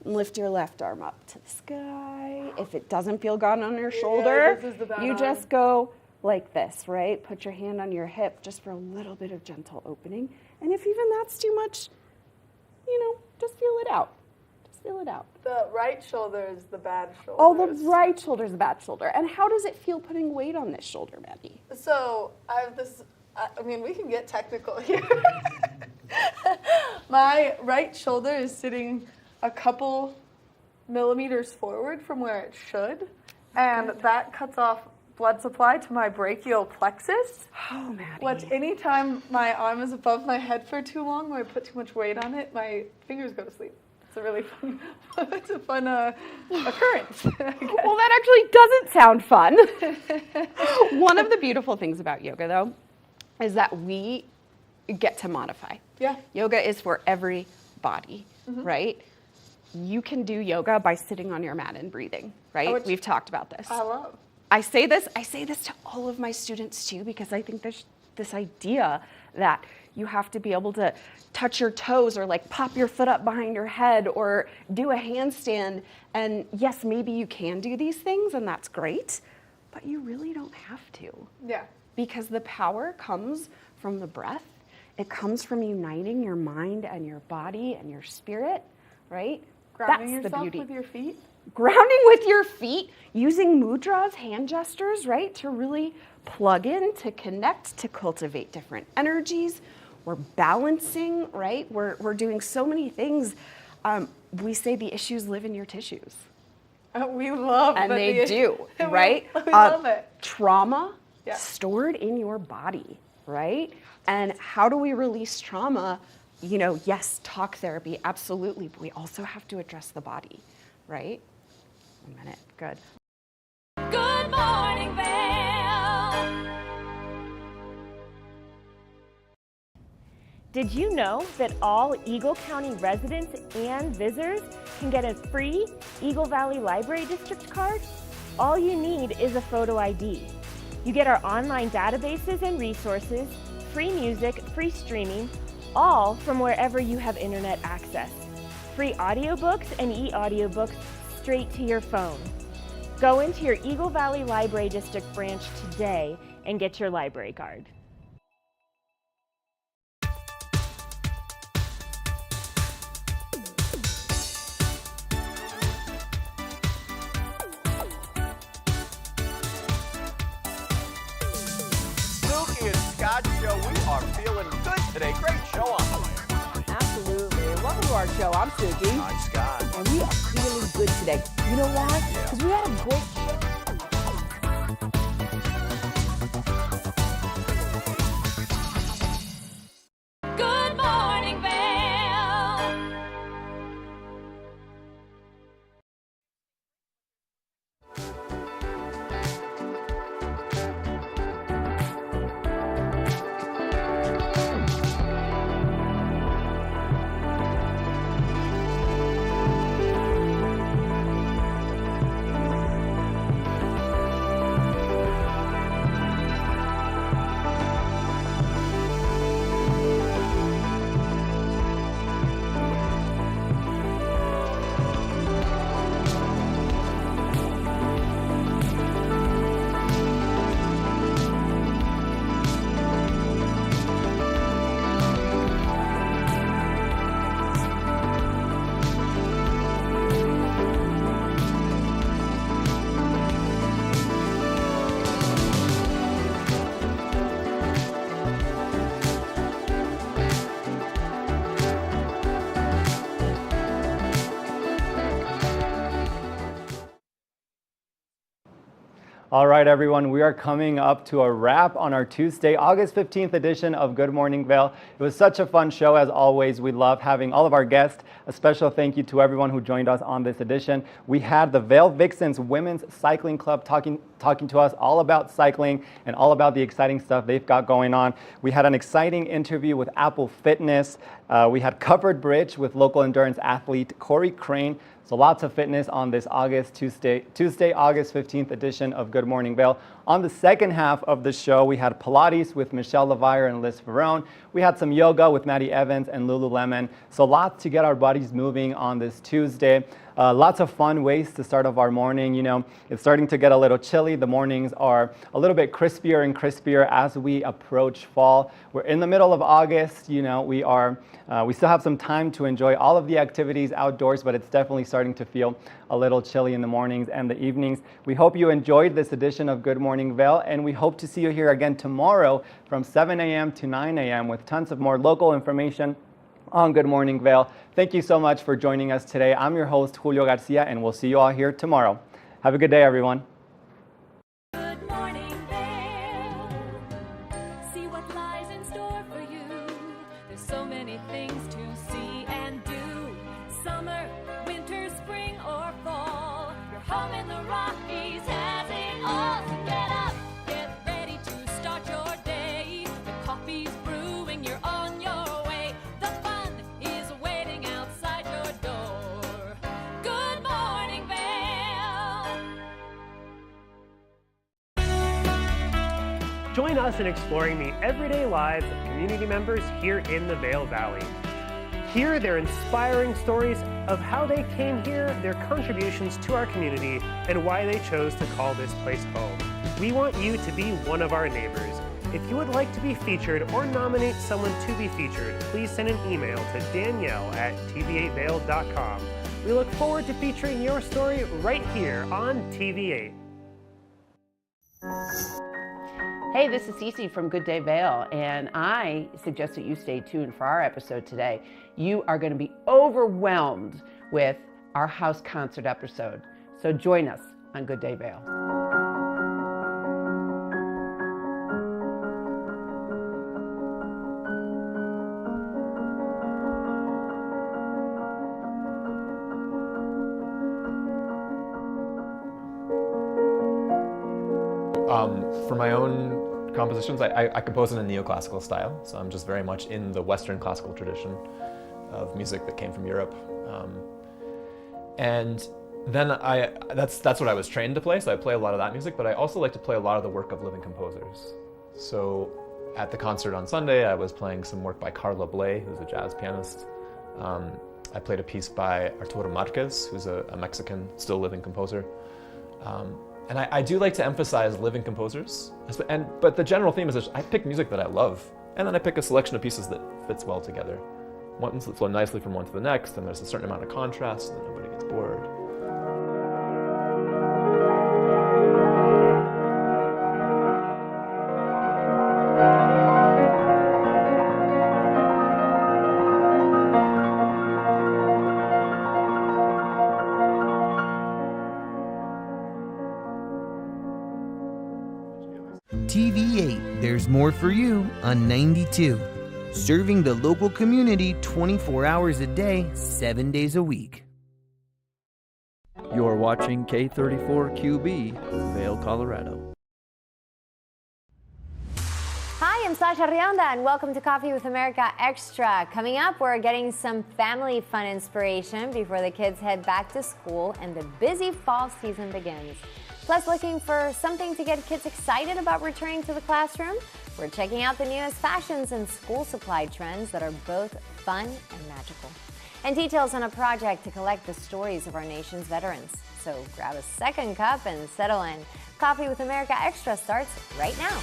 And lift your left arm up to the sky. If it doesn't feel good on your shoulder, this is the bad you arm. just go like this, right? Put your hand on your hip just for a little bit of gentle opening. And if even that's too much, just feel it out. Just feel it out. The right shoulder is the bad shoulder. Oh, the right shoulder is the bad shoulder. And how does it feel putting weight on this shoulder, Maddie? So I have this, I mean, we can get technical here. My right shoulder is sitting a couple millimeters forward from where it should, and that cuts off blood supply to my brachial plexus. Oh, Maddie. Which anytime my arm is above my head for too long or I put too much weight on it, my fingers go to sleep. It's a really fun, occurrence. Well, that actually doesn't sound fun. One of the beautiful things about yoga, though, is that we get to modify. Yeah. Yoga is for every body, Mhm. right? You can do yoga by sitting on your mat and breathing, right? Which We've talked about this. I love. I say this to all of my students too, because I think there's this idea that you have to be able to touch your toes or like pop your foot up behind your head or do a handstand. And yes, maybe you can do these things and that's great, but you really don't have to. Yeah. Because the power comes from the breath. It comes from uniting your mind and your body and your spirit, right? Grounding That's the yourself beauty. with your feet. Grounding with your feet, using mudras, hand gestures, right, to really plug in, to connect, to cultivate different energies. We're balancing, right? We're doing so many things. We say the issues live in your tissues. We love And that they do, we- right? We love it. Trauma Yeah. stored in your body, right? And how do we release trauma? Yes, talk therapy, absolutely, but we also have to address the body, right? 1 minute, good. Good morning, Vail. Did you know that all Eagle County residents and visitors can get a free Eagle Valley Library District card? All you need is a photo ID. You get our online databases and resources, free music, free streaming, all from wherever you have internet access. Free audiobooks and e-audiobooks straight to your phone. Go into your Eagle Valley Library District branch today and get your library card. Spooky and Scott show. We are feeling good today. Great show on the way. Absolutely. Welcome to our show. I'm Suki. Hi, Scott. And we are feeling good today. You know why? Because we had a great show. Good morning, Vail. All right, everyone, we are coming up to a wrap on our Tuesday, August 15th edition of Good Morning Vail. It was such a fun show, as always. We love having all of our guests. A special thank you to everyone who joined us on this edition. We had the Vail Vixens Women's Cycling Club talking to us all about cycling and all about the exciting stuff they've got going on. We had an exciting interview with Apple Fitness. We had Covered Bridge with local endurance athlete Corey Crane. So lots of fitness on this Tuesday, August 15th edition of Good Morning Vail. On the second half of the show, we had Pilates with Michelle Levire and Liz Ferrone. We had some yoga with Maddie Evans and Lululemon. So lots to get our bodies moving on this Tuesday. Lots of fun ways to start off our morning. You know, it's starting to get a little chilly. The mornings are a little bit crispier and crispier as we approach fall. We're in the middle of August. You know, we still have some time to enjoy all of the activities outdoors, but it's definitely starting to feel a little chilly in the mornings and the evenings. We hope you enjoyed this edition of Good Morning Vail, and we hope to see you here again tomorrow from 7 a.m. to 9 a.m. with tons of more local information on Good Morning Vail. Thank you so much for joining us today. I'm your host, Julio Garcia, and we'll see you all here tomorrow. Have a good day, everyone. Good morning, Vail. See what lies in store for you. There's so many things to see and do. Summer, winter, spring, or fall. Your home in the Rockies has it all. So get up, get ready to start your day. The coffee's brewing, you're on your way. The fun is waiting outside your door. Good morning, Vail. Join us in exploring the everyday lives of community members here in the Vail Valley. Hear their inspiring stories of how they came here, their contributions to our community, and why they chose to call this place home. We want you to be one of our neighbors. If you would like to be featured or nominate someone to be featured, please send an email to danielle@tv8vail.com. We look forward to featuring your story right here on TV8. Hey, this is Cece from Good Day Vail, and I suggest that you stay tuned for our episode today. You are going to be overwhelmed with our house concert episode. So join us on Good Day Vail. For my own compositions, I compose in a neoclassical style, so I'm just very much in the Western classical tradition of music that came from Europe. And then that's what I was trained to play, so I play a lot of that music, but I also like to play a lot of the work of living composers. So at the concert on Sunday, I was playing some work by Carla Bley, who's a jazz pianist. I played a piece by Arturo Marquez, who's a Mexican, still living composer. And I do like to emphasize living composers, but the general theme is that I pick music that I love, and then I pick a selection of pieces that fits well together. Ones that flow nicely from one to the next, and there's a certain amount of contrast so that nobody gets bored. TV8, there's more for you on 92. Serving the local community 24 hours a day, 7 days a week. You're watching K34QB, Vail, Colorado. Hi, I'm Sasha Rionda, and welcome to Coffee with America Extra. Coming up, we're getting some family fun inspiration before the kids head back to school and the busy fall season begins. Plus, looking for something to get kids excited about returning to the classroom? We're checking out the newest fashions and school supply trends that are both fun and magical. And details on a project to collect the stories of our nation's veterans. So grab a second cup and settle in. Coffee with America Extra starts right now.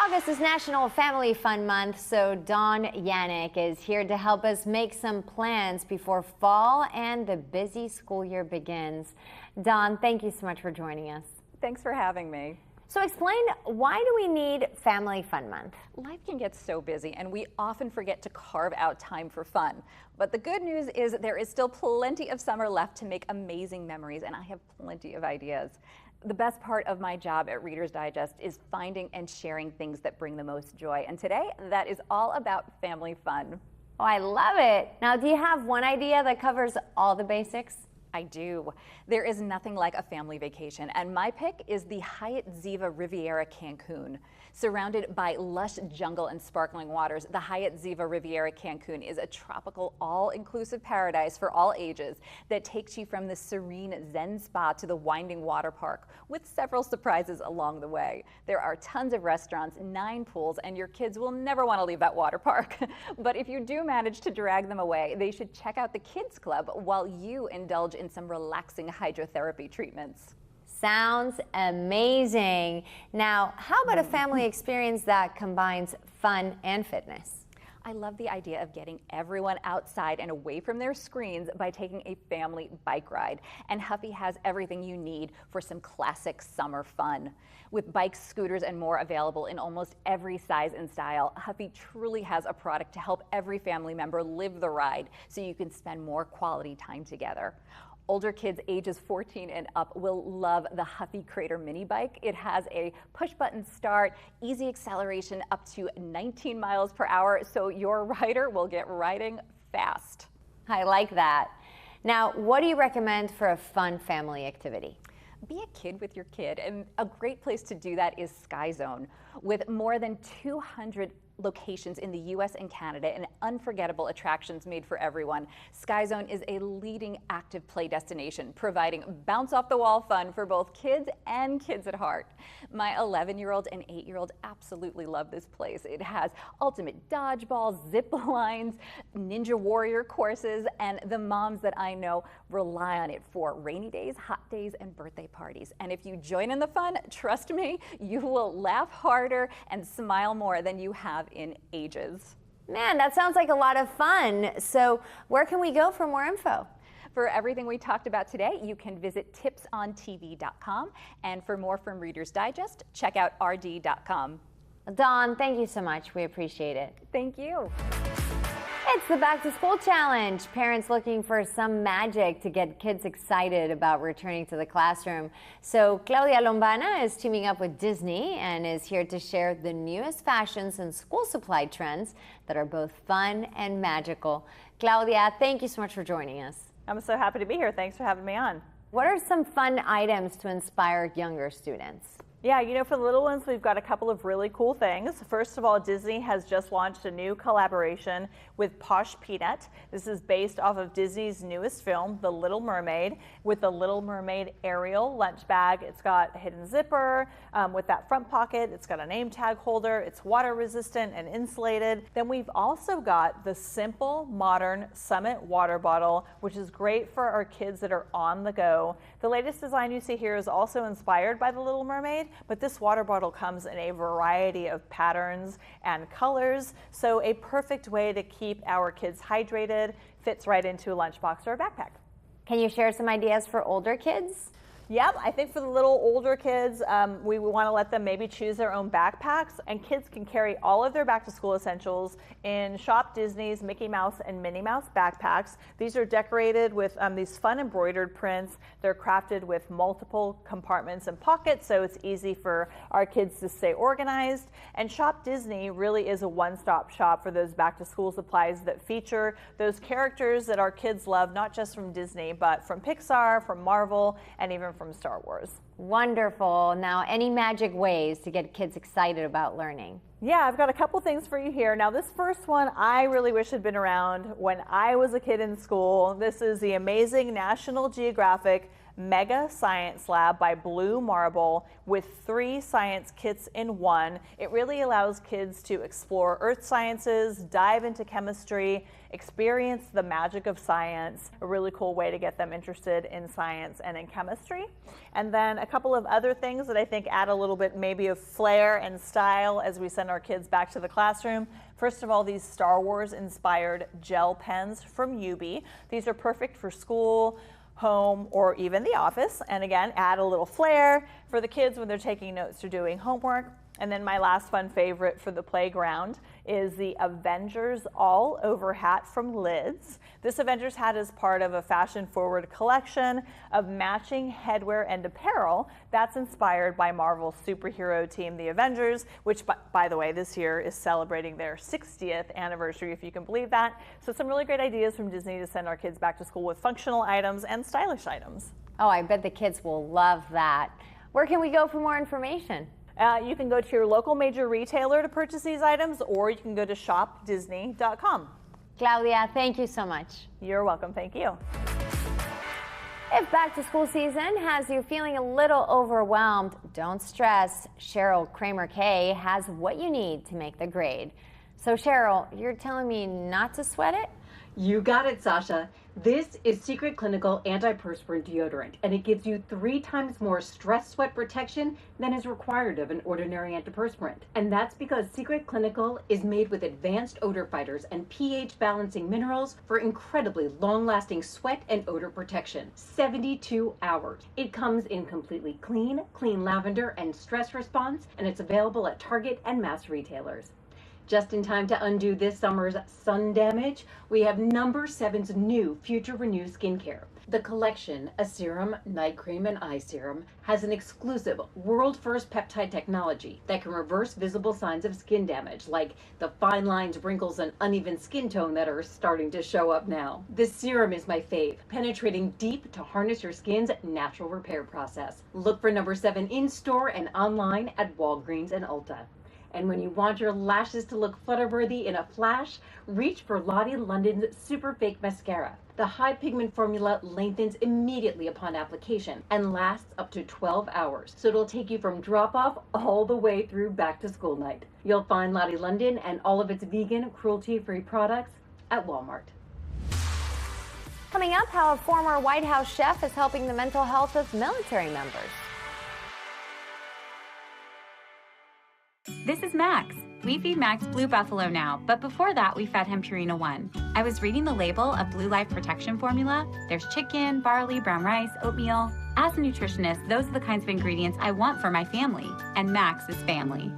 August is National Family Fun Month, so Dawn Yannick is here to help us make some plans before fall and the busy school year begins. Dawn, thank you so much for joining us. Thanks for having me. So explain, why do we need Family Fun Month? Life can get so busy and we often forget to carve out time for fun. But the good news is there is still plenty of summer left to make amazing memories, and I have plenty of ideas. The best part of my job at Reader's Digest is finding and sharing things that bring the most joy. And today, that is all about family fun. Oh, I love it. Now, do you have one idea that covers all the basics? I do. There is nothing like a family vacation, and my pick is the Hyatt Ziva Riviera Cancun. Surrounded by lush jungle and sparkling waters, the Hyatt Ziva Riviera Cancun is a tropical, all-inclusive paradise for all ages that takes you from the serene Zen spa to the winding water park, with several surprises along the way. There are tons of restaurants, 9 pools, and your kids will never want to leave that water park. But if you do manage to drag them away, they should check out the Kids Club while you indulge in some relaxing hydrotherapy treatments. Sounds amazing. Now, how about a family experience that combines fun and fitness? I love the idea of getting everyone outside and away from their screens by taking a family bike ride. And Huffy has everything you need for some classic summer fun. With bikes, scooters, and more available in almost every size and style, Huffy truly has a product to help every family member live the ride so you can spend more quality time together. Older kids ages 14 and up will love the Huffy Crater mini bike. It has a push-button start, easy acceleration up to 19 miles per hour, so your rider will get riding fast. I like that. Now, what do you recommend for a fun family activity? Be a kid with your kid, and a great place to do that is Sky Zone. With more than 200 locations in the US and Canada and unforgettable attractions made for everyone, Sky Zone is a leading active play destination, providing bounce off the wall fun for both kids and kids at heart. My 11-year-old and 8-year-old absolutely love this place. It has ultimate dodgeball, zip lines, ninja warrior courses, and the moms that I know rely on it for rainy days, hot days, and birthday parties. And if you join in the fun, trust me, you will laugh harder and smile more than you have in ages. Man, that sounds like a lot of fun. So where can we go for more info? For everything we talked about today, you can visit tipsontv.com. And for more from Reader's Digest, check out rd.com. Dawn, thank you so much. We appreciate it. Thank you. It's the Back to School Challenge. Parents looking for some magic to get kids excited about returning to the classroom. So Claudia Lombana is teaming up with Disney and is here to share the newest fashions and school supply trends that are both fun and magical. Claudia, thank you so much for joining us. I'm so happy to be here. Thanks for having me on. What are some fun items to inspire younger students? Yeah, you know, for the little ones, we've got a couple of really cool things. First of all, Disney has just launched a new collaboration with Posh Peanut. This is based off of Disney's newest film, The Little Mermaid, with the Little Mermaid Ariel lunch bag. It's got a hidden zipper with that front pocket. It's got a name tag holder. It's water resistant and insulated. Then we've also got the simple, modern Summit water bottle, which is great for our kids that are on the go. The latest design you see here is also inspired by The Little Mermaid, but this water bottle comes in a variety of patterns and colors, so a perfect way to keep our kids hydrated, fits right into a lunchbox or a backpack. Can you share some ideas for older kids? Yep, I think for the little older kids, we want to let them maybe choose their own backpacks, and kids can carry all of their back to school essentials in Shop Disney's Mickey Mouse and Minnie Mouse backpacks. These are decorated with these fun embroidered prints. They're crafted with multiple compartments and pockets, so it's easy for our kids to stay organized. And Shop Disney really is a one-stop shop for those back to school supplies that feature those characters that our kids love, not just from Disney, but from Pixar, from Marvel, and even from Star Wars. Wonderful. Now, any magic ways to get kids excited about learning? Yeah, I've got a couple things for you here. Now, this first one I really wish had been around when I was a kid in school. This is the amazing National Geographic Mega Science Lab by Blue Marble with 3 science kits in one. It really allows kids to explore earth sciences, dive into chemistry, experience the magic of science. A really cool way to get them interested in science and in chemistry. And then a couple of other things that I think add a little bit maybe of flair and style as we send our kids back to the classroom. First of all, these Star Wars inspired gel pens from Yubi. These are perfect for school, home, or even the office. And again, add a little flair for the kids when they're taking notes or doing homework. And then my last fun favorite for the playground is the Avengers All Over hat from Lids. This Avengers hat is part of a fashion-forward collection of matching headwear and apparel that's inspired by Marvel's superhero team, the Avengers, which, by the way, this year is celebrating their 60th anniversary, if you can believe that. So some really great ideas from Disney to send our kids back to school with functional items and stylish items. Oh, I bet the kids will love that. Where can we go for more information? You can go to your local major retailer to purchase these items, or you can go to shopdisney.com. Claudia, thank you so much. You're welcome. Thank you. If back to school season has you feeling a little overwhelmed, don't stress. Cheryl Kramer-Kay has what you need to make the grade. So Cheryl, you're telling me not to sweat it? You got it, Sasha. This is Secret Clinical Antiperspirant Deodorant, and it gives you 3 times more stress sweat protection than is required of an ordinary antiperspirant. And that's because Secret Clinical is made with advanced odor fighters and pH balancing minerals for incredibly long-lasting sweat and odor protection. 72 hours. It comes in completely clean lavender, and stress response, and it's available at Target and mass retailers. Just in time to undo this summer's sun damage, we have number 7's new Future Renew skincare. The collection, a serum, night cream, and eye serum, has an exclusive world-first peptide technology that can reverse visible signs of skin damage, like the fine lines, wrinkles, and uneven skin tone that are starting to show up now. This serum is my fave, penetrating deep to harness your skin's natural repair process. Look for number 7 in-store and online at Walgreens and Ulta. And when you want your lashes to look Flutterworthy in a flash, reach for Lottie London's Super Fake Mascara. The high pigment formula lengthens immediately upon application and lasts up to 12 hours. So it'll take you from drop-off all the way through back to school night. You'll find Lottie London and all of its vegan, cruelty-free products at Walmart. Coming up, how a former White House chef is helping the mental health of military members. This is Max. We feed Max Blue Buffalo now, but before that we fed him Purina One. I was reading the label of Blue Life Protection Formula. There's chicken, barley, brown rice, oatmeal. As a nutritionist, those are the kinds of ingredients I want for my family, and Max is family.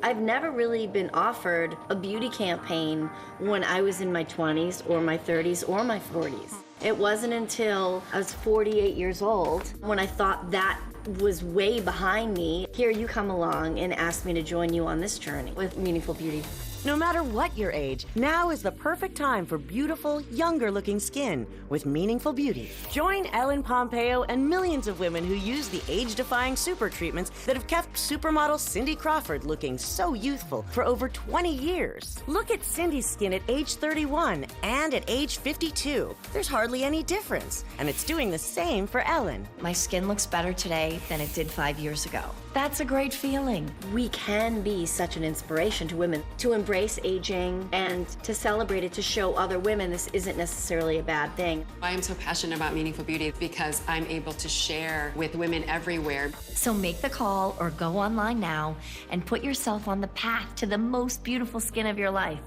I've never really been offered a beauty campaign when I was in my 20s or my 30s or my 40s. It wasn't until I was 48 years old when I thought that was way behind me. Here you come along and ask me to join you on this journey with Meaningful Beauty. No matter what your age, now is the perfect time for beautiful, younger-looking skin with Meaningful Beauty. Join Ellen Pompeo and millions of women who use the age-defying super treatments that have kept supermodel Cindy Crawford looking so youthful for over 20 years. Look at Cindy's skin at age 31 and at age 52. There's hardly any difference, and it's doing the same for Ellen. My skin looks better today than it did 5 years ago. That's a great feeling. We can be such an inspiration to women to embrace aging and to celebrate it, to show other women this isn't necessarily a bad thing. I am so passionate about Meaningful Beauty because I'm able to share with women everywhere. So make the call or go online now and put yourself on the path to the most beautiful skin of your life.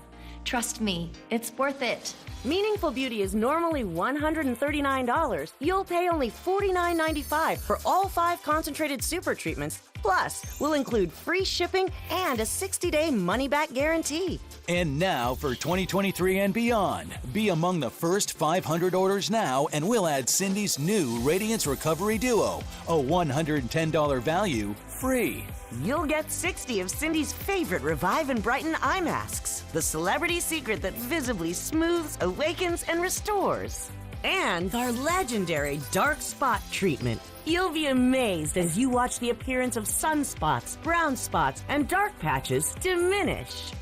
Trust me, it's worth it. Meaningful Beauty is normally $139. You'll pay only $49.95 for all 5 concentrated super treatments. Plus, we'll include free shipping and a 60-day money-back guarantee. And now for 2023 and beyond, be among the first 500 orders now, and we'll add Cindy's new Radiance Recovery Duo, a $110 value, free. You'll get 60 of Cindy's favorite Revive and Brighten eye masks, the celebrity secret that visibly smooths, awakens, and restores. And our legendary dark spot treatment. You'll be amazed as you watch the appearance of sunspots, brown spots, and dark patches diminish.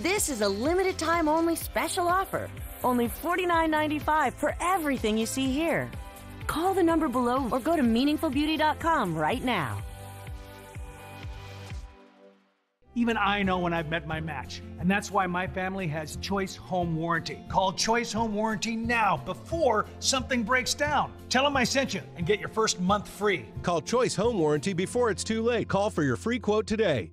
This is a limited time only special offer. Only $49.95 for everything you see here. Call the number below or go to meaningfulbeauty.com right now. Even I know when I've met my match, and that's why my family has Choice Home Warranty. Call Choice Home Warranty now before something breaks down. Tell them I sent you and get your first month free. Call Choice Home Warranty before it's too late. Call for your free quote today.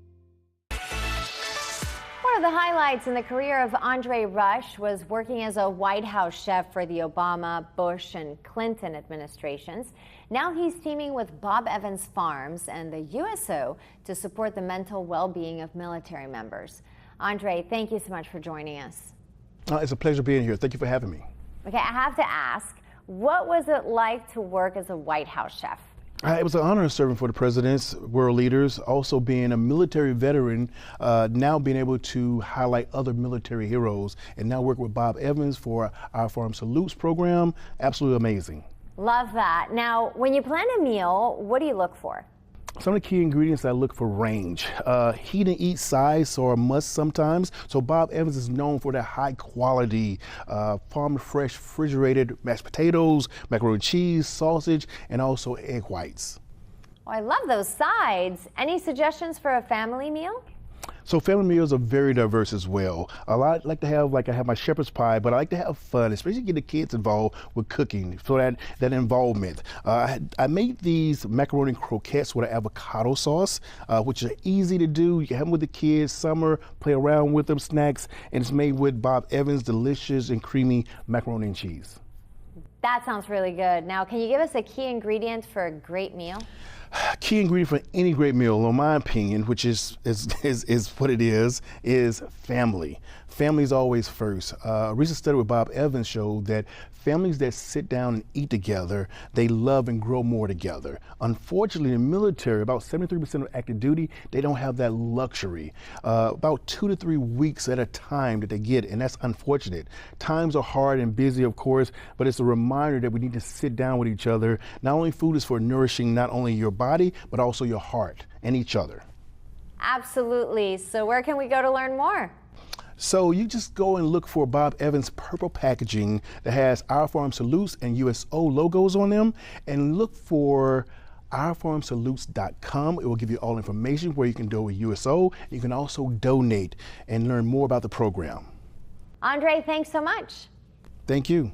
We're of the highlights in the career of Andre Rush was working as a White House chef for the Obama, Bush, and Clinton administrations. Now he's teaming with Bob Evans Farms and the USO to support the mental well-being of military members. Andre, thank you so much for joining us. It's a pleasure being here. Thank you for having me. Okay, I have to ask, what was it like to work as a White House chef? It was an honor serving for the presidents, world leaders, also being a military veteran, now being able to highlight other military heroes, and now working with Bob Evans for our Farm Salutes program. Absolutely amazing. Love that. Now, when you plan a meal, what do you look for? Some of the key ingredients I look for range. Heat and eat size are a must sometimes. So Bob Evans is known for that high quality, farm fresh, refrigerated mashed potatoes, macaroni and cheese, sausage, and also egg whites. Oh, I love those sides. Any suggestions for a family meal? So family meals are very diverse as well. A lot like to have, I have my shepherd's pie, but I like to have fun, especially get the kids involved with cooking, so that involvement. I made these macaroni croquettes with an avocado sauce, which are easy to do. You can have them with the kids, summer, play around with them, snacks, and it's made with Bob Evans' delicious and creamy macaroni and cheese. That sounds really good. Now, can you give us a key ingredient for a great meal? Key ingredient for any great meal, in my opinion, which is what it is family. Family is always first. A recent study with Bob Evans showed that families that sit down and eat together, they love and grow more together. Unfortunately, in the military, about 73% of active duty, they don't have that luxury. About 2 to 3 weeks at a time that they get, and that's unfortunate. Times are hard and busy, of course, but it's a reminder that we need to sit down with each other. Not only food is for nourishing not only your body, but also your heart and each other. Absolutely. So where can we go to learn more? So you just go and look for Bob Evans purple packaging that has Our Farm Salutes and USO logos on them, and look for ourfarmsalutes.com. It will give you all information where you can do with USO. You can also donate and learn more about the program. Andre, thanks so much. Thank you.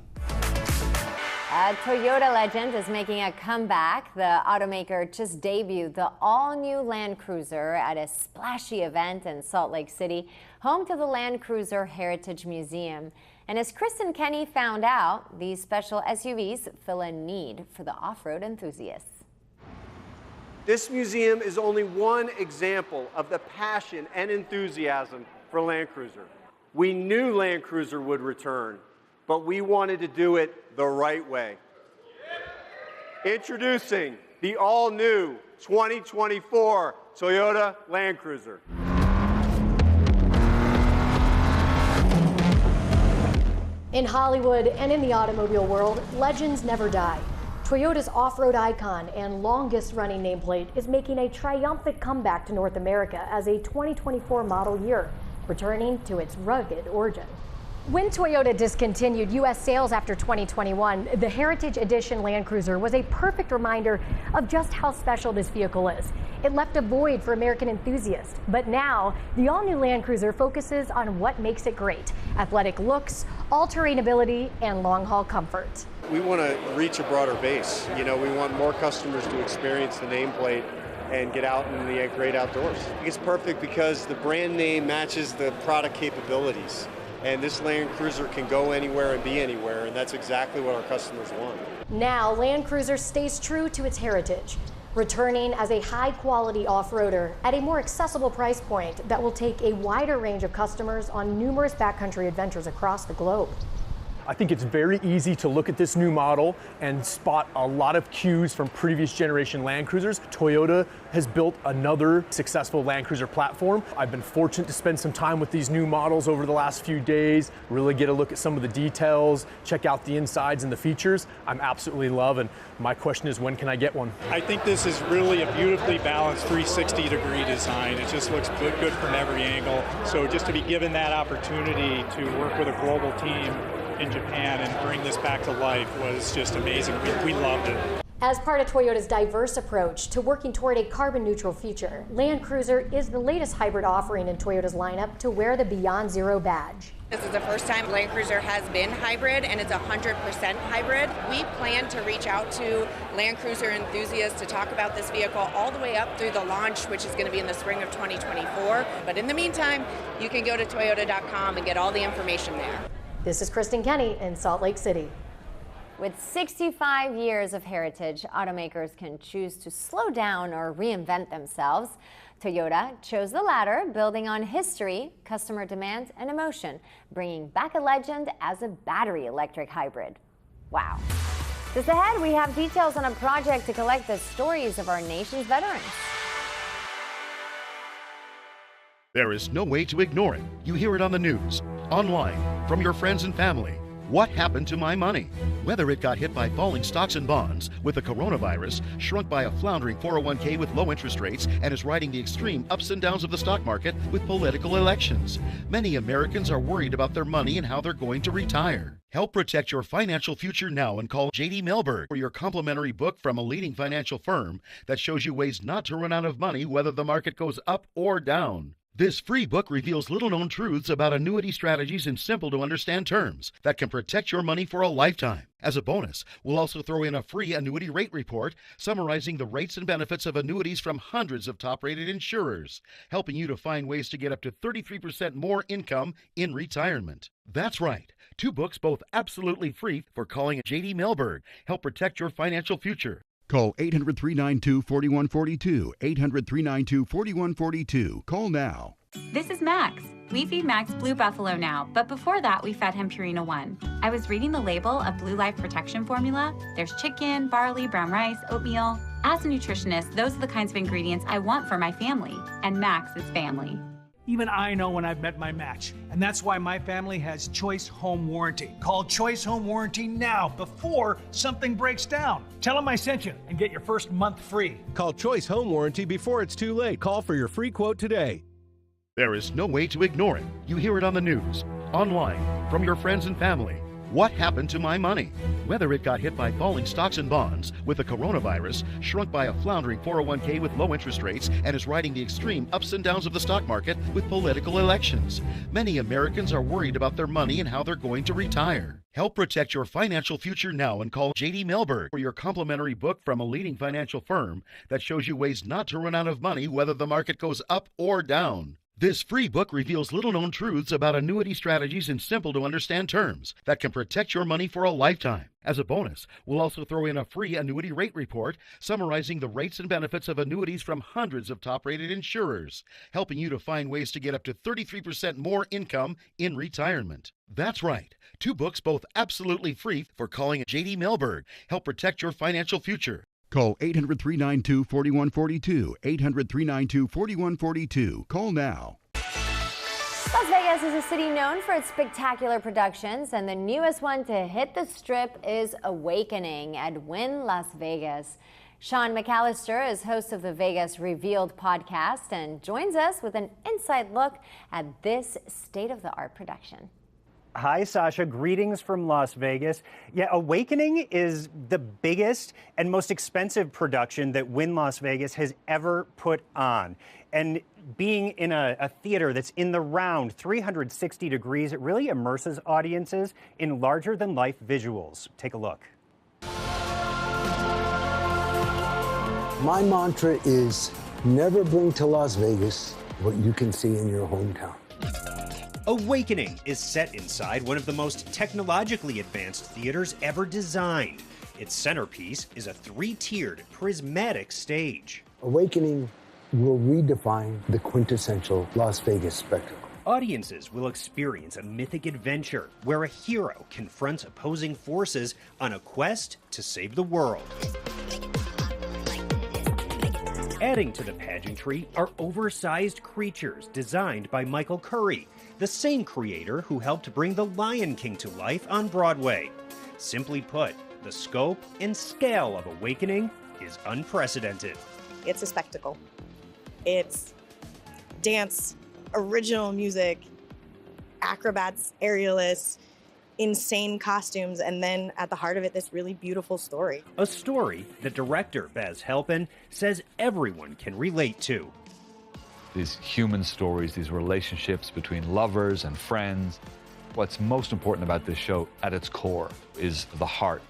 A Toyota legend is making a comeback. The automaker just debuted the all-new Land Cruiser at a splashy event in Salt Lake City, home to the Land Cruiser Heritage Museum. And as Kristen Kenny found out, these special SUVs fill a need for the off-road enthusiasts. This museum is only one example of the passion and enthusiasm for Land Cruiser. We knew Land Cruiser would return, but we wanted to do it the right way. Introducing the all-new 2024 Toyota Land Cruiser. In Hollywood and in the automobile world, legends never die. Toyota's off-road icon and longest-running nameplate is making a triumphant comeback to North America as a 2024 model year, returning to its rugged origin. When Toyota discontinued U.S. sales after 2021, the Heritage Edition Land Cruiser was a perfect reminder of just how special this vehicle is. It left a void for American enthusiasts, but now the all-new Land Cruiser focuses on what makes it great: athletic looks, all-terrain ability, and long-haul comfort. We want to reach a broader base. You know, we want more customers to experience the nameplate and get out in the great outdoors. It's perfect because the brand name matches the product capabilities. And this Land Cruiser can go anywhere and be anywhere, and that's exactly what our customers want. Now, Land Cruiser stays true to its heritage, returning as a high-quality off-roader at a more accessible price point that will take a wider range of customers on numerous backcountry adventures across the globe. I think it's very easy to look at this new model and spot a lot of cues from previous generation Land Cruisers. Toyota has built another successful Land Cruiser platform. I've been fortunate to spend some time with these new models over the last few days, really get a look at some of the details, check out the insides and the features. I'm absolutely loving. My question is, when can I get one? I think this is really a beautifully balanced 360-degree design. It just looks good from every angle. So just to be given that opportunity to work with a global team in Japan and bring this back to life was just amazing. We loved it. As part of Toyota's diverse approach to working toward a carbon-neutral future, Land Cruiser is the latest hybrid offering in Toyota's lineup to wear the Beyond Zero badge. This is the first time Land Cruiser has been hybrid, and it's 100% hybrid. We plan to reach out to Land Cruiser enthusiasts to talk about this vehicle all the way up through the launch, which is going to be in the spring of 2024. But in the meantime, you can go to toyota.com and get all the information there. This is Kristen Kenny in Salt Lake City. With 65 years of heritage, automakers can choose to slow down or reinvent themselves. Toyota chose the latter, building on history, customer demand, and emotion, bringing back a legend as a battery electric hybrid. Wow. Just ahead, we have details on a project to collect the stories of our nation's veterans. There is no way to ignore it. You hear it on the news, online, from your friends and family. What happened to my money? Whether it got hit by falling stocks and bonds, with the coronavirus, shrunk by a floundering 401k with low interest rates, and is riding the extreme ups and downs of the stock market with political elections. Many Americans are worried about their money and how they're going to retire. Help protect your financial future now and call J.D. Melberg for your complimentary book from a leading financial firm that shows you ways not to run out of money whether the market goes up or down. This free book reveals little-known truths about annuity strategies in simple-to-understand terms that can protect your money for a lifetime. As a bonus, we'll also throw in a free annuity rate report summarizing the rates and benefits of annuities from hundreds of top-rated insurers, helping you to find ways to get up to 33% more income in retirement. That's right. 2 books, both absolutely free, for calling J.D. Melberg. Help protect your financial future. Call 800-392-4142, 800-392-4142. Call now. This is Max. We feed Max Blue Buffalo now, but before that, we fed him Purina One. I was reading the label of Blue Life Protection Formula. There's chicken, barley, brown rice, oatmeal. As a nutritionist, those are the kinds of ingredients I want for my family. And Max is family. Even I know when I've met my match, and that's why my family has Choice Home Warranty. Call Choice Home Warranty now before something breaks down. Tell them I sent you and get your first month free. Call Choice Home Warranty before it's too late. Call for your free quote today. There is no way to ignore it. You hear it on the news, online, from your friends and family. What happened to my money? Whether it got hit by falling stocks and bonds, with the coronavirus, shrunk by a floundering 401k with low interest rates, and is riding the extreme ups and downs of the stock market with political elections. Many Americans are worried about their money and how they're going to retire. Help protect your financial future now and call J.D. Melberg for your complimentary book from a leading financial firm that shows you ways not to run out of money whether the market goes up or down. This free book reveals little-known truths about annuity strategies in simple-to-understand terms that can protect your money for a lifetime. As a bonus, we'll also throw in a free annuity rate report summarizing the rates and benefits of annuities from hundreds of top-rated insurers, helping you to find ways to get up to 33% more income in retirement. That's right. 2 books, both absolutely free, for calling J.D. Melberg. Help protect your financial future. Call 800-392-4142, 800-392-4142. Call now. Las Vegas is a city known for its spectacular productions, and the newest one to hit the Strip is Awakening at Wynn Las Vegas. Sean McAllister is host of the Vegas Revealed podcast and joins us with an inside look at this state-of-the-art production. Hi, Sasha. Greetings from Las Vegas. Yeah, Awakening is the biggest and most expensive production that Wynn Las Vegas has ever put on. And being in a theater that's in the round 360 degrees, it really immerses audiences in larger-than-life visuals. Take a look. My mantra is never bring to Las Vegas what you can see in your hometown. Awakening is set inside one of the most technologically advanced theaters ever designed. Its centerpiece is a 3-tiered prismatic stage. Awakening will redefine the quintessential Las Vegas spectacle. Audiences will experience a mythic adventure where a hero confronts opposing forces on a quest to save the world. Adding to the pageantry are oversized creatures designed by Michael Curry, the same creator who helped bring The Lion King to life on Broadway. Simply put, the scope and scale of Awakening is unprecedented. It's a spectacle. It's dance, original music, acrobats, aerialists, insane costumes, and then at the heart of it, this really beautiful story. A story that director Bez Halpin says everyone can relate to. These human stories, these relationships between lovers and friends. What's most important about this show at its core is the heart.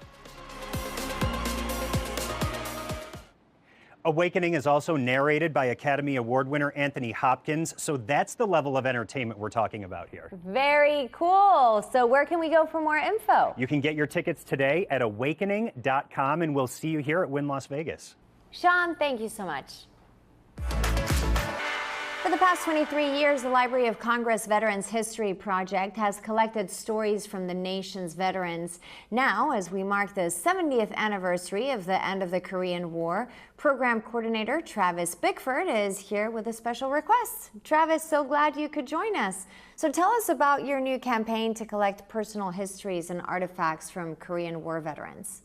Awakening is also narrated by Academy Award winner Anthony Hopkins, so that's the level of entertainment we're talking about here. Very cool. So where can we go for more info? You can get your tickets today at awakening.com, and we'll see you here at Wynn Las Vegas. Sean, thank you so much. For the past 23 years, the Library of Congress Veterans History Project has collected stories from the nation's veterans. Now, as we mark the 70th anniversary of the end of the Korean War, program coordinator Travis Bickford is here with a special request. Travis, so glad you could join us. So tell us about your new campaign to collect personal histories and artifacts from Korean War veterans.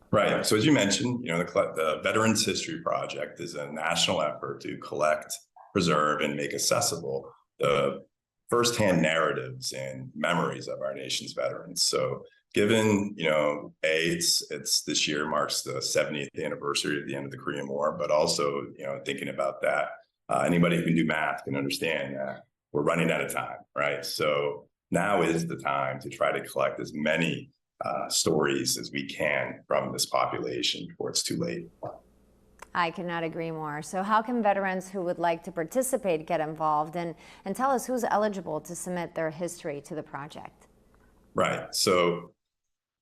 Right. So as you mentioned, the Veterans History Project is a national effort to collect, preserve, and make accessible the firsthand narratives and memories of our nation's veterans. So given, it's this year marks the 70th anniversary of the end of the Korean War, but also, thinking about that, anybody who can do math can understand that we're running out of time, right? So now is the time to try to collect as many stories as we can from this population before it's too late. I could not agree more. So how can veterans who would like to participate get involved, and tell us who's eligible to submit their history to the project? Right. So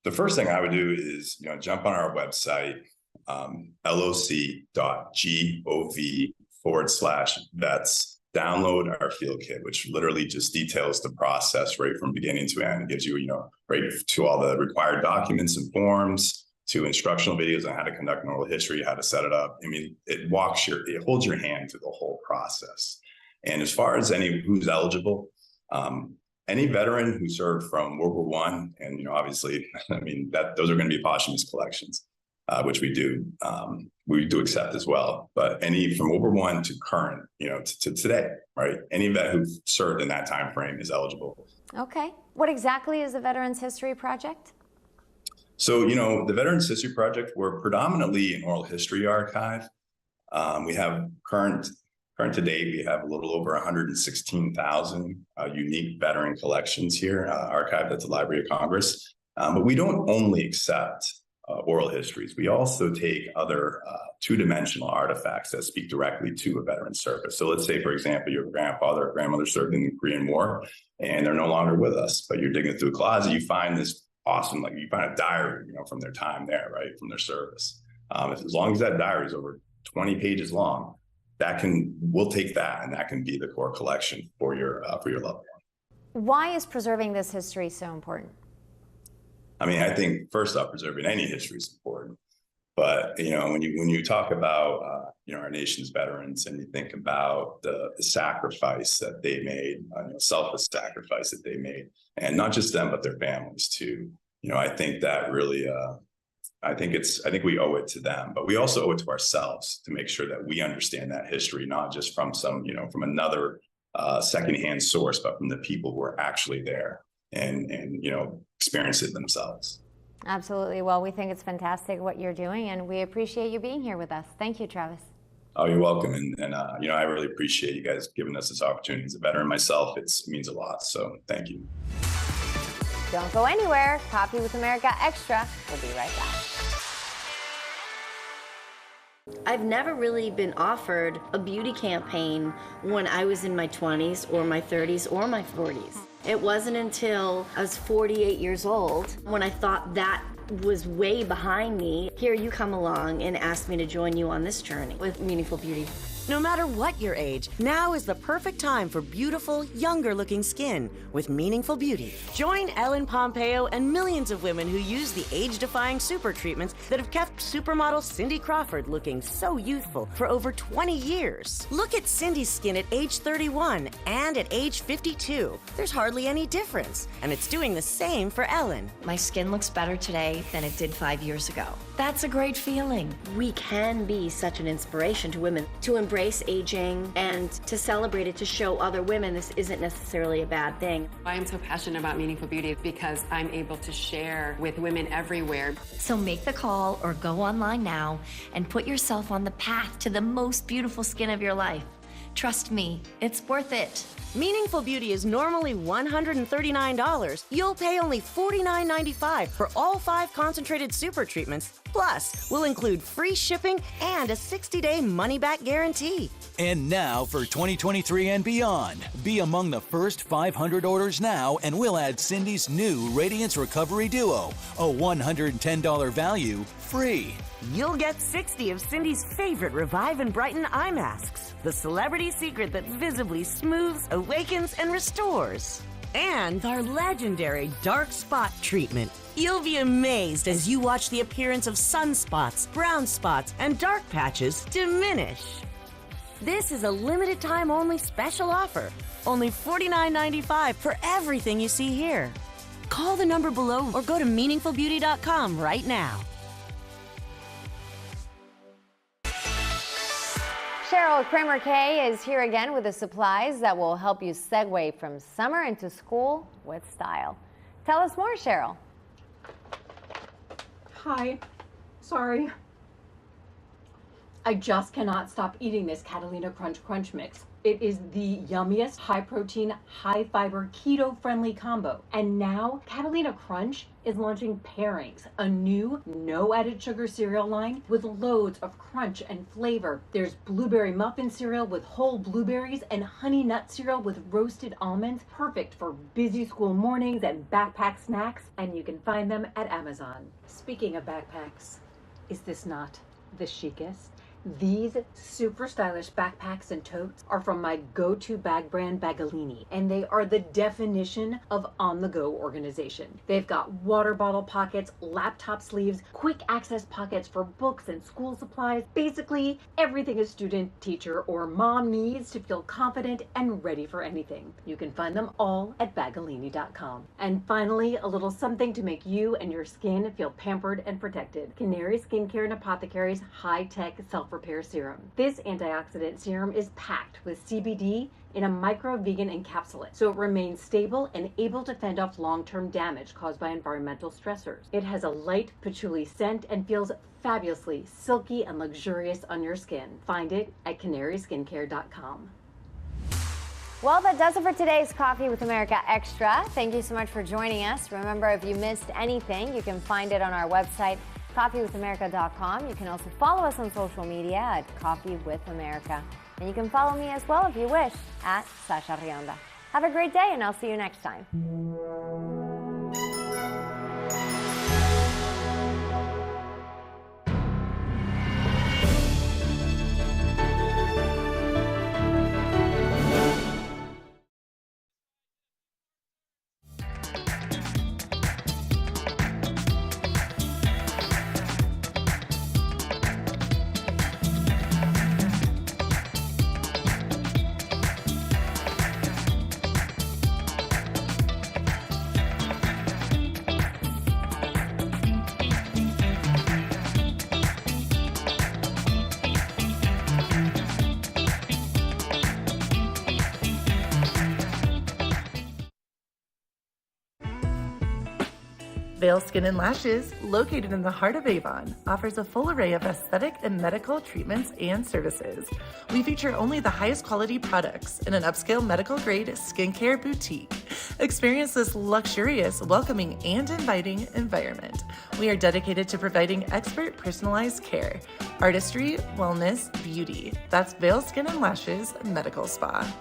the first thing I would do is, jump on our website, loc.gov/vets, download our field kit, which literally just details the process right from beginning to end. It gives you, right to all the required documents and forms, to instructional videos on how to conduct an oral history, how to set it up. I mean, it holds your hand through the whole process. And as far as who's eligible, any veteran who served from World War I, and obviously, those are going to be posthumous collections, which we do accept as well. But any from World War I to current, to today, right? Any vet who served in that time frame is eligible. Okay. What exactly is the Veterans History Project? So, the Veterans History Project, we're predominantly an oral history archive. We have current to date, we have a little over 116,000 unique veteran collections here, archived at the Library of Congress. But we don't only accept oral histories. We also take other two-dimensional artifacts that speak directly to a veteran's service. So let's say, for example, your grandfather or grandmother served in the Korean War, and they're no longer with us, but you're digging through a closet, you find this awesome, you find a diary, from their time there, right, from their service. As long as that diary is over 20 pages long, we'll take that, and that can be the core collection for your loved one. Why is preserving this history so important? I think first off, preserving any history is important. But when you talk about our nation's veterans, and you think about the sacrifice that they made, selfless sacrifice that they made, and not just them but their families too. I think that really, I think we owe it to them, but we also owe it to ourselves to make sure that we understand that history, not just from from another secondhand source, but from the people who are actually there and experience it themselves. Absolutely. Well, we think it's fantastic what you're doing, and we appreciate you being here with us. Thank you, Travis. Oh, you're welcome. And I really appreciate you guys giving us this opportunity. As a veteran myself, it means a lot. So thank you. Don't go anywhere. Coffee with America Extra. We'll be right back. I've never really been offered a beauty campaign when I was in my 20s or my 30s or my 40s. It wasn't until I was 48 years old when I thought that was way behind me. Here you come along and asked me to join you on this journey with Meaningful Beauty. No matter what your age, now is the perfect time for beautiful, younger-looking skin with Meaningful Beauty. Join Ellen Pompeo and millions of women who use the age-defying super treatments that have kept supermodel Cindy Crawford looking so youthful for over 20 years. Look at Cindy's skin at age 31 and at age 52. There's hardly any difference, and it's doing the same for Ellen. My skin looks better today than it did 5 years ago. That's a great feeling. We can be such an inspiration to women to embrace embrace aging and to celebrate it, to show other women this isn't necessarily a bad thing. I am so passionate about meaningful beauty because I'm able to share with women everywhere. So make the call or go online now and put yourself on the path to the most beautiful skin of your life. Trust me, it's worth it. Meaningful Beauty is normally $139. You'll pay only $49.95 for all 5 concentrated super treatments. Plus, we'll include free shipping and a 60-day money-back guarantee. And now for 2023 and beyond. Be among the first 500 orders now, and we'll add Cindy's new Radiance Recovery Duo, a $110 value, free. You'll get 60 of Cindy's favorite Revive and Brighten eye masks, the celebrity secret that visibly smooths, awakens, and restores. And our legendary dark spot treatment. You'll be amazed as you watch the appearance of sunspots, brown spots, and dark patches diminish. This is a limited time only special offer. Only $49.95 for everything you see here. Call the number below or go to meaningfulbeauty.com right now. Cheryl Kramer K is here again with the supplies that will help you segue from summer into school with style. Tell us more, Cheryl. Hi. Sorry. I just cannot stop eating this Catalina Crunch mix. It is the yummiest, high-protein, high-fiber, keto-friendly combo. And now, Catalina Crunch is launching Pairings, a new, no-added sugar cereal line with loads of crunch and flavor. There's blueberry muffin cereal with whole blueberries and honey nut cereal with roasted almonds, perfect for busy school mornings and backpack snacks. And you can find them at Amazon. Speaking of backpacks, is this not the chicest? These super stylish backpacks and totes are from my go-to bag brand, Bagolini, and they are the definition of on-the-go organization. They've got water bottle pockets, laptop sleeves, quick access pockets for books and school supplies, basically everything a student, teacher, or mom needs to feel confident and ready for anything. You can find them all at Bagolini.com. And finally, a little something to make you and your skin feel pampered and protected. Canary Skincare and Apothecary's high-tech self-repair serum. This antioxidant serum is packed with CBD in a micro-vegan encapsulate, so it remains stable and able to fend off long-term damage caused by environmental stressors. It has a light patchouli scent and feels fabulously silky and luxurious on your skin. Find it at canaryskincare.com. Well, that does it for today's Coffee with America Extra. Thank you so much for joining us. Remember, if you missed anything, you can find it on our website, coffeewithamerica.com. You can also follow us on social media at Coffee with America. And you can follow me as well if you wish at Sasha Rionda. Have a great day, and I'll see you next time. Vail Skin and Lashes, located in the heart of Avon, offers a full array of aesthetic and medical treatments and services. We feature only the highest quality products in an upscale medical-grade skincare boutique. Experience this luxurious, welcoming, and inviting environment. We are dedicated to providing expert personalized care, artistry, wellness, beauty. That's Vail Skin and Lashes Medical Spa.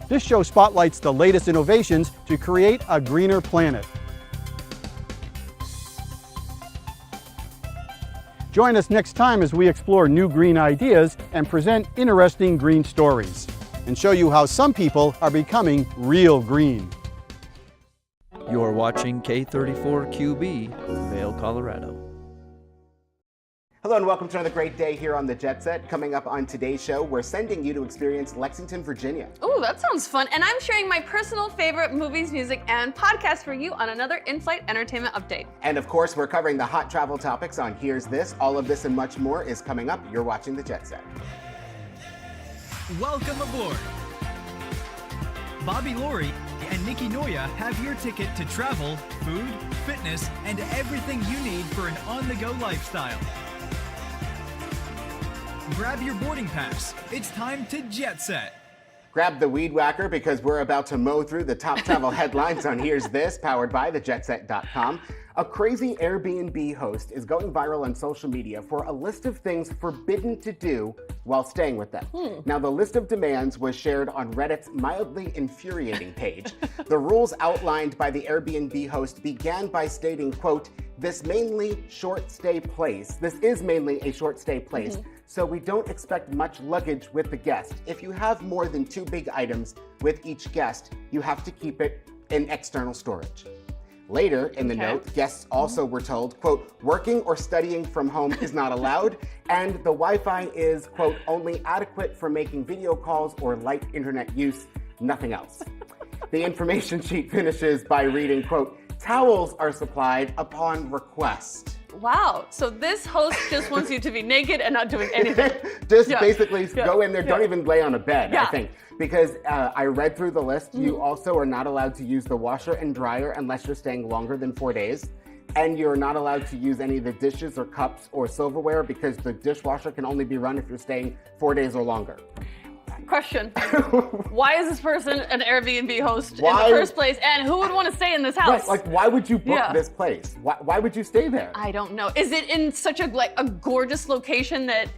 This show spotlights the latest innovations to create a greener planet. Join us next time as we explore new green ideas and present interesting green stories, and show you how some people are becoming real green. You're watching K34QB, Vail, Colorado. Hello and welcome to another great day here on the Jet Set. Coming up on today's show, we're sending you to experience Lexington, Virginia. Ooh, that sounds fun. And I'm sharing my personal favorite movies, music, and podcasts for you on another in-flight entertainment update. And of course, we're covering the hot travel topics on Here's This. All of this and much more is coming up. You're watching the Jet Set. Welcome aboard. Bobby Laurie and Nikki Noya have your ticket to travel, food, fitness, and everything you need for an on-the-go lifestyle. Grab your boarding pass. It's time to jet set. Grab the weed whacker because we're about to mow through the top travel headlines on Here's This, powered by thejetset.com. A crazy Airbnb host is going viral on social media for a list of things forbidden to do while staying with them. Now, the list of demands was shared on Reddit's mildly infuriating page. The rules outlined by the Airbnb host began by stating, quote, this is mainly a short stay place, so we don't expect much luggage with the guest. If you have more than 2 big items with each guest, you have to keep it in external storage. Later in the note, guests also were told, quote, working or studying from home is not allowed, and the Wi-Fi is, quote, only adequate for making video calls or light internet use, nothing else. The information sheet finishes by reading, quote, towels are supplied upon request. Wow, so this host just wants you to be naked and not doing anything. Basically go in there, don't even lay on a bed, I think. Because I read through the list, you also are not allowed to use the washer and dryer unless you're staying longer than 4 days. And you're not allowed to use any of the dishes or cups or silverware because the dishwasher can only be run if you're staying 4 days or longer. Question. Why is this person an Airbnb host in the first place? And who would want to stay in this house? Right, like, why would you book this place? Why would you stay there? I don't know. Is it in such a gorgeous location that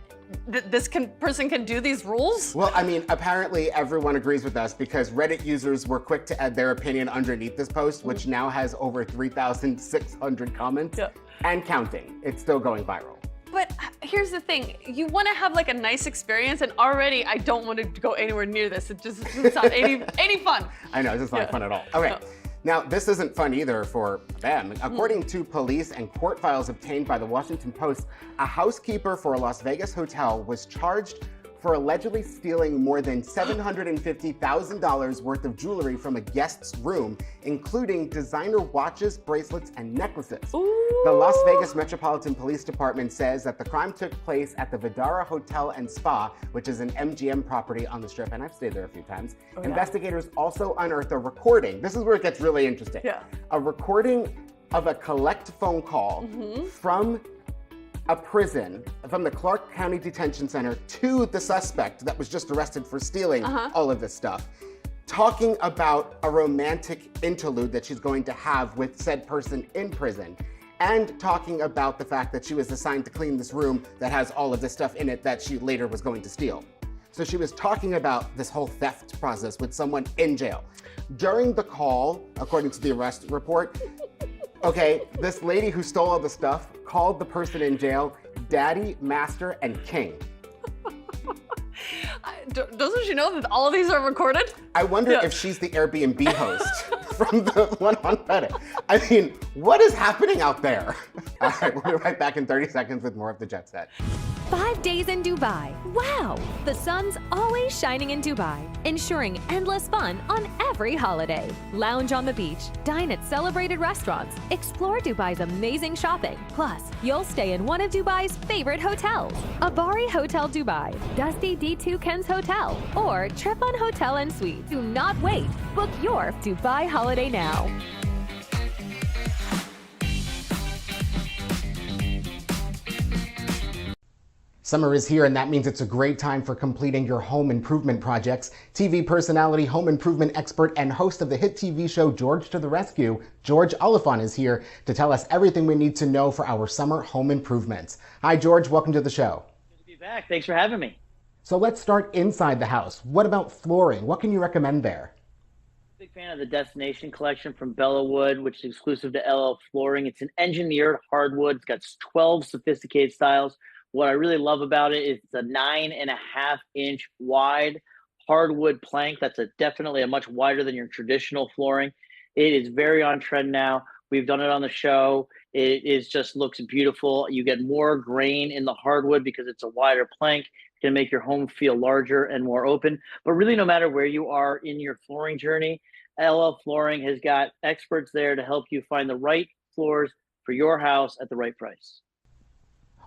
this person can do these rules? Well, I mean, apparently everyone agrees with us because Reddit users were quick to add their opinion underneath this post, which now has over 3,600 comments and counting. It's still going viral. But here's the thing, you want to have like a nice experience, and already I don't want to go anywhere near this. It just doesn't sound any fun. I know, it's just not fun at all. Okay, now this isn't fun either for them. According to police and court files obtained by the Washington Post, a housekeeper for a Las Vegas hotel was charged for allegedly stealing more than $750,000 worth of jewelry from a guest's room, including designer watches, bracelets, and necklaces. The Las Vegas Metropolitan Police Department says that the crime took place at the Vidara Hotel and Spa, which is an MGM property on the Strip, and I've stayed there a few times. Investigators also unearthed a recording. This is where it gets really interesting. A recording of a collect phone call from a prison, from the Clark County Detention Center to the suspect that was just arrested for stealing all of this stuff, talking about a romantic interlude that she's going to have with said person in prison, and talking about the fact that she was assigned to clean this room that has all of this stuff in it that she later was going to steal. So she was talking about this whole theft process with someone in jail. During the call, according to the arrest report, this lady who stole all the stuff called the person in jail Daddy, Master, and King. Doesn't she know that all of these are recorded? I wonder if she's the Airbnb host from the one on Reddit. I mean, what is happening out there? All right, we'll be right back in 30 seconds with more of the Jet Set. 5 days in Dubai. Wow! The sun's always shining in Dubai, ensuring endless fun on every holiday. Lounge on the beach, dine at celebrated restaurants, explore Dubai's amazing shopping. Plus, you'll stay in one of Dubai's favorite hotels, Abari Hotel Dubai, Dusty D2 Ken's Hotel, or Trip on Hotel and Suite. Do not wait. Book your Dubai holiday now. Summer is here, and that means it's a great time for completing your home improvement projects. TV personality, home improvement expert, and host of the hit TV show George to the Rescue, George Oliphant is here to tell us everything we need to know for our summer home improvements. Hi, George. Welcome to the show. Good to be back. Thanks for having me. So let's start inside the house. What about flooring? What can you recommend there? Big fan of the Destination collection from Bella Wood, which is exclusive to LL Flooring. It's an engineered hardwood. It's got 12 sophisticated styles. What I really love about it is it's a 9.5-inch wide hardwood plank. That's definitely a much wider than your traditional flooring. It is very on trend now. We've done it on the show. It is just looks beautiful. You get more grain in the hardwood because it's a wider plank. It's going to make your home feel larger and more open. But really, no matter where you are in your flooring journey, LL Flooring has got experts there to help you find the right floors for your house at the right price.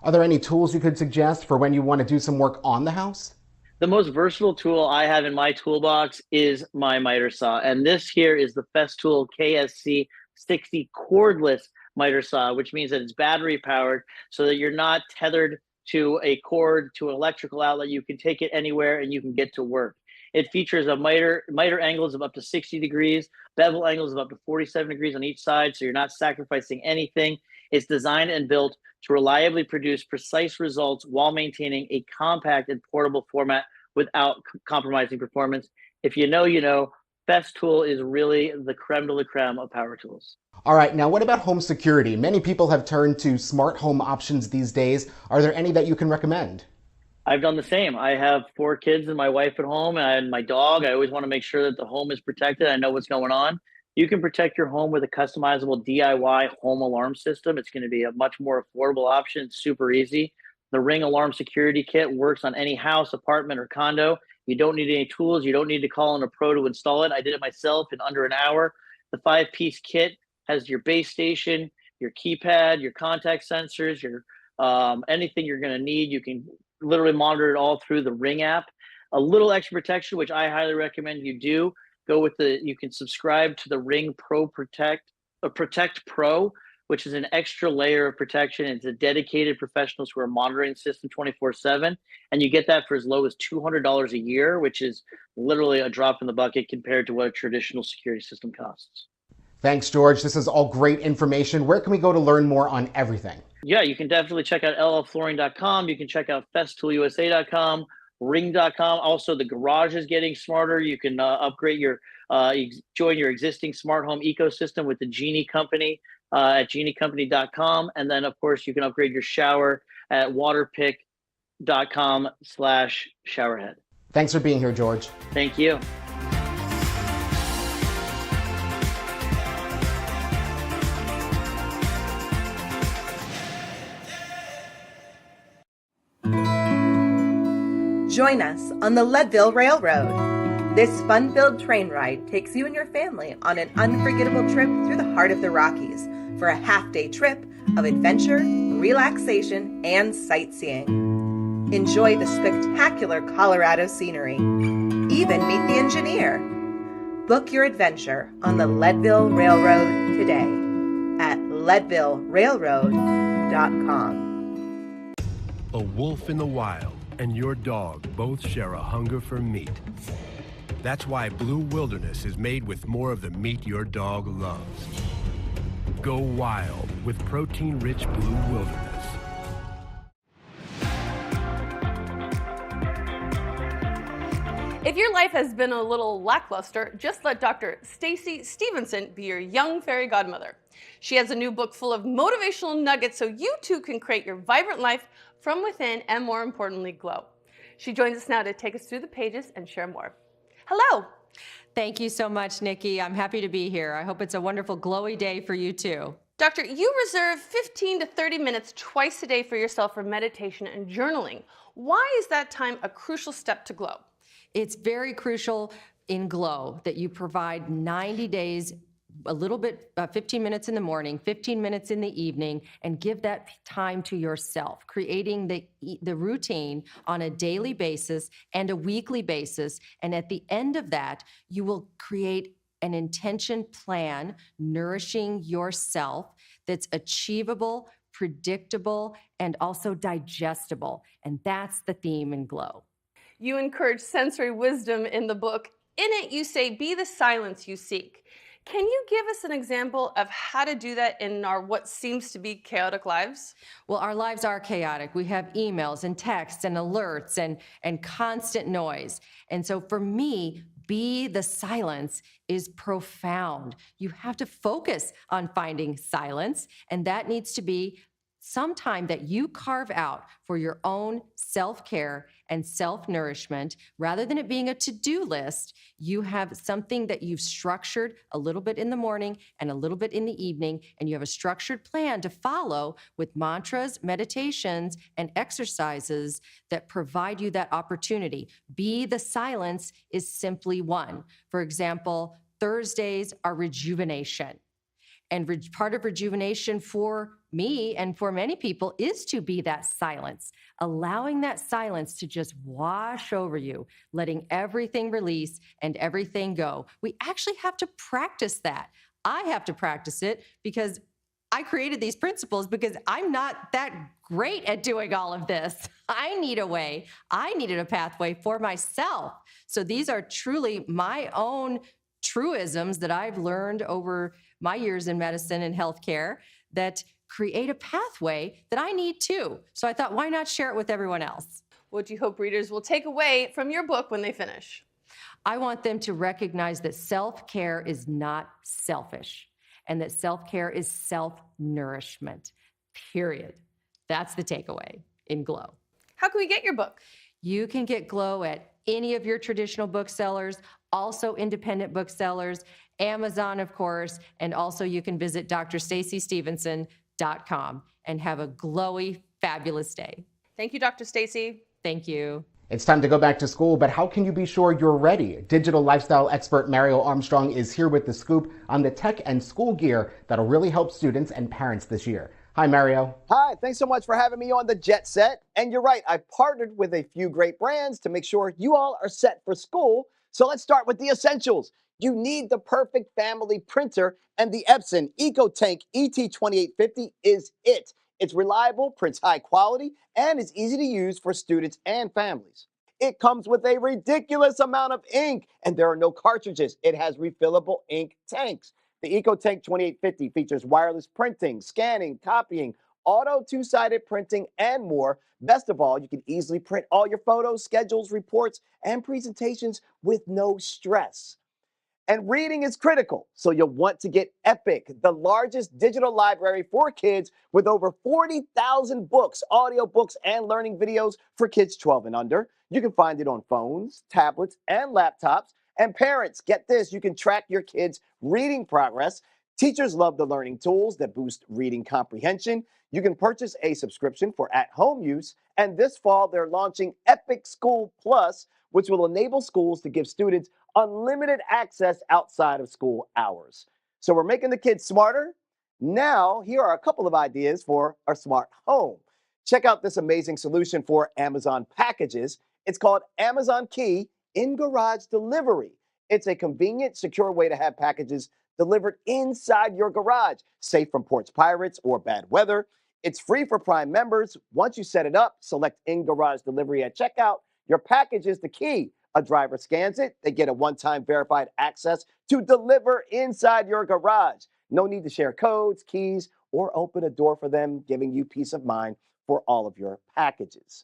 Are there any tools you could suggest for when you want to do some work on the house? The most versatile tool I have in my toolbox is my miter saw. And this here is the Festool KSC 60 cordless miter saw, which means that it's battery powered so that you're not tethered to a cord, to an electrical outlet. You can take it anywhere and you can get to work. It features a miter angles of up to 60 degrees, bevel angles of up to 47 degrees on each side, so you're not sacrificing anything. It's designed and built to reliably produce precise results while maintaining a compact and portable format without compromising performance. If you know, you know. Festool is really the creme de la creme of power tools. All right, now what about home security? Many people have turned to smart home options these days. Are there any that you can recommend? I've done the same. I have 4 kids and my wife at home and my dog. I always want to make sure that the home is protected. I know what's going on. You can protect your home with a customizable DIY home alarm system. It's going to be a much more affordable option. It's super easy. The Ring Alarm Security Kit works on any house, apartment, or condo. You don't need any tools. You don't need to call in a pro to install it. I did it myself in under an hour. The 5-piece kit has your base station, your keypad, your contact sensors, your anything you're going to need. You can literally monitor it all through the Ring app. A little extra protection, which I highly recommend you do. You can subscribe to the Ring Pro Protect Pro, which is an extra layer of protection. It's a dedicated professionals who are monitoring the system 24/7. And you get that for as low as $200 a year, which is literally a drop in the bucket compared to what a traditional security system costs. Thanks, George. This is all great information. Where can we go to learn more on everything? Yeah, you can definitely check out llflooring.com. You can check out festoolusa.com, ring.com. Also, the garage is getting smarter. You can upgrade join your existing smart home ecosystem with the Genie Company at geniecompany.com. And then, of course, you can upgrade your shower at waterpick.com/showerhead. Thanks for being here, George. Thank you. Join us on the Leadville Railroad. This fun-filled train ride takes you and your family on an unforgettable trip through the heart of the Rockies for a half-day trip of adventure, relaxation, and sightseeing. Enjoy the spectacular Colorado scenery. Even meet the engineer. Book your adventure on the Leadville Railroad today at leadvillerailroad.com. A wolf in the wild and your dog both share a hunger for meat. That's why Blue Wilderness is made with more of the meat your dog loves. Go wild with protein-rich Blue Wilderness. If your life has been a little lackluster, just let Dr. Stacy Stevenson be your young fairy godmother. She has a new book full of motivational nuggets so you too can create your vibrant life from within and, more importantly, glow. She joins us now to take us through the pages and share more. Hello. Thank you so much, Nikki. I'm happy to be here. I hope it's a wonderful, glowy day for you too. Doctor, you reserve 15 to 30 minutes twice a day for yourself for meditation and journaling. Why is that time a crucial step to glow? It's very crucial in Glow that you provide 90 days, a little bit, 15 minutes in the morning, 15 minutes in the evening, and give that time to yourself, creating the routine on a daily basis and a weekly basis. And at the end of that, you will create an intention plan nourishing yourself that's achievable, predictable, and also digestible. And that's the theme in Glow. You encourage sensory wisdom in the book. In it, you say, be the silence you seek. Can you give us an example of how to do that in our what seems to be chaotic lives? Well, our lives are chaotic. We have emails and texts and alerts and constant noise. And so for me, be the silence is profound. You have to focus on finding silence, and that needs to be some time that you carve out for your own self-care and self-nourishment, rather than it being a to-do list, you have something that you've structured a little bit in the morning and a little bit in the evening, and you have a structured plan to follow with mantras, meditations, and exercises that provide you that opportunity. Be the silence is simply one. For example, Thursdays are rejuvenation. And part of rejuvenation for me and for many people is to be that silence, allowing that silence to just wash over you, letting everything release and everything go. We actually have to practice that. I have to practice it because I created these principles because I'm not that great at doing all of this. I need a way. I needed a pathway for myself. So these are truly my own truisms that I've learned over my years in medicine and healthcare that create a pathway that I need too. So I thought, why not share it with everyone else? What do you hope readers will take away from your book when they finish? I want them to recognize that self-care is not selfish and that self-care is self-nourishment, period. That's the takeaway in Glow. How can we get your book? You can get Glow at any of your traditional booksellers, also independent booksellers, Amazon, of course, and also you can visit drstacystevenson.com and have a glowy, fabulous day. Thank you, Dr. Stacy. Thank you. It's time to go back to school, but how can you be sure you're ready? Digital lifestyle expert Mario Armstrong is here with the scoop on the tech and school gear that'll really help students and parents this year. Hi, Mario. Hi, thanks so much for having me on the Jet Set. And you're right, I've partnered with a few great brands to make sure you all are set for school. So let's start with the essentials. You need the perfect family printer, and the Epson EcoTank ET2850 is it. It's reliable, prints high quality, and is easy to use for students and families. It comes with a ridiculous amount of ink, and there are no cartridges. It has refillable ink tanks. The EcoTank 2850 features wireless printing, scanning, copying, auto two-sided printing, and more. Best of all, you can easily print all your photos, schedules, reports, and presentations with no stress. And reading is critical, so you'll want to get Epic, the largest digital library for kids with over 40,000 books, audiobooks, and learning videos for kids 12 and under. You can find it on phones, tablets, and laptops. And parents, get this, you can track your kids' reading progress. Teachers love the learning tools that boost reading comprehension. You can purchase a subscription for at-home use. And this fall, they're launching Epic School Plus, which will enable schools to give students unlimited access outside of school hours. So we're making the kids smarter. Now, here are a couple of ideas for our smart home. Check out this amazing solution for Amazon packages. It's called Amazon Key in-garage delivery. It's a convenient, secure way to have packages delivered inside your garage, safe from porch pirates or bad weather. It's free for Prime members. Once you set it up, select in-garage delivery at checkout. Your package is the key. A driver scans it. They get a one-time verified access to deliver inside your garage. No need to share codes, keys, or open a door for them, giving you peace of mind for all of your packages.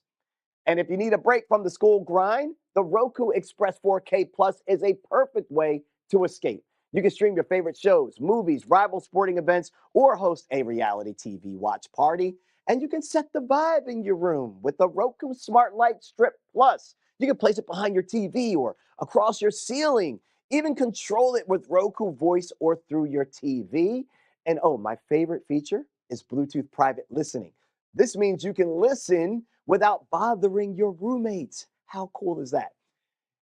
And if you need a break from the school grind, the Roku Express 4K Plus is a perfect way to escape. You can stream your favorite shows, movies, rival sporting events, or host a reality TV watch party. And you can set the vibe in your room with the Roku Smart Light Strip Plus. You can place it behind your TV or across your ceiling. Even control it with Roku Voice or through your TV. And oh, my favorite feature is Bluetooth private listening. This means you can listen without bothering your roommates. How cool is that?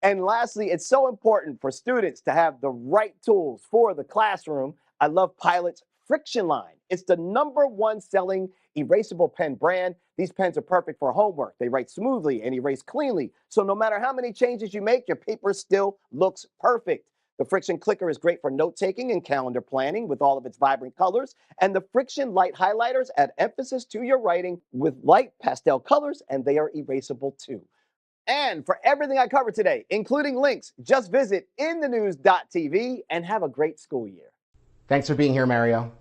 And lastly, it's so important for students to have the right tools for the classroom. I love Pilot's Friction Line. It's the #1 selling erasable pen brand. These pens are perfect for homework. They write smoothly and erase cleanly. So no matter how many changes you make, your paper still looks perfect. The Friction Clicker is great for note-taking and calendar planning with all of its vibrant colors. And the Friction Light Highlighters add emphasis to your writing with light pastel colors, and they are erasable too. And for everything I covered today, including links, just visit inthenews.tv and have a great school year. Thanks for being here, Mario.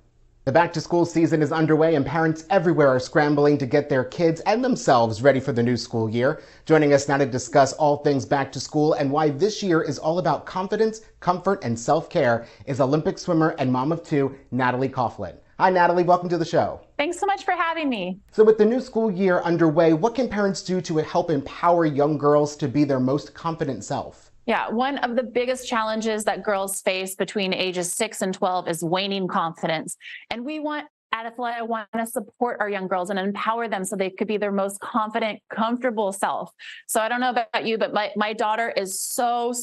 The back-to-school season is underway, and parents everywhere are scrambling to get their kids and themselves ready for the new school year. Joining us now to discuss all things back to school and why this year is all about confidence, comfort, and self-care is Olympic swimmer and mom of two, Natalie Coughlin. Hi, Natalie. Welcome to the show. Thanks so much for having me. So with the new school year underway, what can parents do to help empower young girls to be their most confident self? Yeah, one of the biggest challenges that girls face between ages 6 and 12 is waning confidence. And we at Athleta want to support our young girls and empower them so they could be their most confident, comfortable self. So I don't know about you, but my daughter is so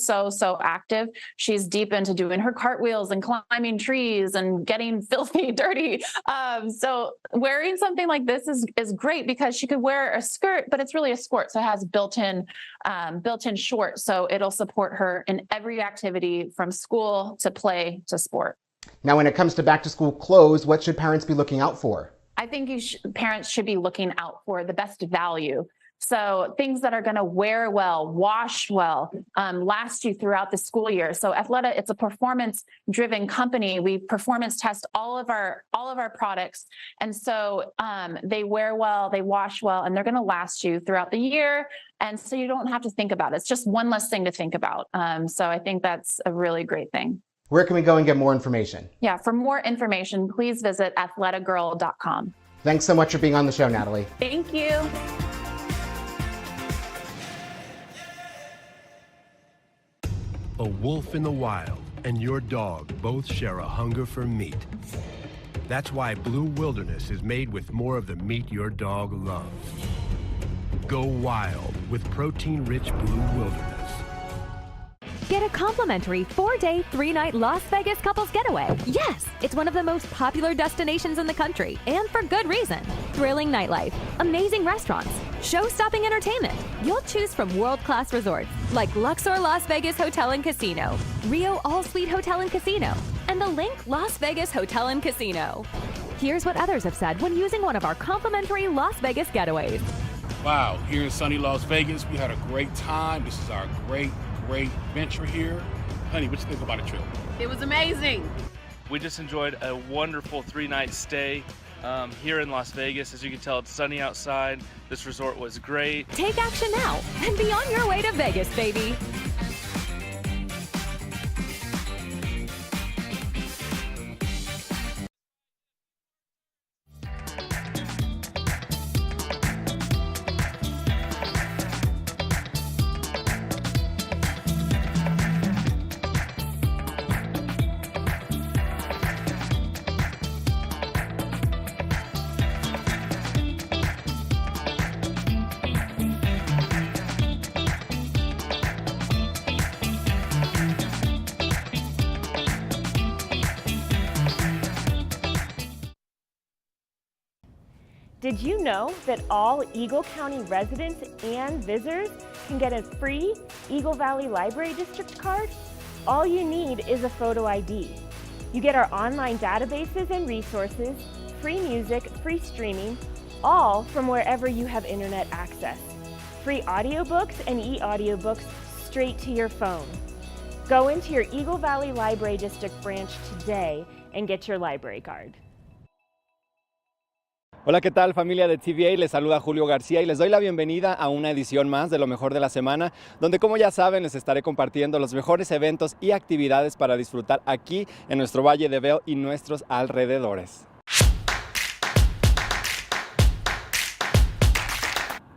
active. She's deep into doing her cartwheels and climbing trees and getting filthy, dirty. So wearing something like this is great because she could wear a skirt, but it's really a skirt. So it has built-in shorts. So it'll support her in every activity from school to play to sport. Now, when it comes to back-to-school clothes, what should parents be looking out for? I think parents should be looking out for the best value. So things that are going to wear well, wash well, last you throughout the school year. So Athleta, it's a performance-driven company. We performance test all of our products, and so they wear well, they wash well, and they're going to last you throughout the year. And so you don't have to think about it. It's just one less thing to think about. So I think that's a really great thing. Where can we go and get more information? Yeah, for more information, please visit athletagirl.com. Thanks so much for being on the show, Natalie. Thank you. A wolf in the wild and your dog both share a hunger for meat. That's why Blue Wilderness is made with more of the meat your dog loves. Go wild with protein-rich Blue Wilderness. Get a complimentary 4-day, 3-night Las Vegas couples getaway. Yes, it's one of the most popular destinations in the country, and for good reason. Thrilling nightlife, amazing restaurants, show-stopping entertainment. You'll choose from world-class resorts like Luxor Las Vegas Hotel and Casino, Rio All-Suite Hotel and Casino, and the Link Las Vegas Hotel and Casino. Here's what others have said when using one of our complimentary Las Vegas getaways. Wow, here in sunny Las Vegas, we had a great time. This is our great venture here. Honey, what you think about the trip? It was amazing. We just enjoyed a wonderful 3-night stay here in Las Vegas. As you can tell, it's sunny outside. This resort was great. Take action now and be on your way to Vegas, baby. Did you know that all Eagle County residents and visitors can get a free Eagle Valley Library District card? All you need is a photo ID. You get our online databases and resources, free music, free streaming, all from wherever you have internet access. Free audiobooks and e-audiobooks straight to your phone. Go into your Eagle Valley Library District branch today and get your library card. Hola, ¿qué tal, familia de TVA? Les saluda Julio García y les doy la bienvenida a una edición más de Lo Mejor de la Semana, donde, como ya saben, les estaré compartiendo los mejores eventos y actividades para disfrutar aquí en nuestro Valle de Vail y nuestros alrededores.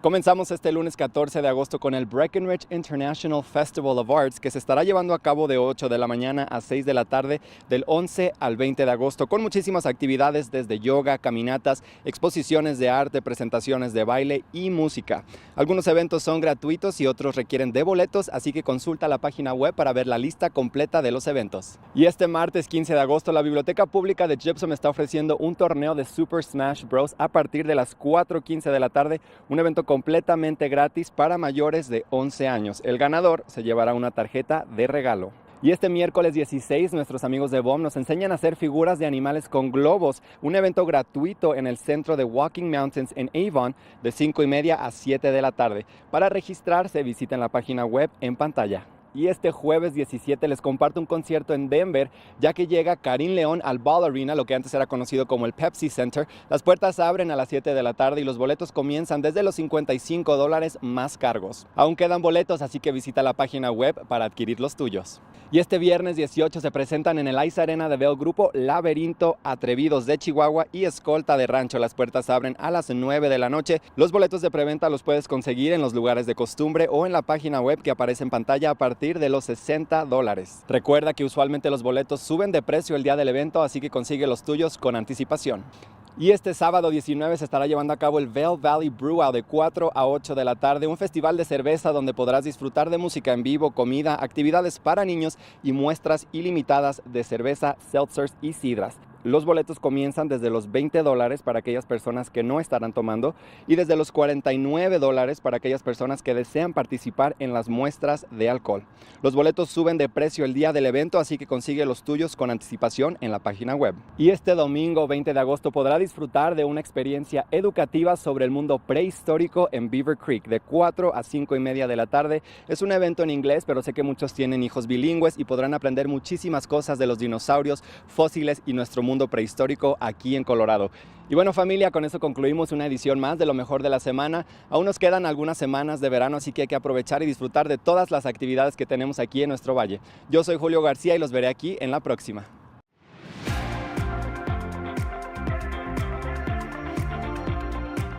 Comenzamos este lunes 14 de agosto con el Breckenridge International Festival of Arts, que se estará llevando a cabo de 8 de la mañana a 6 de la tarde del 11 al 20 de agosto, con muchísimas actividades desde yoga, caminatas, exposiciones de arte, presentaciones de baile y música. Algunos eventos son gratuitos y otros requieren de boletos, así que consulta la página web para ver la lista completa de los eventos. Y este martes 15 de agosto, la Biblioteca Pública de Gypsum está ofreciendo un torneo de Super Smash Bros. A partir de las 4:15 de la tarde, un evento completamente gratis para mayores de 11 años. El ganador se llevará una tarjeta de regalo. Y este miércoles 16, nuestros amigos de BOM nos enseñan a hacer figuras de animales con globos, un evento gratuito en el centro de Walking Mountains en Avon de 5:30 a 7 de la tarde. Para registrarse, visiten la página web en pantalla. Y este jueves 17 les comparto un concierto en Denver, ya que llega Karim León al Ball Arena, lo que antes era conocido como el Pepsi Center. Las puertas abren a las 7 de la tarde y los boletos comienzan desde los $55 más cargos. Aún quedan boletos, así que visita la página web para adquirir los tuyos. Y este viernes 18 se presentan en el Ice Arena de Vail grupo Laberinto, Atrevidos de Chihuahua y Escolta de Rancho. Las puertas abren a las 9 de la noche. Los boletos de preventa los puedes conseguir en los lugares de costumbre o en la página web que aparece en pantalla a partir de los $60. Recuerda que usualmente los boletos suben de precio el día del evento, así que consigue los tuyos con anticipación. Y este sábado 19 se estará llevando a cabo el Vail Valley Brewout de 4 a 8 de la tarde, un festival de cerveza donde podrás disfrutar de música en vivo, comida, actividades para niños y muestras ilimitadas de cerveza, seltzers y sidras. Los boletos comienzan desde los $20 para aquellas personas que no estarán tomando y desde los $49 para aquellas personas que desean participar en las muestras de alcohol. Los boletos suben de precio el día del evento, así que consigue los tuyos con anticipación en la página web. Y este domingo 20 de agosto podrá disfrutar de una experiencia educativa sobre el mundo prehistórico en Beaver Creek de 4 a 5 y media de la tarde. Es un evento en inglés, pero sé que muchos tienen hijos bilingües y podrán aprender muchísimas cosas de los dinosaurios, fósiles y nuestro mundo prehistórico aquí en Colorado. Y bueno, familia, con eso concluimos una edición más de lo mejor de la semana. Aún nos quedan algunas semanas de verano, así que hay que aprovechar y disfrutar de todas las actividades que tenemos aquí en nuestro valle. Yo soy Julio García y los veré aquí en la próxima.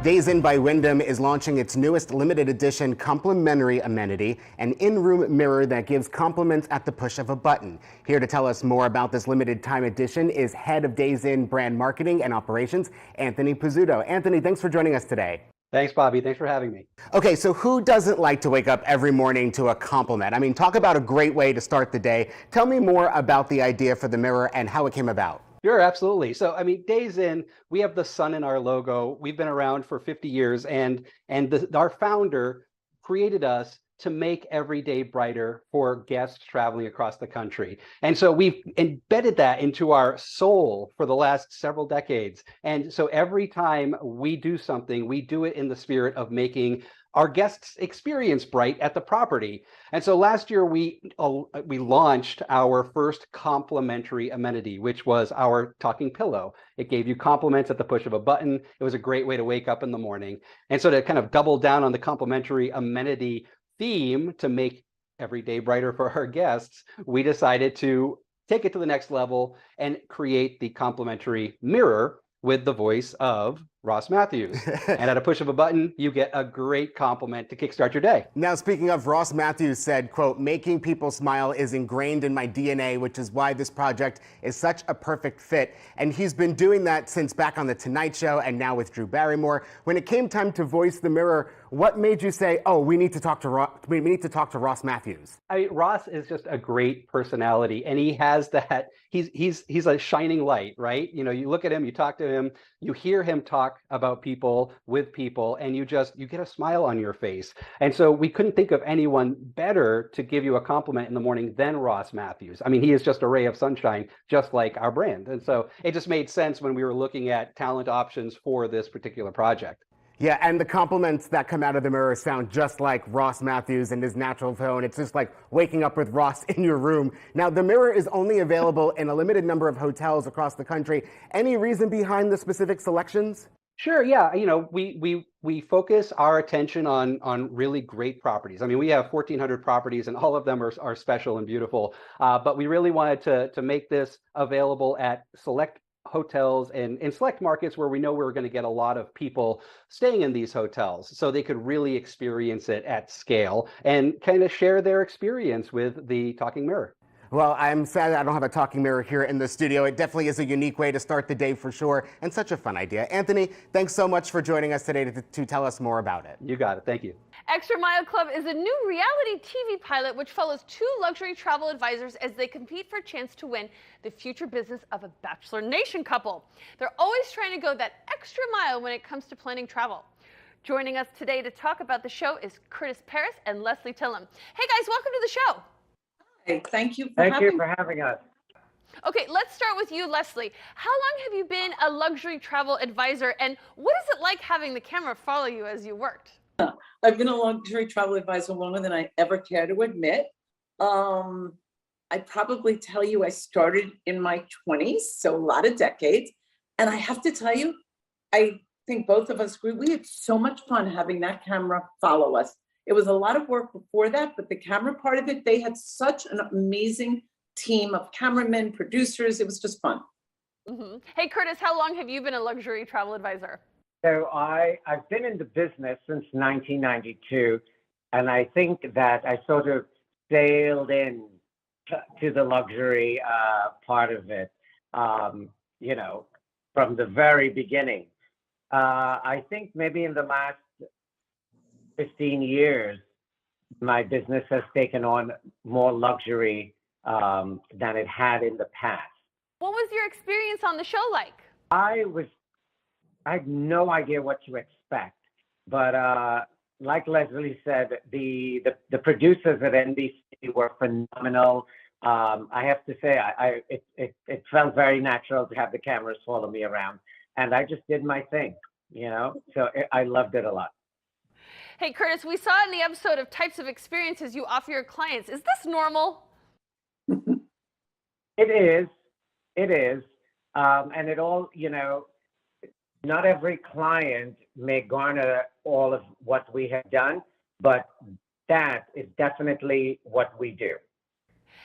Days Inn by Wyndham is launching its newest limited edition complimentary amenity, an in-room mirror that gives compliments at the push of a button. Here to tell us more about this limited time edition is head of Days Inn brand marketing and operations, Anthony Pizzuto. Anthony, thanks for joining us today. Thanks, Bobby. Thanks for having me. Okay, so who doesn't like to wake up every morning to a compliment? I mean, talk about a great way to start the day. Tell me more about the idea for the mirror and how it came about. Sure, absolutely. So, I mean, Days Inn, we have the sun in our logo. We've been around for 50 years, and our founder created us to make every day brighter for guests traveling across the country. And so we've embedded that into our soul for the last several decades. And so every time we do something, we do it in the spirit of making our guests' experience bright at the property. And so last year we launched our first complimentary amenity, which was our talking pillow. It gave you compliments at the push of a button. It was a great way to wake up in the morning. And so to kind of double down on the complimentary amenity theme to make every day brighter for our guests, we decided to take it to the next level and create the complimentary mirror with the voice of Ross Matthews. And at a push of a button, you get a great compliment to kickstart your day. Now, speaking of, Ross Matthews said, quote, "Making people smile is ingrained in my DNA, which is why this project is such a perfect fit." And he's been doing that since back on The Tonight Show and now with Drew Barrymore. When it came time to voice the mirror, what made you say, oh, we need to talk to Ross Matthews? I mean, Ross is just a great personality, and he has that, he's a shining light, right? You know, you look at him, you talk to him, you hear him talk about people with people, and you get a smile on your face. And so we couldn't think of anyone better to give you a compliment in the morning than Ross Matthews. I mean, he is just a ray of sunshine, just like our brand. And so it just made sense when we were looking at talent options for this particular project. Yeah, and the compliments that come out of the mirror sound just like Ross Matthews and his natural tone. It's just like waking up with Ross in your room. Now, the mirror is only available in a limited number of hotels across the country. Any reason behind the specific selections? Sure, yeah. You know, we focus our attention on really great properties. I mean, we have 1,400 properties, and all of them are special and beautiful. But we really wanted to make this available at select hotels and in select markets where we know we're going to get a lot of people staying in these hotels, so they could really experience it at scale and kind of share their experience with the talking mirror. Well, I'm sad I don't have a talking mirror here in the studio. It definitely is a unique way to start the day for sure, and such a fun idea. Anthony, thanks so much for joining us today to tell us more about it. You got it. Thank you. Extra Mile Club is a new reality TV pilot which follows two luxury travel advisors as they compete for a chance to win the future business of a Bachelor Nation couple. They're always trying to go that extra mile when it comes to planning travel. Joining us today to talk about the show is Curtis Paris and Leslie Tillum. Hey guys, welcome to the show. Thank you for having us. Okay, let's start with you, Leslie. How long have you been a luxury travel advisor, and what is it like having the camera follow you as you worked? I've been a luxury travel advisor longer than I ever care to admit. I'd probably tell you I started in my 20s, so a lot of decades. And I have to tell you, I think both of us agree, we had so much fun having that camera follow us. It was a lot of work before that, but the camera part of it, they had such an amazing team of cameramen, producers. It was just fun. Mm-hmm. Hey, Curtis, how long have you been a luxury travel advisor? So I've been in the business since 1992, and I think that I sort of sailed in to the luxury part of it, you know, from the very beginning. I think maybe in the last 15 years, my business has taken on more luxury than it had in the past. What was your experience on the show like? I had no idea what to expect, but like Leslie said, the producers at NBC were phenomenal. I have to say, it felt very natural to have the cameras follow me around, and I just did my thing, you know. So I loved it a lot. Hey, Curtis, we saw in the episode of types of experiences you offer your clients. Is this normal? It is, and it all, you know. Not every client may garner all of what we have done, but that is definitely what we do.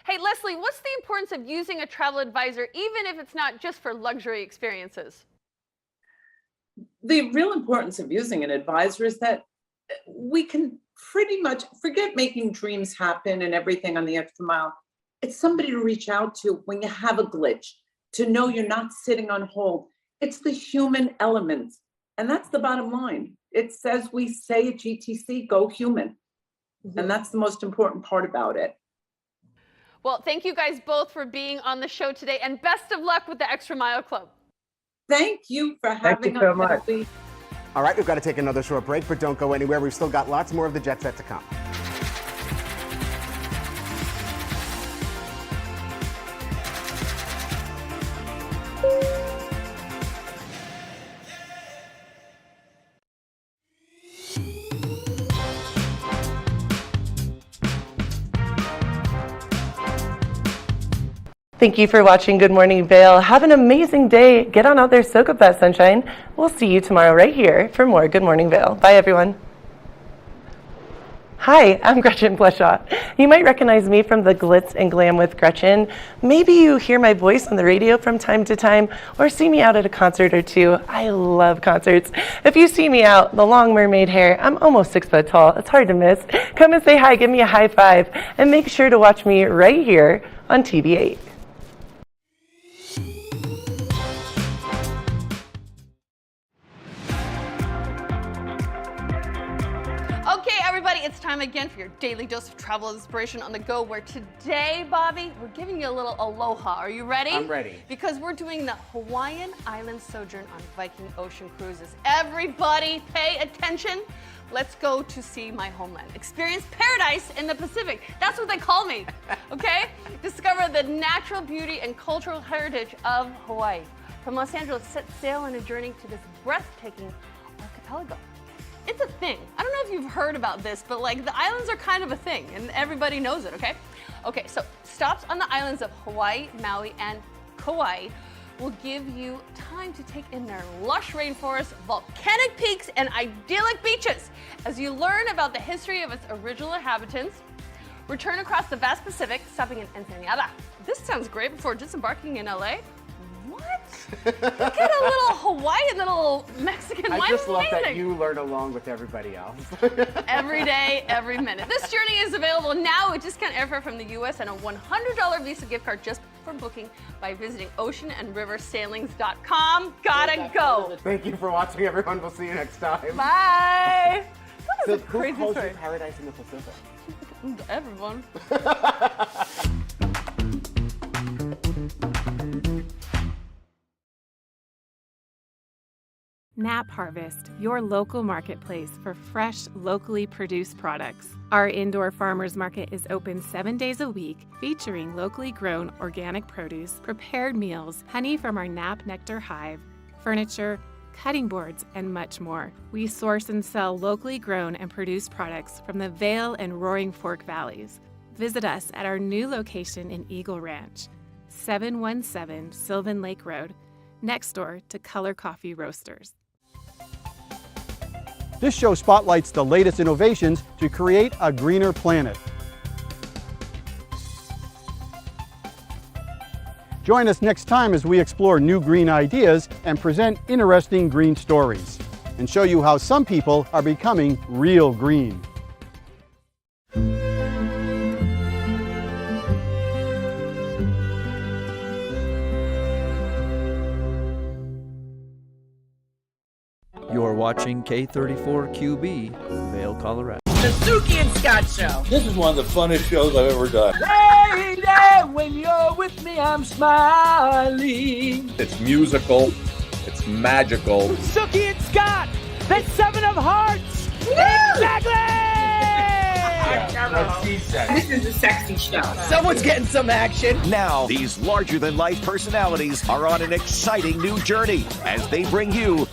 Hey, Leslie, what's the importance of using a travel advisor, even if it's not just for luxury experiences? The real importance of using an advisor is that we can pretty much forget making dreams happen and everything on the extra mile. It's somebody to reach out to when you have a glitch, to know you're not sitting on hold. It's the human element. And that's the bottom line. It says we say at GTC, go human. Mm-hmm. And that's the most important part about it. Well, thank you guys both for being on the show today, and best of luck with the Extra Mile Club. Thank you for having us. Thank you so much. Healthy. All right, we've got to take another short break, but don't go anywhere. We've still got lots more of the Jet Set to come. Thank you for watching Good Morning Vail. Have an amazing day. Get on out there, soak up that sunshine. We'll see you tomorrow right here for more Good Morning Vail. Bye, everyone. Hi, I'm Gretchen Bleshaw. You might recognize me from the Glitz and Glam with Gretchen. Maybe you hear my voice on the radio from time to time or see me out at a concert or two. I love concerts. If you see me out, the long mermaid hair, I'm almost 6 foot tall. It's hard to miss. Come and say hi, give me a high five, and make sure to watch me right here on TV8. Okay, everybody, it's time again for your daily dose of travel inspiration on the go, where today, Bobby, we're giving you a little aloha. Are you ready? I'm ready. Because we're doing the Hawaiian Island sojourn on Viking Ocean cruises. Everybody pay attention. Let's go to see my homeland. Experience paradise in the Pacific. That's what they call me, okay? Discover the natural beauty and cultural heritage of Hawaii. From Los Angeles, set sail on a journey to this breathtaking archipelago. It's a thing. I don't know if you've heard about this, but like the islands are kind of a thing and everybody knows it, okay? Okay, so stops on the islands of Hawaii, Maui, and Kauai will give you time to take in their lush rainforests, volcanic peaks, and idyllic beaches as you learn about the history of its original inhabitants. Return across the vast Pacific, stopping in Ensenada. This sounds great before disembarking in LA. What? Look at a little Hawaiian, little Mexican wine. I just love amazing. that you learn along with everybody else. Every day, every minute. This journey is available now with discount airfare from the U.S. and a $100 Visa gift card just for booking by visiting oceanandriversailings.com. Gotta go. Thank you for watching, everyone. We'll see you next time. Bye. That So was a who crazy calls story. you Paradise in the Pacific? Everyone. Nap Harvest, your local marketplace for fresh, locally produced products. Our indoor farmers market is open 7 days a week, featuring locally grown organic produce, prepared meals, honey from our Nap Nectar hive, furniture, cutting boards, and much more. We source and sell locally grown and produced products from the Vail and Roaring Fork valleys. Visit us at our new location in Eagle Ranch, 717 Sylvan Lake Road, next door to Color Coffee Roasters. This show spotlights the latest innovations to create a greener planet. Join us next time as we explore new green ideas and present interesting green stories, and show you how some people are becoming real green. You're watching K34QB, Vail, Colorado. The Suki and Scott Show. This is one of the funnest shows I've ever done. Lady, when you're with me, I'm smiling. It's musical. It's magical. Suki and Scott, the Seven of Hearts. Woo! Exactly. This is a sexy show. Someone's getting some action. Now, these larger-than-life personalities are on an exciting new journey as they bring you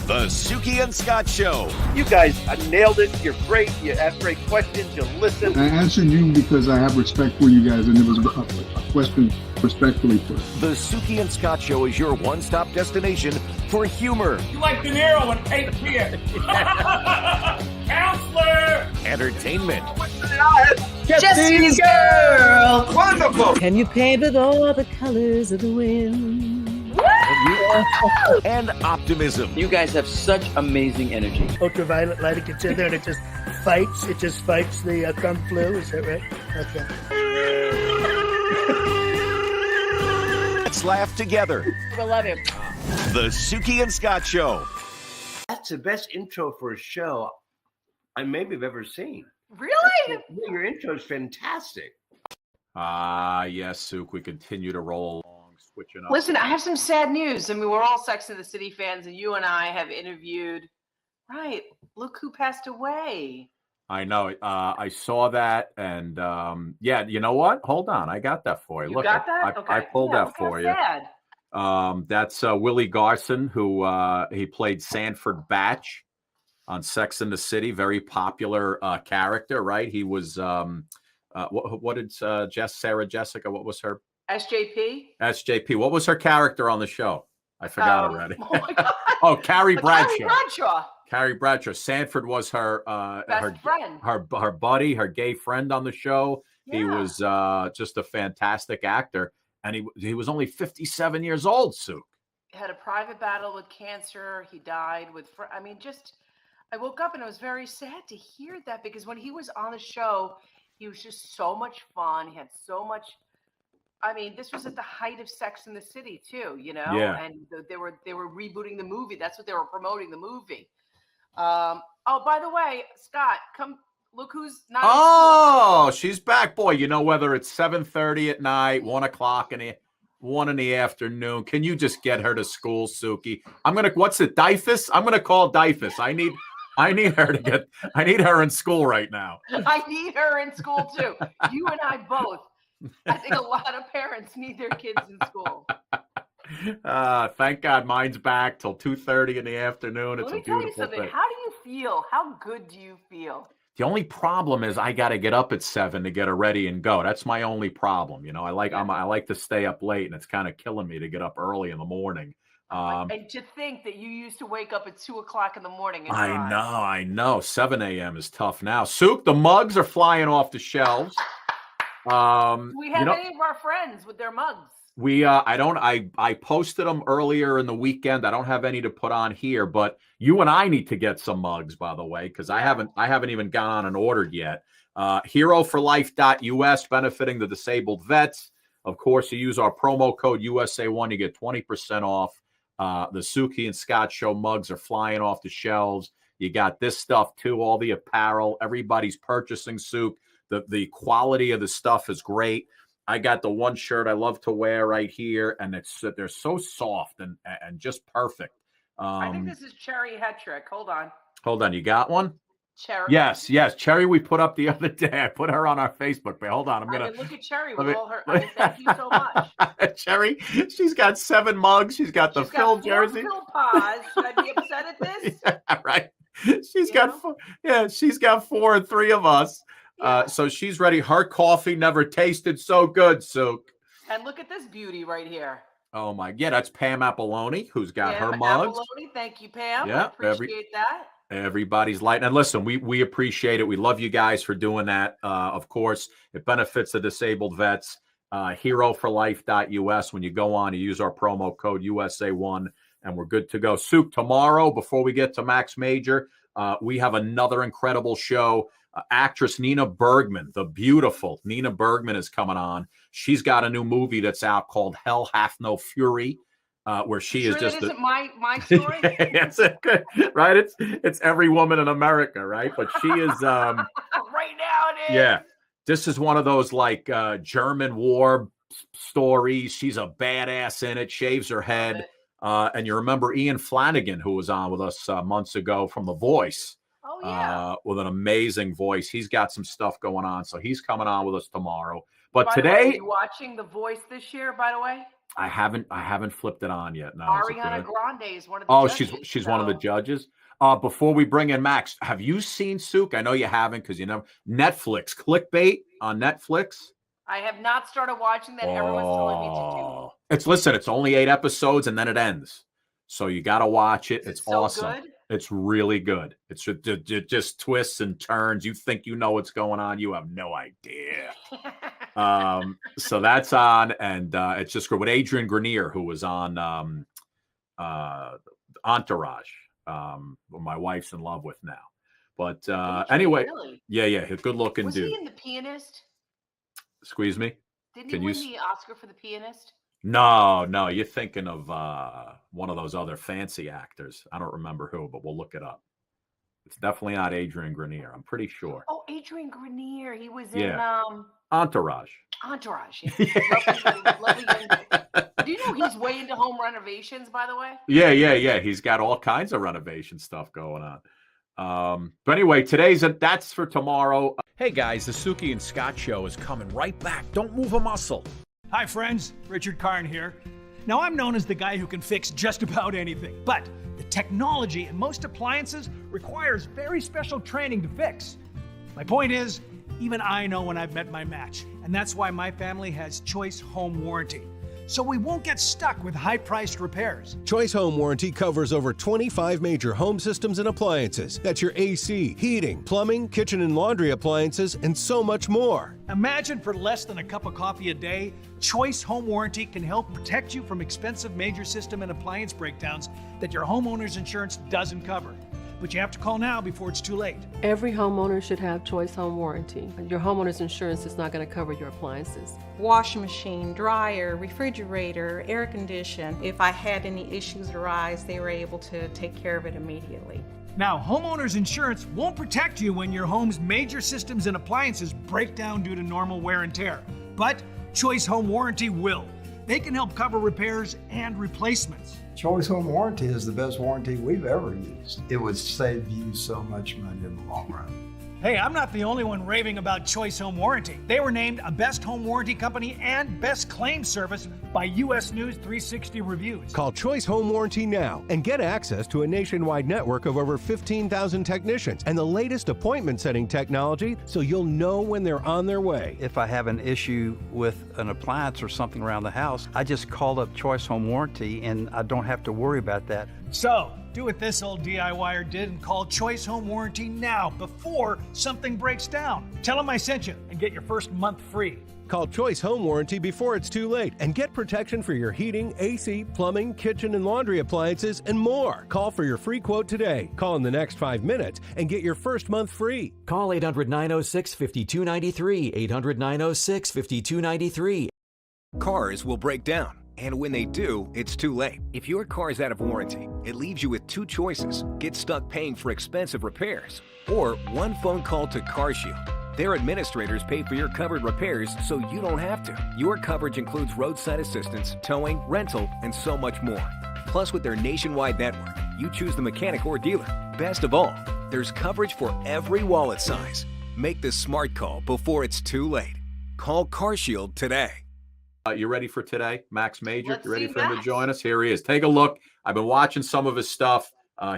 the Suki and Scott Show. You guys nailed it. You're great. You ask great questions. You listen. I answered you because I have respect for you guys, and it was a question respectfully put. The Suki and Scott Show is your one-stop destination for humor, You like De Niro and Cape Fear. Counselor. entertainment, Jesse's girl. Wonderful. Can you paint with all the colors of the wind? and optimism. You guys have such amazing energy. Ultraviolet light, it gets in there and it just fights the kung flu. Is that right? Okay. Let's laugh together. I love him. The Suki and Scott Show. That's the best intro for a show I maybe have ever seen. Really? Your intro is fantastic. Yes, Suk, we continue to roll along, switching up. Listen, I have some sad news. I mean, we're all Sex and the City fans, and you and I have interviewed. Right, look who passed away. I know. I saw that, and yeah, you know what? Hold on, I got that for you. You Look, got that? I pulled that for you. Sad. That's Willie Garson, who he played Sanford Batch on Sex and the City. Very popular character, right? He was what did Sarah Jessica? What was her SJP. SJP? What was her character on the show? I forgot already. Oh my God. Oh, Carrie Bradshaw. Carrie Bradshaw. Carrie Bradshaw. Sanford was her Best friend. her buddy, her gay friend on the show. Yeah. He was just a fantastic actor, and he was only 57 years old. Suk Had a private battle with cancer. He died with. I mean, I woke up and I was very sad to hear that, because when he was on the show, he was just so much fun. He had so much. I mean, this was at the height of Sex in the City too, you know. Yeah. And they were rebooting the movie. That's what they were promoting, the movie. Oh, by the way, Scott, come look who's not. Oh, she's back, boy. You know, whether it's 7:30 at night, 1 o'clock in the afternoon. Can you just get her to school, Suki? What's it, Dyfus? I'm gonna call Dyfus. I need her in school right now. I need her in school too. You and I both. I think a lot of parents need their kids in school. Thank God mine's back till 2:30 in the afternoon. It's Let me a tell you beautiful something. thing. How do you feel? How good do you feel? The only problem is I got to get up at 7 to get her ready and go. That's my only problem. You know, I like to stay up late, and it's kind of killing me to get up early in the morning. And to think that you used to wake up at 2 o'clock in the morning. And I know. 7 a.m. is tough now. Suk, the mugs are flying off the shelves. Do we have any of our friends with their mugs? I posted them earlier in the weekend. I don't have any to put on here, but you and I need to get some mugs, by the way, because I haven't even gone on and ordered yet. HeroForLife.us, benefiting the disabled vets. Of course, you use our promo code USA1, you get 20% off. The Suki and Scott Show mugs are flying off the shelves. You got this stuff too, all the apparel. Everybody's purchasing Suk. The quality of the stuff is great. I got the one shirt I love to wear right here, and they're so soft and just perfect. I think this is Cherry Hetrick. Hold on. You got one? Cherry. Yes. Cherry, we put up the other day. I put her on our Facebook page. Hold on. Look at Cherry with all her. Thank you so much. Cherry, she's got 7 mugs. She's got the Phil jersey. Phil paws. Should I be upset at this? Yeah, right. She's got 4 and 3 of us. So she's ready. Her coffee never tasted so good, Sook. And look at this beauty right here. Oh my, yeah, that's Pam Apoloni, who's got her Pam mugs. Apoloni, thank you, Pam. Yeah, I appreciate that. Everybody's light. And listen, we appreciate it. We love you guys for doing that. Of course, it benefits the disabled vets. Heroforlife.us. When you go on, you use our promo code USA1, and we're good to go. Souk, tomorrow, before we get to Max Major, we have another incredible show. Actress Nina Bergman, the beautiful Nina Bergman, is coming on. She's got a new movie that's out called Hell Hath No Fury. Where she is just that isn't my story. Yes, right. It's every woman in America, right? But she is right now it is. Yeah, this is one of those like German war stories. She's a badass in it. Shaves her head, and you remember Ian Flanagan, who was on with us months ago from The Voice. Oh yeah, with an amazing voice. He's got some stuff going on, so he's coming on with us tomorrow. But by today, the way, are you watching The Voice this year? By the way. I haven't flipped it on yet. No, Ariana Grande is one of the judges. She's one of the judges. Before we bring in Max, have you seen Souk? I know you haven't because you never. Netflix, Clickbait on Netflix. I have not started watching that. Everyone's telling me to do. It's only 8 episodes and then it ends. So you got to watch it. It's so awesome. Good? It's really good. It just twists and turns. You think you know what's going on. You have no idea. So that's on, and it's just great with Adrian Grenier, who was on Entourage, who my wife's in love with now. But anyway, really? yeah, good looking was dude. He in The Pianist? Squeeze me. Didn't he win the Oscar for The Pianist? No, you're thinking of one of those other fancy actors. I don't remember who, but we'll look it up. It's definitely not Adrian Grenier. I'm pretty sure. Oh, Adrian Grenier. He was in Entourage. Entourage. Yeah. lovely. Do you know he's way into home renovations, by the way? Yeah. He's got all kinds of renovation stuff going on. But anyway, that's for tomorrow. Hey guys, the Suki and Scott show is coming right back. Don't move a muscle. Hi friends, Richard Karn here. Now I'm known as the guy who can fix just about anything, but the technology in most appliances requires very special training to fix. My point is, even I know when I've met my match, and that's why my family has Choice Home Warranty. So we won't get stuck with high-priced repairs. Choice Home Warranty covers over 25 major home systems and appliances. That's your AC, heating, plumbing, kitchen and laundry appliances, and so much more. Imagine for less than a cup of coffee a day, Choice Home Warranty can help protect you from expensive major system and appliance breakdowns that your homeowner's insurance doesn't cover. But you have to call now before it's too late. Every homeowner should have Choice Home Warranty. Your homeowner's insurance is not going to cover your appliances. Washing machine, dryer, refrigerator, air condition. If I had any issues arise, they were able to take care of it immediately. Now, homeowner's insurance won't protect you when your home's major systems and appliances break down due to normal wear and tear. But Choice Home Warranty will. They can help cover repairs and replacements. Choice Home Warranty is the best warranty we've ever used. It would save you so much money in the long run. Hey, I'm not the only one raving about Choice Home Warranty. They were named a Best Home Warranty Company and Best Claim Service by U.S. News 360 Reviews. Call Choice Home Warranty now and get access to a nationwide network of over 15,000 technicians and the latest appointment setting technology so you'll know when they're on their way. If I have an issue with an appliance or something around the house, I just call up Choice Home Warranty and I don't have to worry about that. So, do what this old DIYer did and call Choice Home Warranty now before something breaks down. Tell them I sent you and get your first month free. Call Choice Home Warranty before it's too late and get protection for your heating, AC, plumbing, kitchen and laundry appliances, and more. Call for your free quote today. Call in the next 5 minutes and get your first month free. Call 800-906-5293, 800-906-5293. Cars will break down. And when they do, it's too late. If your car is out of warranty, it leaves you with two choices. Get stuck paying for expensive repairs, or one phone call to CarShield. Their administrators pay for your covered repairs so you don't have to. Your coverage includes roadside assistance, towing, rental, and so much more. Plus, with their nationwide network, you choose the mechanic or dealer. Best of all, there's coverage for every wallet size. Make the smart call before it's too late. Call CarShield today. You ready for today, Max Major? Let's You ready see for him to Max. join us? Here he is. Take a look. I've been watching some of his stuff.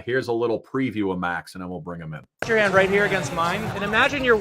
Here's a little preview of Max, and then we'll bring him in. Put your hand right here against mine, and imagine you're